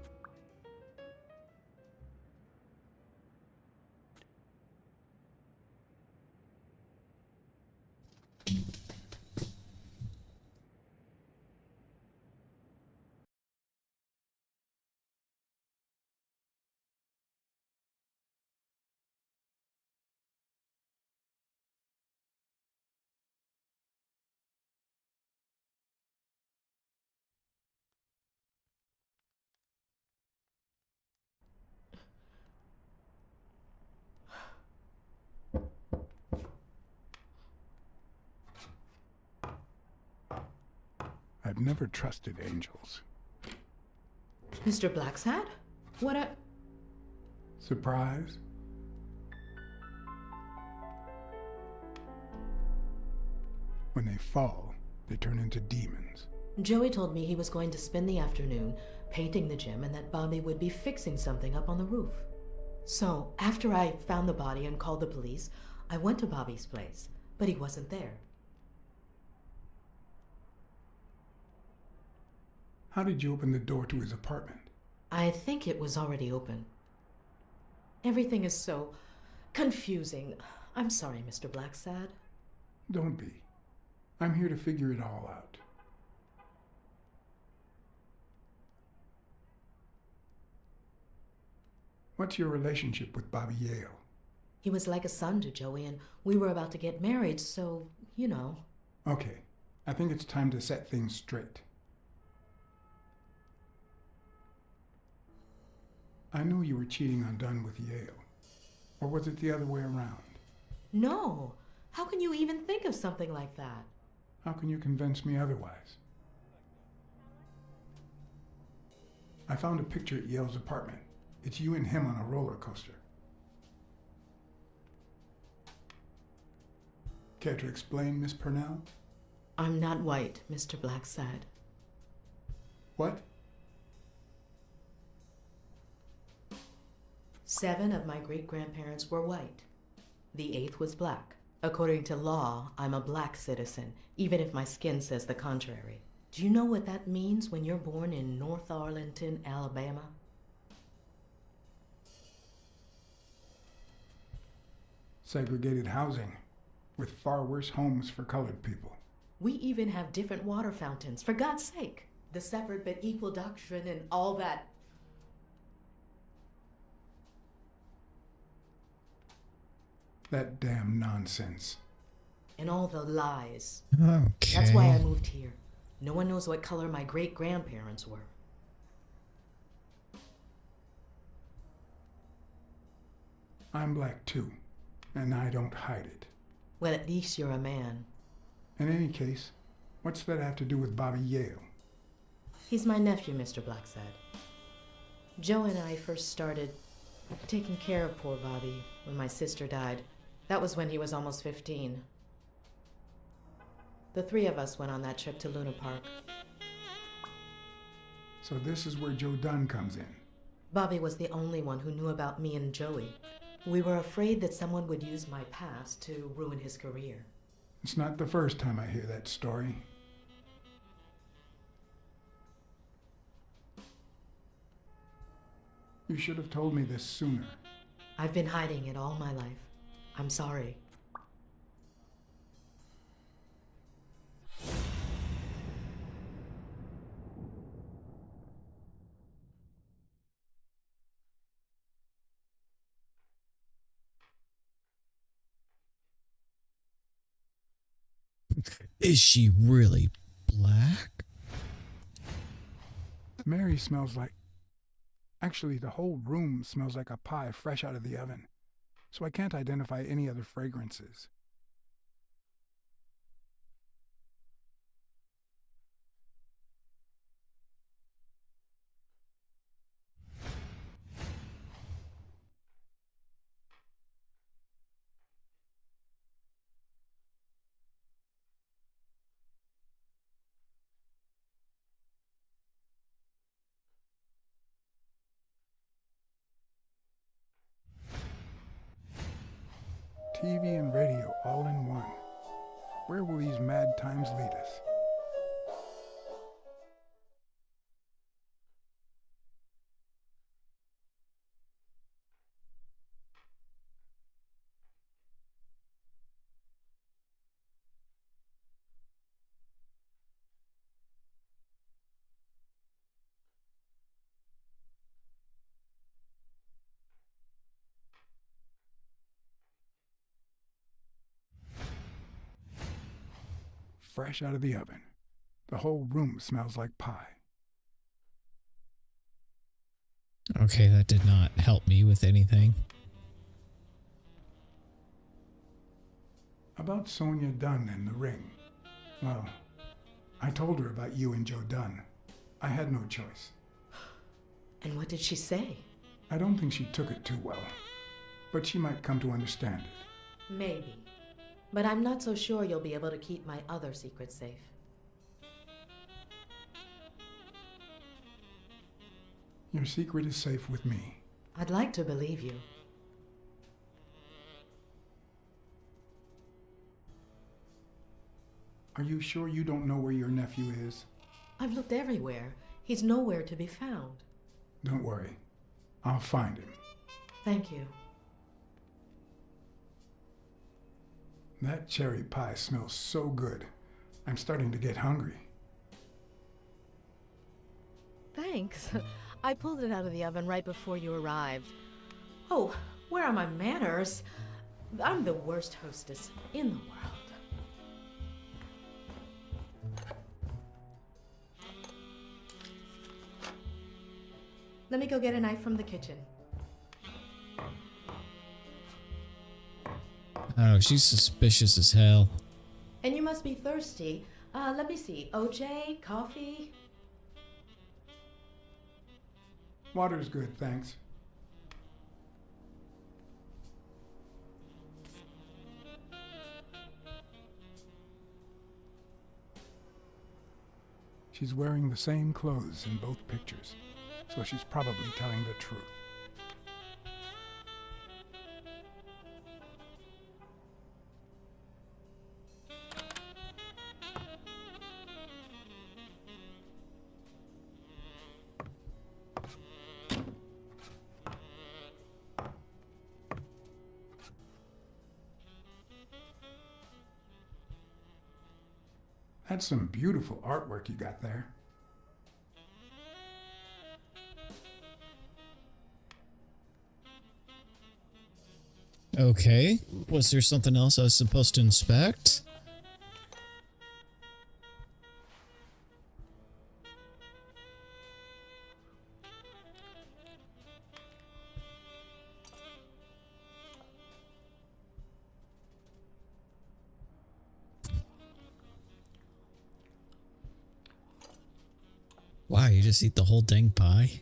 S1: I've never trusted angels.
S8: Mr. Blacksad? What a...
S2: Surprise? When they fall, they turn into demons.
S8: Joey told me he was going to spend the afternoon painting the gym and that Bobby would be fixing something up on the roof. So, after I found the body and called the police, I went to Bobby's place, but he wasn't there.
S2: How did you open the door to his apartment?
S8: I think it was already open. Everything is so confusing. I'm sorry, Mr. Blacksad.
S2: Don't be. I'm here to figure it all out. What's your relationship with Bobby Yale?
S8: He was like a son to Joey, and we were about to get married, so, you know.
S2: Okay, I think it's time to set things straight. I knew you were cheating on Dunn with Yale. Or was it the other way around?
S8: No. How can you even think of something like that?
S2: How can you convince me otherwise? I found a picture at Yale's apartment. It's you and him on a roller coaster. Care to explain, Miss Purnell?
S8: I'm not white, Mr. Blacksad.
S2: What?
S8: 7 of my great-grandparents were white. The 8th was black. According to law, I'm a black citizen, even if my skin says the contrary. Do you know what that means when you're born in North Arlington, Alabama?
S2: Segregated housing, with far worse homes for colored people.
S8: We even have different water fountains, for God's sake. The separate but equal doctrine and all that.
S2: That damn nonsense.
S8: And all the lies.
S1: Okay.
S8: That's why I moved here. No one knows what color my great-grandparents were.
S2: I'm black too, and I don't hide it.
S8: Well, at least you're a man.
S2: In any case, what's that have to do with Bobby Yale?
S8: He's my nephew, Mr. Blacksad. Joe and I first started taking care of poor Bobby when my sister died. That was when he was almost 15. The three of us went on that trip to Luna Park.
S2: So this is where Joe Dunn comes in.
S8: Bobby was the only one who knew about me and Joey. We were afraid that someone would use my past to ruin his career.
S2: It's not the first time I hear that story. You should have told me this sooner.
S8: I've been hiding it all my life. I'm sorry.
S1: Is she really black?
S2: Mary smells like... Actually, the whole room smells like a pie fresh out of the oven, so I can't identify any other fragrances. TV and radio all in one. Where will these mad times lead us? Fresh out of the oven. The whole room smells like pie.
S1: Okay, that did not help me with anything.
S2: About Sonia Dunn and the ring. Well, I told her about you and Joe Dunn. I had no choice.
S8: And what did she say?
S2: I don't think she took it too well, but she might come to understand it.
S8: Maybe. But I'm not so sure you'll be able to keep my other secrets safe.
S2: Your secret is safe with me.
S8: I'd like to believe you.
S2: Are you sure you don't know where your nephew is?
S8: I've looked everywhere. He's nowhere to be found.
S2: Don't worry. I'll find him.
S8: Thank you.
S2: That cherry pie smells so good. I'm starting to get hungry.
S8: Thanks. I pulled it out of the oven right before you arrived. Oh, where are my manners? I'm the worst hostess in the world. Let me go get a knife from the kitchen.
S1: Oh, she's suspicious as hell.
S8: And you must be thirsty. Let me see. OJ? Coffee?
S2: Water's good, thanks. She's wearing the same clothes in both pictures, so she's probably telling the truth. That's some beautiful artwork you got there.
S1: Okay. Was there something else I was supposed to inspect? Wow, you just eat the whole dang pie?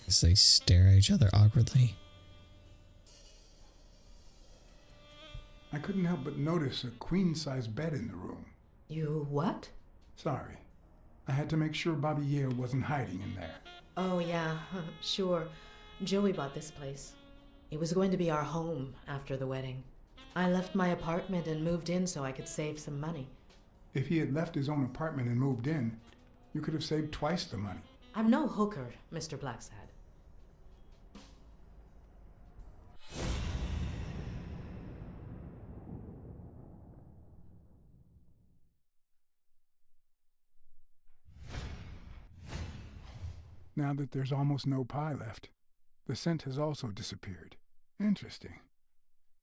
S1: As they stare at each other awkwardly.
S2: I couldn't help but notice a queen-size bed in the room.
S8: You what?
S2: Sorry. I had to make sure Bobby Yale wasn't hiding in there.
S8: Oh, yeah, sure. Joey bought this place. It was going to be our home after the wedding. I left my apartment and moved in so I could save some money.
S2: If he had left his own apartment and moved in, you could have saved twice the money.
S8: I'm no hooker, Mr. Blacksad.
S2: Now that there's almost no pie left, the scent has also disappeared. Interesting.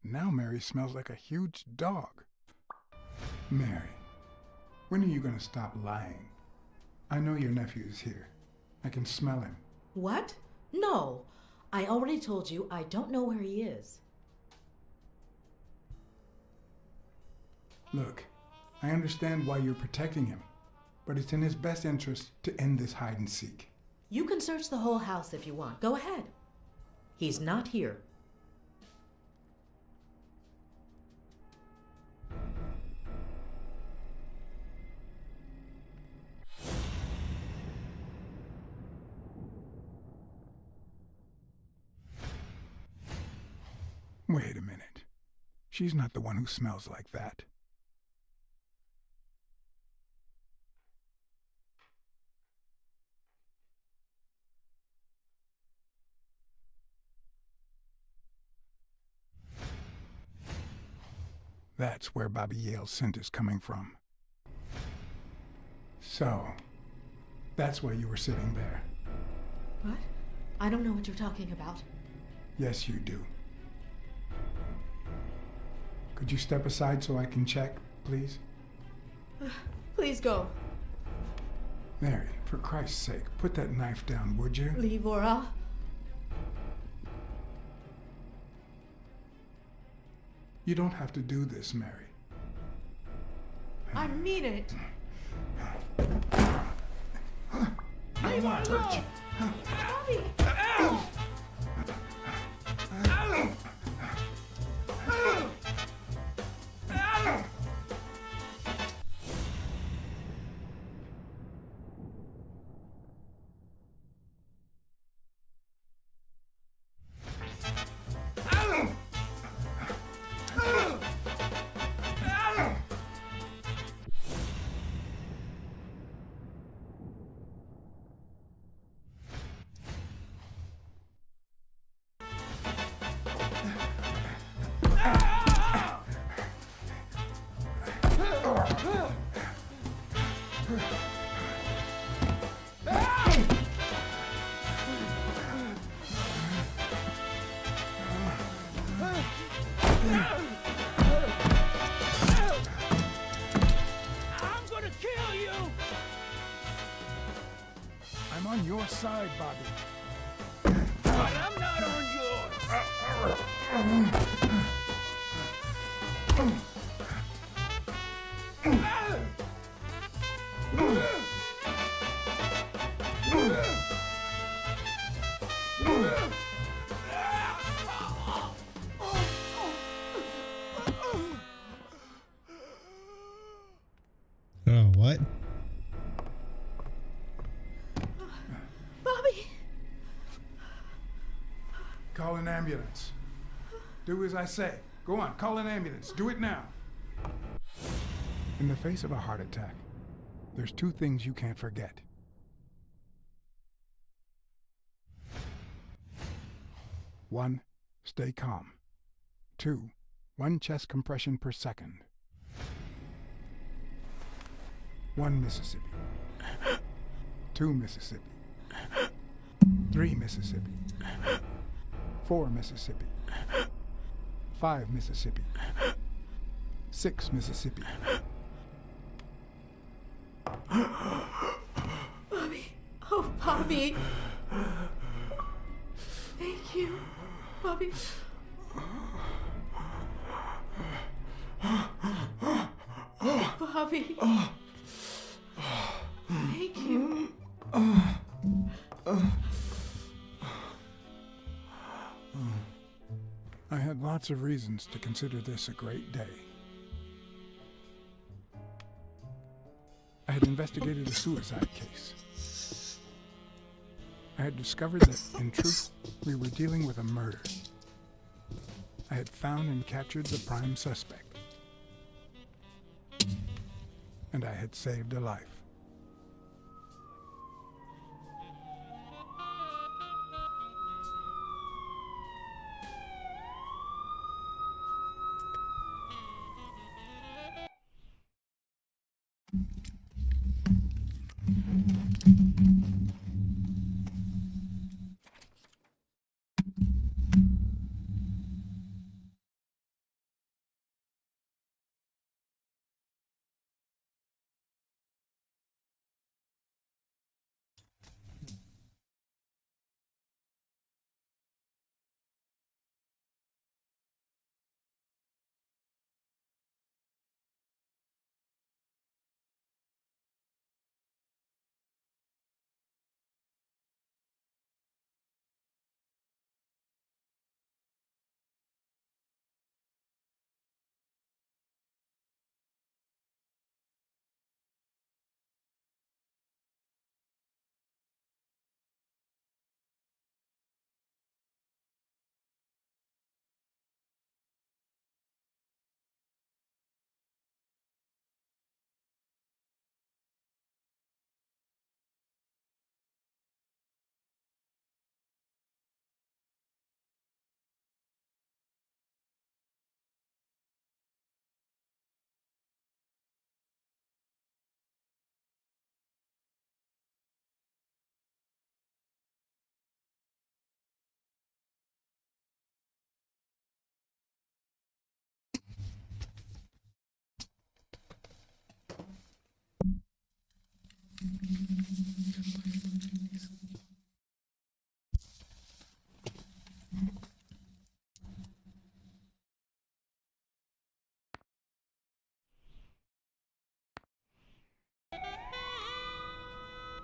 S2: Now Mary smells like a huge dog. Mary, when are you going to stop lying? I know your nephew is here. I can smell him.
S8: What? No. I already told you I don't know where he is.
S2: Look, I understand why you're protecting him, but it's in his best interest to end this hide and seek.
S8: You can search the whole house if you want. Go ahead. He's not here.
S2: Wait a minute. She's not the one who smells like that. That's where Bobby Yale's scent is coming from. So, that's why you were sitting there.
S8: What? I don't know what you're talking about.
S2: Yes, you do. Could you step aside so I can check, please?
S8: Please go.
S2: Mary, for Christ's sake, put that knife down, would you?
S8: Leave or I'll...
S2: You don't have to do this, Mary.
S8: I mean it.
S2: I want to hurt you.
S8: Bobby!
S2: I'm on your side, Bobby.
S7: But I'm not on yours.
S1: Oh, what?
S8: Bobby!
S2: Call an ambulance. Do as I say. Go on, call an ambulance. Do it now. In the face of a heart attack, there's two things you can't forget. One, stay calm. Two, 1 chest compression per second. 1 Mississippi. 2 Mississippi. 3 Mississippi. 4 Mississippi. 5 Mississippi. 6 Mississippi.
S8: Bobby. Oh, Bobby. Thank you, Bobby. Bobby. Thank you.
S2: I had lots of reasons to consider this a great day. I had investigated a suicide case. I had discovered that, in truth, we were dealing with a murder. I had found and captured the prime suspect. And I had saved a life.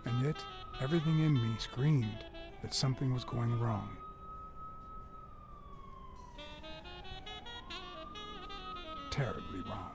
S2: And yet, everything in me screamed that something was going wrong. Terribly wrong.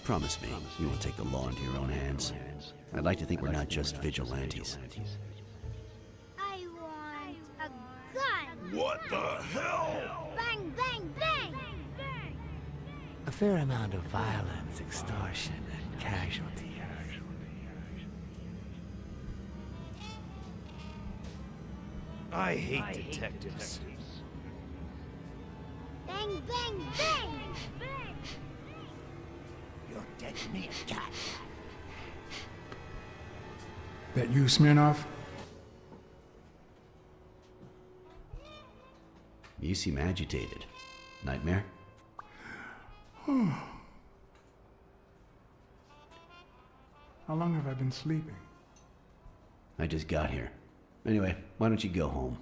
S9: Promise me you won't take the law into your own hands. I'd like to think we're not just vigilantes.
S13: I want a gun!
S4: What the hell?
S13: Bang, bang, bang!
S10: A fair amount of violence, extortion, and casualty.
S7: I hate detectives.
S13: Bang, bang, bang!
S10: You're dead meat, cat.
S2: That you, Smirnoff?
S9: You seem agitated. Nightmare?
S2: How long have I been sleeping?
S9: I just got here. Anyway, why don't you go home?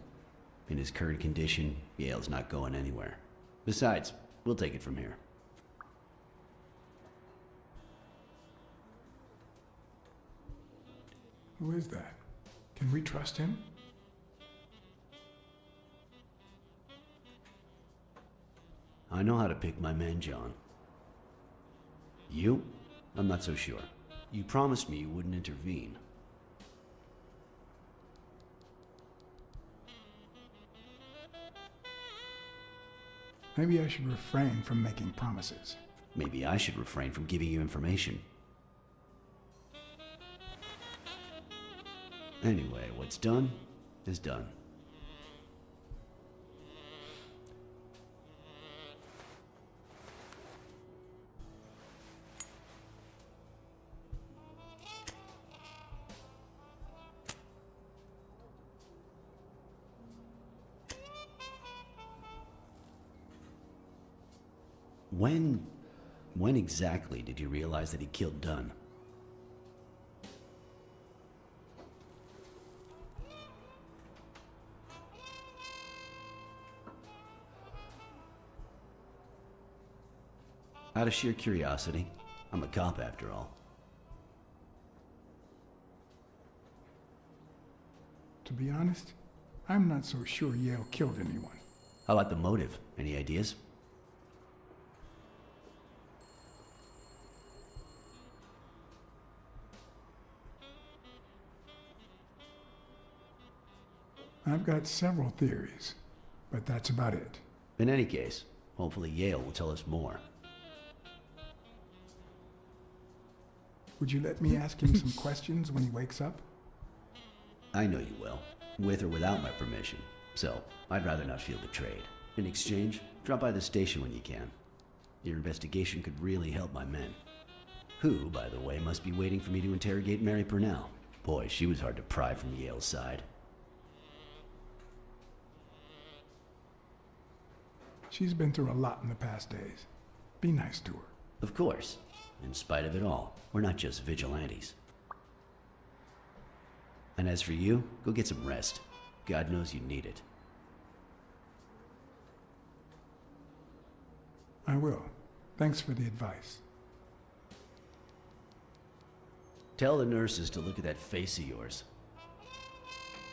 S9: In his current condition, Yale's not going anywhere. Besides, We'll take it from here.
S2: Who is that? Can we trust him?
S9: I know how to pick my men, John. You? I'm not so sure. You promised me you wouldn't intervene.
S2: Maybe I should refrain from making promises.
S9: Maybe I should refrain from giving you information. Anyway, what's done is done. When exactly did you realize that he killed Dunn? Out of sheer curiosity. I'm a cop after all.
S2: To be honest, I'm not so sure Yale killed anyone.
S9: How about the motive? Any ideas?
S2: I've got several theories, but that's about it.
S9: In any case, hopefully Yale will tell us more.
S2: Would you let me ask him some questions when he wakes up?
S9: I know you will, with or without my permission, so I'd rather not feel betrayed. In exchange, drop by the station when you can. Your investigation could really help my men. Who, by the way, must be waiting for me to interrogate Mary Purnell. Boy, she was hard to pry from Yale's side.
S2: She's been through a lot in the past days. Be nice to her.
S9: Of course. In spite of it all, we're not just vigilantes. And as for you, go get some rest. God knows you need it.
S2: I will. Thanks for the advice.
S9: Tell the nurses to look at that face of yours.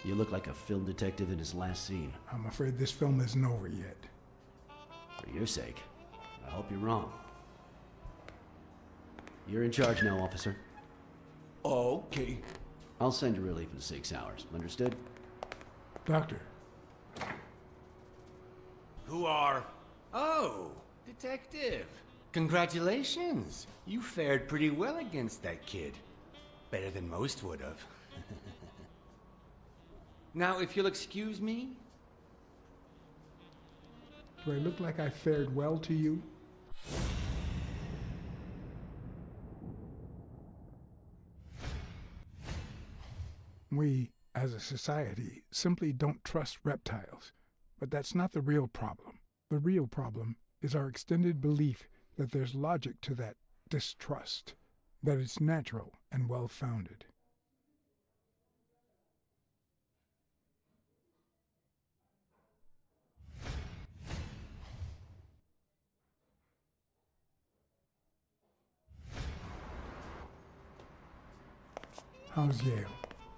S9: You look like a film detective in his last scene.
S2: I'm afraid this film isn't over yet.
S9: For your sake, I hope you're wrong. You're in charge now, officer.
S3: Okay.
S9: I'll send you relief in 6 hours. Understood?
S2: Doctor.
S7: Who are... Oh, detective. Congratulations. You fared pretty well against that kid. Better than most would have. Now, if you'll excuse me...
S2: Do I look like I fared well to you? We, as a society, simply don't trust reptiles. But that's not the real problem. The real problem is our extended belief that there's logic to that distrust, that it's natural and well-founded. How's Yale?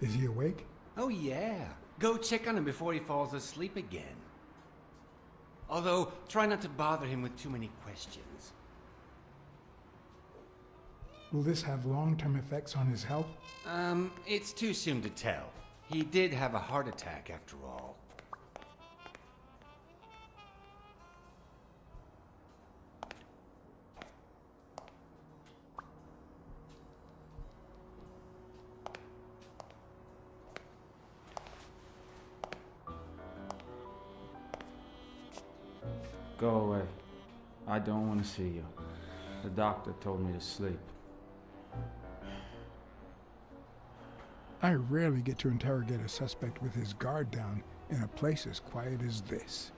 S2: Is he awake?
S7: Oh, yeah. Go check on him before he falls asleep again. Although, try not to bother him with too many questions.
S2: Will this have long-term effects on his health?
S7: It's too soon to tell. He did have a heart attack after all.
S14: Go away. I don't want to see you. The doctor told me to sleep.
S2: I rarely get to interrogate a suspect with his guard down in a place as quiet as this.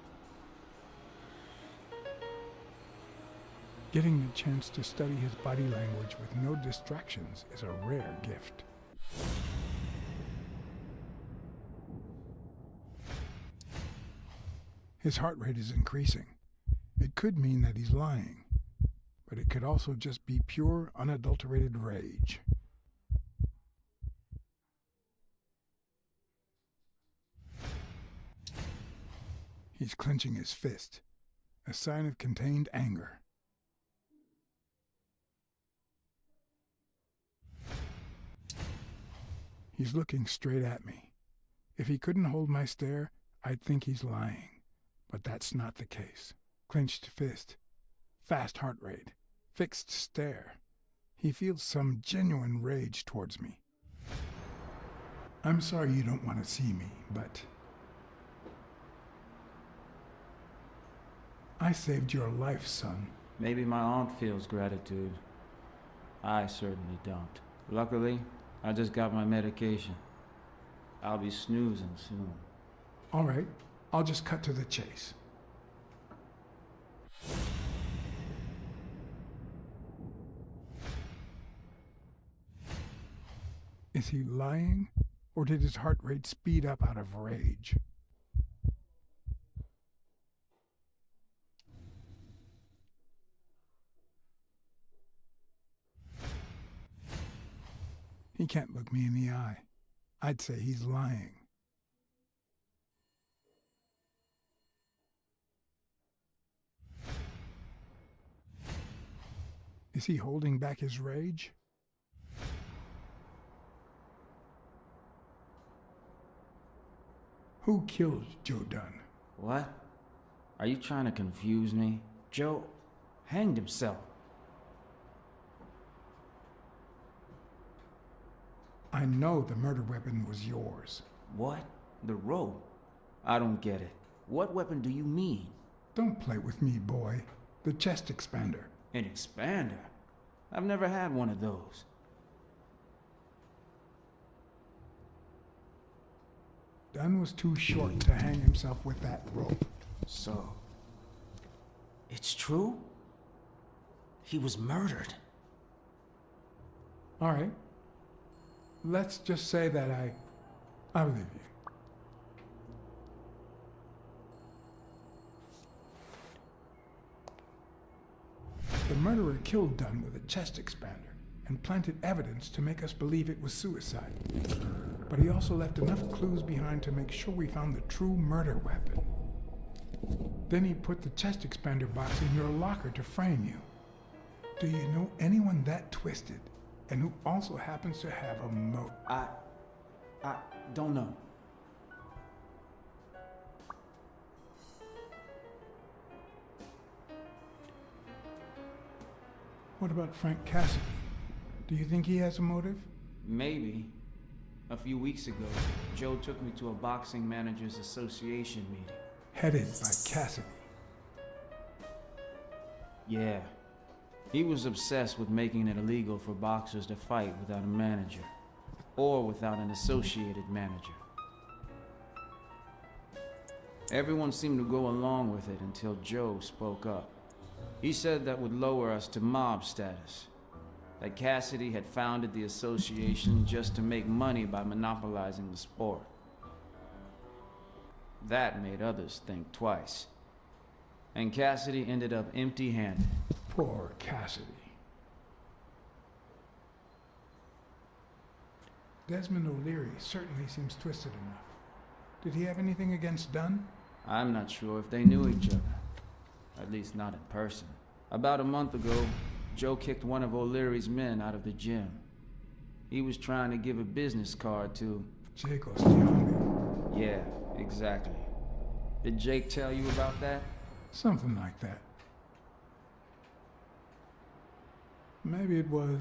S2: Getting the chance to study his body language with no distractions is a rare gift. His heart rate is increasing. It could mean that he's lying, but it could also just be pure, unadulterated rage. He's clenching his fist, a sign of contained anger. He's looking straight at me. If he couldn't hold my stare, I'd think he's lying. But that's not the case. Clenched fist, fast heart rate, fixed stare. He feels some genuine rage towards me. I'm sorry you don't want to see me, but I saved your life, son.
S14: Maybe my aunt feels gratitude. I certainly don't. Luckily, I just got my medication. I'll be snoozing soon.
S2: All right, I'll just cut to the chase. Is he lying, or did his heart rate speed up out of rage? He can't look me in the eye. I'd say he's lying. Is he holding back his rage? Who killed Joe Dunn?
S14: What? Are you trying to confuse me? Joe hanged himself.
S2: I know the murder weapon was yours.
S14: What? The rope? I don't get it. What weapon do you mean?
S2: Don't play with me, boy. The chest expander.
S14: An expander? I've never had one of those.
S2: Dunn was too short to hang himself with that rope.
S14: So, it's true? He was murdered.
S2: All right. Let's just say that I believe you. The murderer killed Dunn with a chest expander and planted evidence to make us believe it was suicide. But he also left enough clues behind to make sure we found the true murder weapon. Then he put the chest expander box in your locker to frame you. Do you know anyone that twisted and who also happens to have a motive?
S14: I don't know.
S2: What about Frank Cassidy? Do you think he has a motive?
S14: Maybe. A few weeks ago, Joe took me to a Boxing Managers Association meeting.
S2: Headed by Cassidy.
S14: Yeah. He was obsessed with making it illegal for boxers to fight without a manager. Or without an associated manager. Everyone seemed to go along with it until Joe spoke up. He said that would lower us to mob status. That Cassidy had founded the association just to make money by monopolizing the sport. That made others think twice. And Cassidy ended up empty-handed.
S2: Poor Cassidy. Desmond O'Leary certainly seems twisted enough. Did he have anything against Dunn?
S14: I'm not sure if they knew each other. At least not in person. About a month ago, Joe kicked one of O'Leary's men out of the gym. He was trying to give a business card to...
S2: Jake Ostiombi.
S14: Yeah, exactly. Did Jake tell you about that?
S2: Something like that. Maybe it was...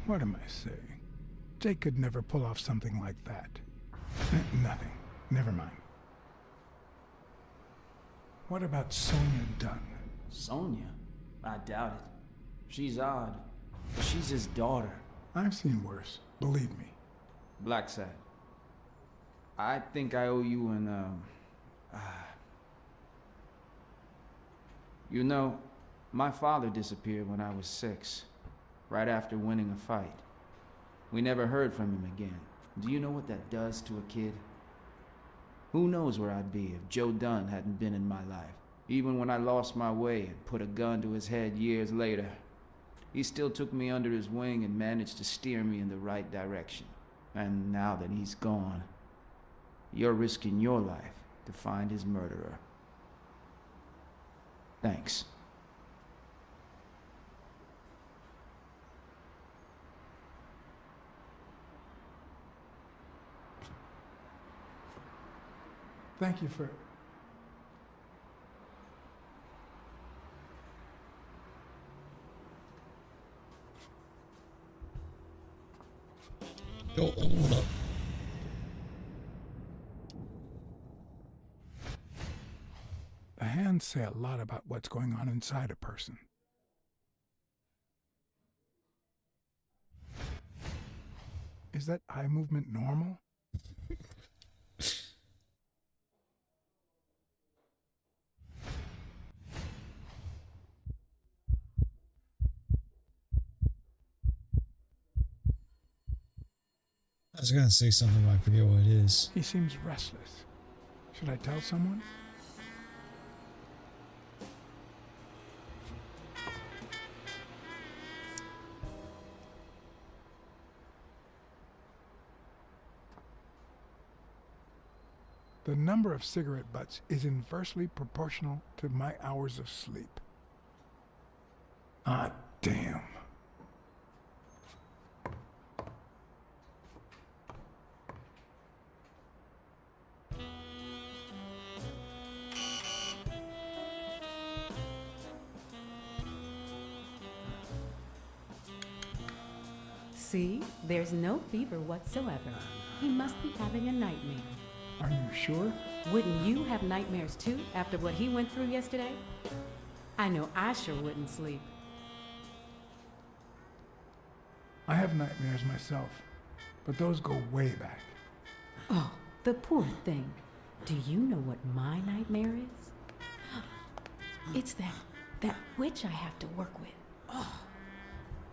S2: What am I saying? Jake could never pull off something like that. Nothing. Never mind. What about Sonia Dunn?
S14: Sonia? I doubt it. She's odd. But she's his daughter.
S2: I've seen worse. Believe me.
S14: Blacksad. I think I owe you an, You know, my father disappeared when I was 6, right after winning a fight. We never heard from him again. Do you know what that does to a kid? Who knows where I'd be if Joe Dunn hadn't been in my life? Even when I lost my way and put a gun to his head years later, he still took me under his wing and managed to steer me in the right direction. And now that he's gone, you're risking your life to find his murderer. Thanks.
S2: Thank you for...
S1: Oh, hold up.
S2: The hands say a lot about what's going on inside a person. Is that eye movement normal?
S1: I was gonna say something, but I forget what it is.
S2: He seems restless. Should I tell someone? The number of cigarette butts is inversely proportional to my hours of sleep. Ah, damn.
S15: See, there's no fever whatsoever. He must be having a nightmare.
S2: Are you sure?
S15: Wouldn't you have nightmares too after what he went through yesterday? I know I sure wouldn't sleep.
S2: I have nightmares myself, but those go way back.
S15: Oh, the poor thing. Do you know what my nightmare is? It's that witch I have to work with. Oh,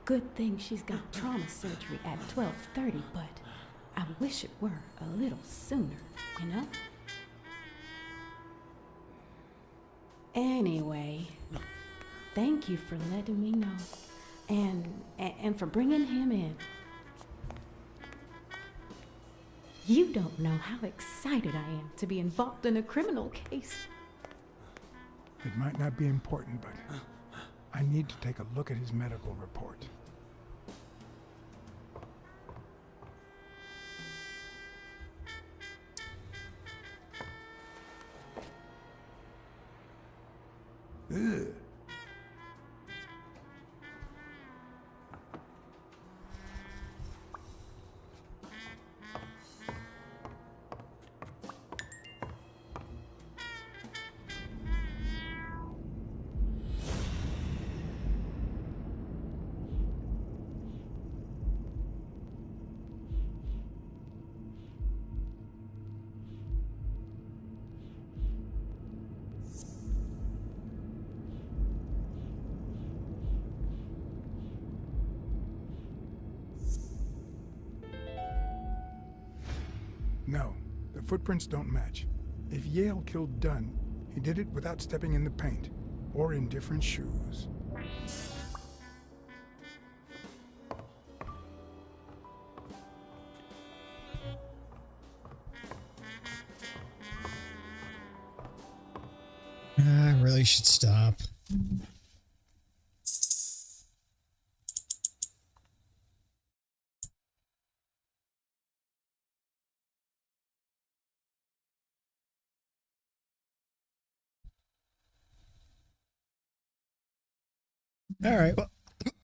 S15: good thing she's got trauma surgery at 12:30, but I wish it were a little sooner, you know? Anyway, thank you for letting me know, and for bringing him in. You don't know how excited I am to be involved in a criminal case.
S2: It might not be important, but I need to take a look at his medical report. Ugh. No, the footprints don't match. If Yale killed Dunn, he did it without stepping in the paint, or in different shoes.
S1: I really should stop. All right. Well,